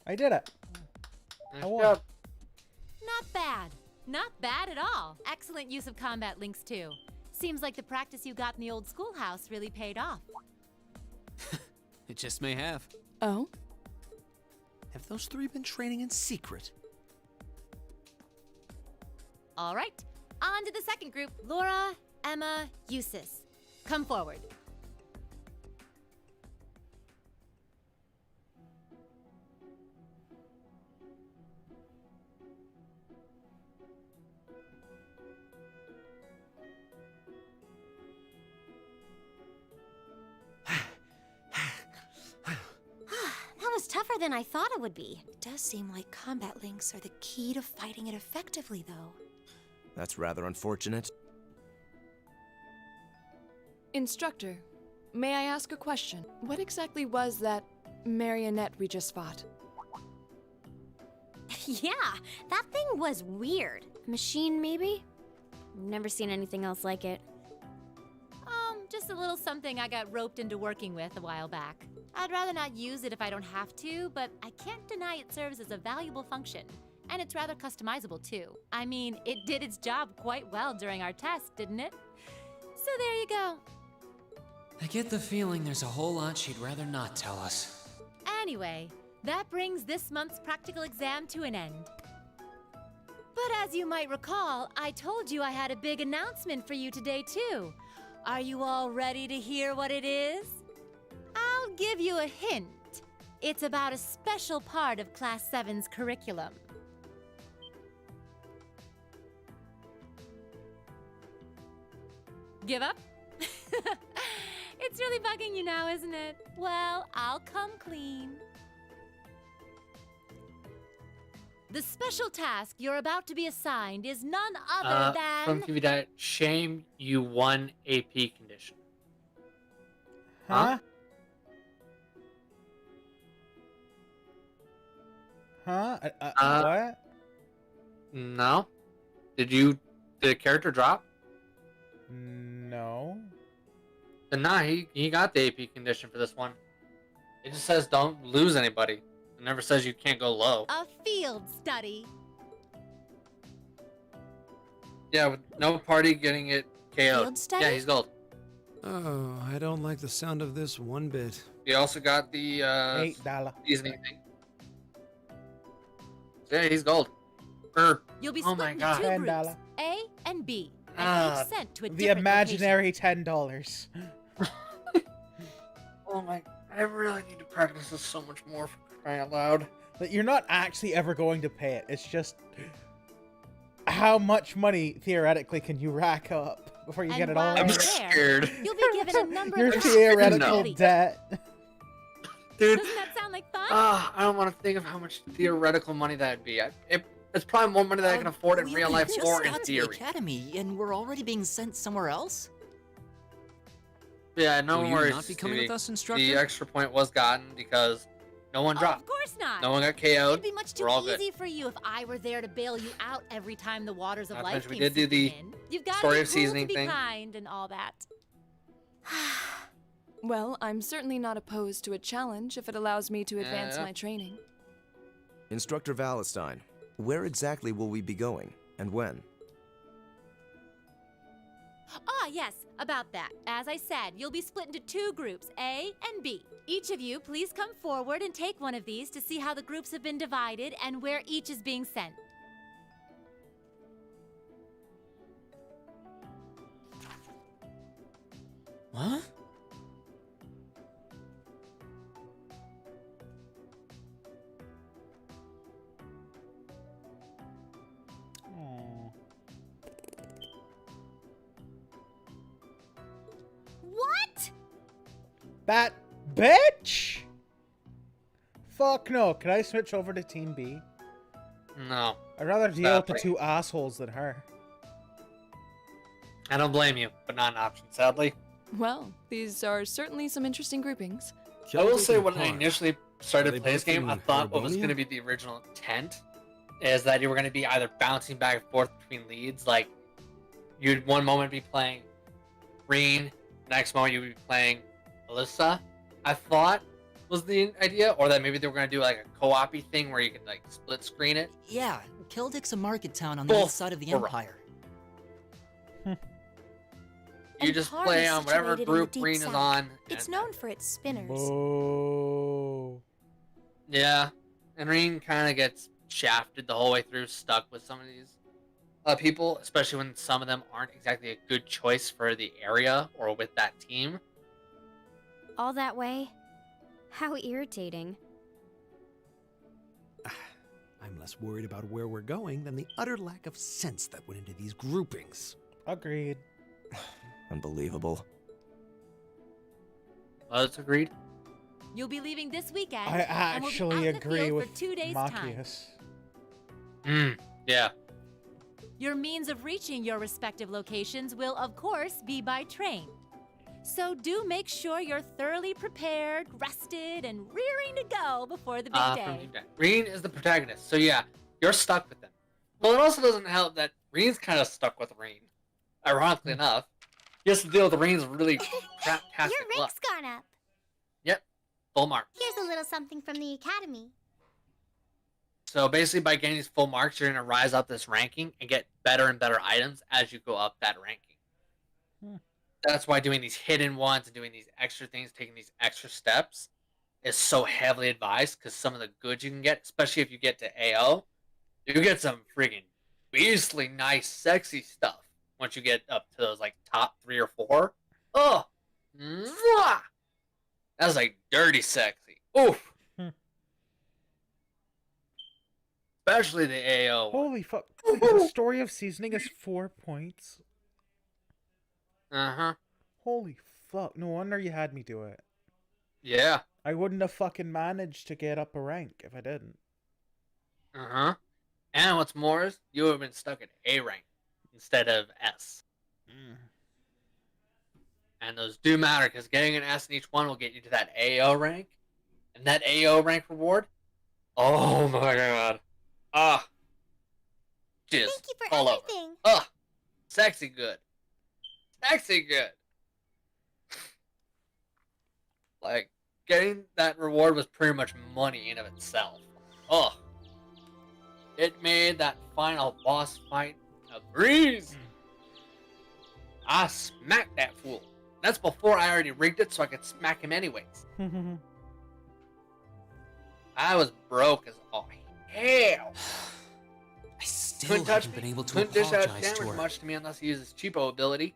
I did it. Nice I won. job. Not bad. Not bad at all. Excellent use of combat links, too. Seems like the practice you got in the old schoolhouse really paid off. It just may have. Oh? Have those three been training in secret? All right, on to the second group. Laura, Emma, Eustace. Come forward. That was tougher than I thought it would be. It does seem like combat links are the key to fighting it effectively, though. That's rather unfortunate. Instructor, may I ask a question? What exactly was that marionette we just fought? Yeah, that thing was weird. Machine, maybe? Never seen anything else like it. Just a little something I got roped into working with a while back. I'd rather not use it if I don't have to, but I can't deny it serves as a valuable function. And it's rather customizable, too. I mean, it did its job quite well during our test, didn't it? So there you go. I get the feeling there's a whole lot she'd rather not tell us. Anyway, that brings this month's practical exam to an end. But as you might recall, I told you I had a big announcement for you today, too. Are you all ready to hear what it is? I'll give you a hint. It's about a special part of Class 7's curriculum. Give up? It's really bugging you now, isn't it? Well, I'll come clean. The special task you're about to be assigned is none other From than... TV Diet, shame you won AP condition. Huh? Huh? What? No. Did a character drop? No. Then nah, he got the AP condition for this one. It just says don't lose anybody. It never says you can't go low. A field study. Yeah, with no party getting it KO'd. Field study? Yeah, he's gold. Oh, I don't like the sound of this one bit. He also got the $8. seasoning thing. Yeah, he's gold. You'll be Oh split my into God. two groups, $10. A and B, and Ah, each sent to a The different imaginary $10. Oh my, I really need to practice this so much more for crying out loud. That you're not actually ever going to pay it. It's just how much money theoretically can you rack up before you And get it all while right? I'm you're there, scared. You'll be given a number Your of theoretical responsibilities. debt. Dude, Doesn't that sound like fun? I don't want to think of how much theoretical money that'd be. It's probably more money that I can afford in We real life just or in got to the theory. academy, and we're already being sent somewhere else? Yeah, no Will you worries. not be coming Stevie. with us, instructor? The extra point was gotten because no one Oh, dropped. of course not. No one got KO'd. It'd be much too We're all easy good. for you if I were there to bail you out every time the waters of Not to life mention we came did do the seeping in. You've got story to be of cool seasoning to be thing. kind and all that. Well, I'm certainly not opposed to a challenge if it allows me to advance Yeah. my training. Instructor Valentine, where exactly will we be going, and when? Ah, yes, about that. As I said, you'll be split into two groups, A and B. Each of you, please come forward and take one of these to see how the groups have been divided and where each is being sent. What? Aw. What? That bitch? Fuck no. Can I switch over to Team B? No, I'd rather deal with the Sadly. two assholes than her. I don't blame you, but not an option, sadly. Well, these are certainly some interesting groupings. I will say and when I Parv. initially Are started they playing this both game, I in thought what was Harbonia? going to be the original intent is that you were going to be either bouncing back and forth between leads, like you'd one moment be playing Reen, next moment you'd be playing Alyssa. I thought was the idea, or that maybe they were going to do like a co-op-y thing where you could like split screen it. Yeah, Keldik's a market town on the Both east side of the were wrong. Empire. You And just Parv play is on whatever situated in the group deep Reen is south. on. It's and- known for its spinners. Oh. Yeah, and Reen kind of gets shafted the whole way through, stuck with some of these people, especially when some of them aren't exactly a good choice for the area or with that team. All that way? How irritating. I'm less worried about where we're going than the utter lack of sense that went into these groupings. Agreed. Unbelievable. Let's agreed. You'll be leaving this weekend. I and we'll be out actually in the agree field with for 2 days' time. Machias. Yeah. Your means of reaching your respective locations will, of course, be by train. So do make sure you're thoroughly prepared, rested, and rearing to go before the big From day. Team Deck. Reen is the protagonist, so yeah, you're stuck with them. Well, it also doesn't help that Reen's kind of stuck with Reen. Ironically enough, he has to deal with Reen's really crap-tastic Your luck. rank's gone up. Yep, full mark. Here's a little something from the academy. So basically, by getting these full marks, you're going to rise up this ranking and get better and better items as you go up that ranking. That's why doing these hidden ones and doing these extra things, taking these extra steps, is so heavily advised, because some of the goods you can get, especially if you get to AO, you get some friggin' beastly nice, sexy stuff once you get up to those like top 3 or 4. Oh, mwah! That's like dirty sexy. Oof. Especially the AO. Holy fuck. The story of seasoning is 4 points. Uh-huh. Holy fuck. No wonder you had me do it. Yeah. I wouldn't have fucking managed to get up a rank if I didn't. Uh-huh. And what's more is, you would have been stuck at A rank instead of S. And those do matter, because getting an S in each one will get you to that AO rank. And that AO rank reward, oh my god. Ah. Jizz. Thank you for all everything. over. Ah. Sexy good. Sexy good. Like, getting that reward was pretty much money in of itself. Ugh. It made that final boss fight a breeze. I smacked that fool. That's before I already rigged it so I could smack him anyways. I was broke as all hell. I still Couldn't touch haven't me. been able to Couldn't dish out apologize to damage her. much to me unless he uses cheapo ability.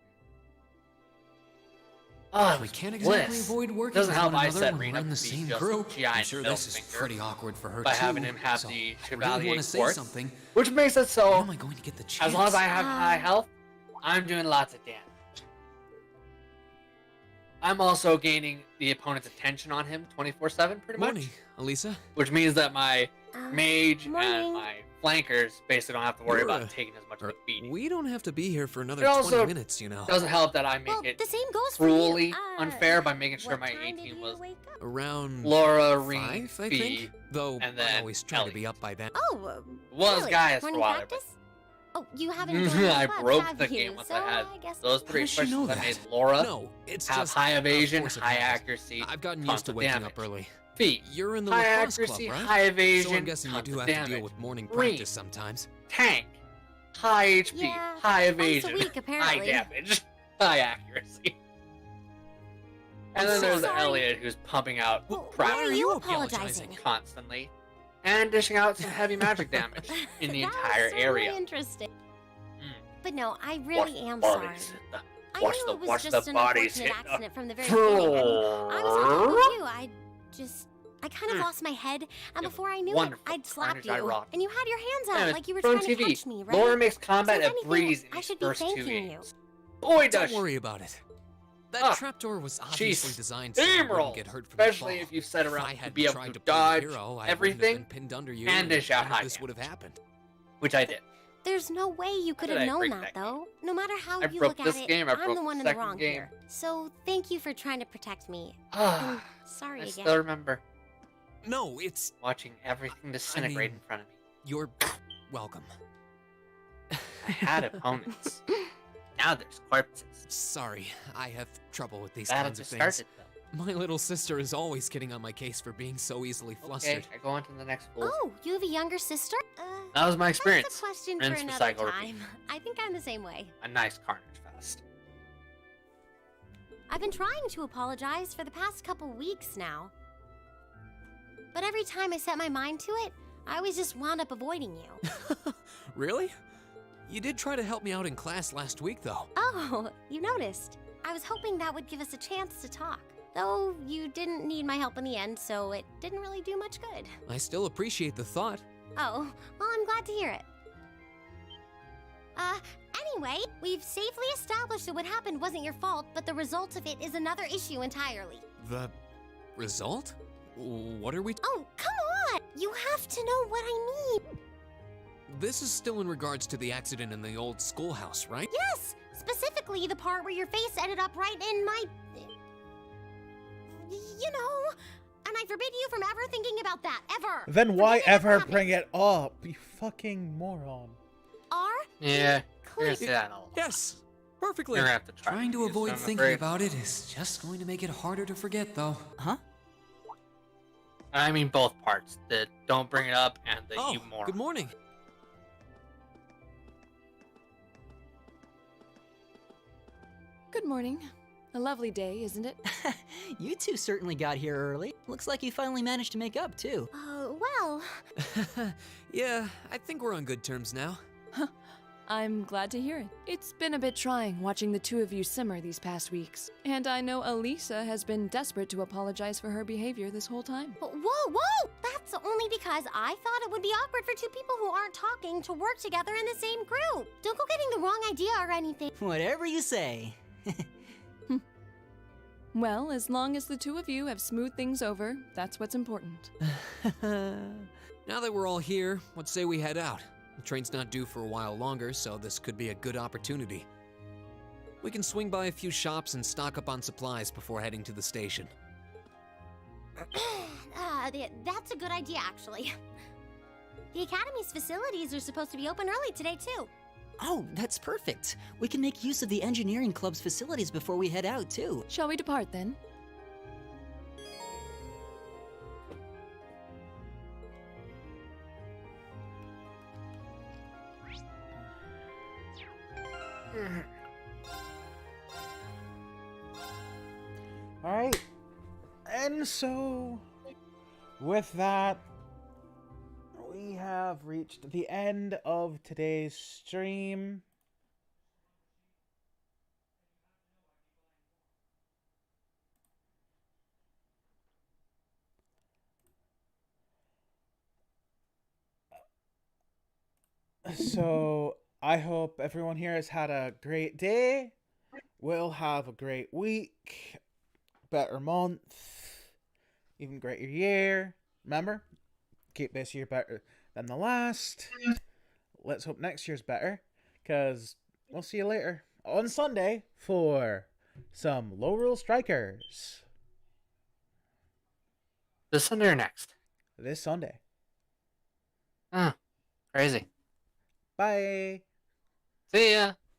Oh, We can't exactly avoid working Doesn't with help one I another set when Reen we're up in the to be same just a group. giant I'm sure this is finger pretty awkward for her by too. having him have so the I really Chevalier want to say Quartz, something. which makes it so. When am I going to get the chance? As long as I have high health, I'm doing lots of damage. I'm also gaining the opponent's attention on him 24/7, pretty much. Morning, Elisa. Which means that my mage morning. and my flankers basically don't have to worry You're, about taking as much of a beating. We don't have to be here for another It also 20 minutes, you know. doesn't help that I make Well, it the same goes cruelly for you. unfair by making sure what my time did 18 you was wake up? Around Laura, 5, Reen, I Fee, think. Though and I then always try to be up by then. Oh, was really? Gaius for a Morning while there, practice? Oh, you haven't joined I the club, broke have the you? game once So I had I guess those 3 How does she know specials that that? made Laura No, it's have just high of evasion, course it high has. accuracy. I've gotten tons used to of waking damage. up early. Feet, You're in the high lacrosse accuracy, club, right? high evasion, So I'm guessing you tons do of have to deal damage. with morning Green. practice sometimes. Tank, high HP, Yeah, high once a evasion, week, high apparently. damage, high accuracy. And then so there's sorry. Elliot, who's pumping out Well, Why why are practice you apologizing? apologizing? constantly, and dishing out some heavy magic damage in the That was entire certainly area. Interesting. Mm. But no, I Watch really the am sorry. bodies hit the- I watch knew the- it was watch just the an bodies unfortunate hit the accident from the very beginning. And I was on top of you. I kind of Mm. lost my head, and Yeah, before I knew wonderful it, I'd slapped carnage I you, rocked. and you had your hands Yeah, out it's like you were from trying to TV. touch me, right? Laura makes So combat if a anything, breeze in I these should be first 2 thanking you. games. Boy, does Don't she. worry about it. That Ah, trapdoor was obviously Jeez. designed so you wouldn't Steamroll, get hurt from the especially fall. if you set If around I to hadn't be able tried to to play the dodge hero, I everything wouldn't have been pinned under you, and dish out none of high this damage. would have happened. Which I did. There's no way you could did have I known break that, that though. No matter how I you broke look this at it, game, I I'm broke the one the in the second wrong game. here. So thank you for trying to protect me. Ah, Sorry I again. still remember No, it's watching everything disintegrate in front of me. you're welcome. I had opponents. Now there's corpses. Sorry, I have trouble with these Battle kinds of just things. started, though. My little sister is always getting on my case for being so easily Okay, flustered. I go on to the next school. Oh, you have a younger sister? That was my That's experience. a question Rinse, for another recycle, repeat. time. I think I'm the same way. A nice carnage fest. I've been trying to apologize for the past couple weeks now. But every time I set my mind to it, I always just wound up avoiding you. Really? You did try to help me out in class last week, though. Oh, you noticed. I was hoping that would give us a chance to talk. Though you didn't need my help in the end, so it didn't really do much good. I still appreciate the thought. Oh, well, I'm glad to hear it. Anyway, we've safely established that what happened wasn't your fault, but the result of it is another issue entirely. The result? What are we? Oh, come on! You have to know what I mean. This is still in regards to the accident in the old schoolhouse, right? Yes! Specifically, the part where your face ended up right in my... You know... And I forbid you from ever thinking about that, ever! Then why Forget it ever ever happened. bring it up? You fucking moron. Yeah, Clear. here's that all. Yes, perfectly. You're gonna have to try Trying to these, avoid I'm thinking afraid. about it is just going to make it harder to forget, though. Huh? I mean both parts. The don't bring it up and the Oh, you moron. good morning. Good morning. A lovely day, isn't it? You two certainly got here early. Looks like you finally managed to make up, too. Well... Yeah, I think we're on good terms now. I'm glad to hear it. It's been a bit trying watching the two of you simmer these past weeks. And I know Elisa has been desperate to apologize for her behavior this whole time. Whoa, whoa! That's only because I thought it would be awkward for two people who aren't talking to work together in the same group. Don't go getting the wrong idea or anything. Whatever you say. Well, as long as the two of you have smoothed things over, that's what's important. Now that we're all here, let's say we head out. The train's not due for a while longer, so this could be a good opportunity. We can swing by a few shops and stock up on supplies before heading to the station. That's a good idea, actually. The Academy's facilities are supposed to be open early today, too. Oh, that's perfect. We can make use of the engineering club's facilities before we head out, too. Shall we depart then? Alright. And so, with that, we have reached the end of today's stream. So, I hope everyone here has had a great day. We'll have a great week, better month, even greater year. Remember, keep this year better than the last. Let's hope next year's better, because we'll see you later on Sunday for some Low Rule Strikers. This Sunday or next? This Sunday. Crazy. Bye. See ya.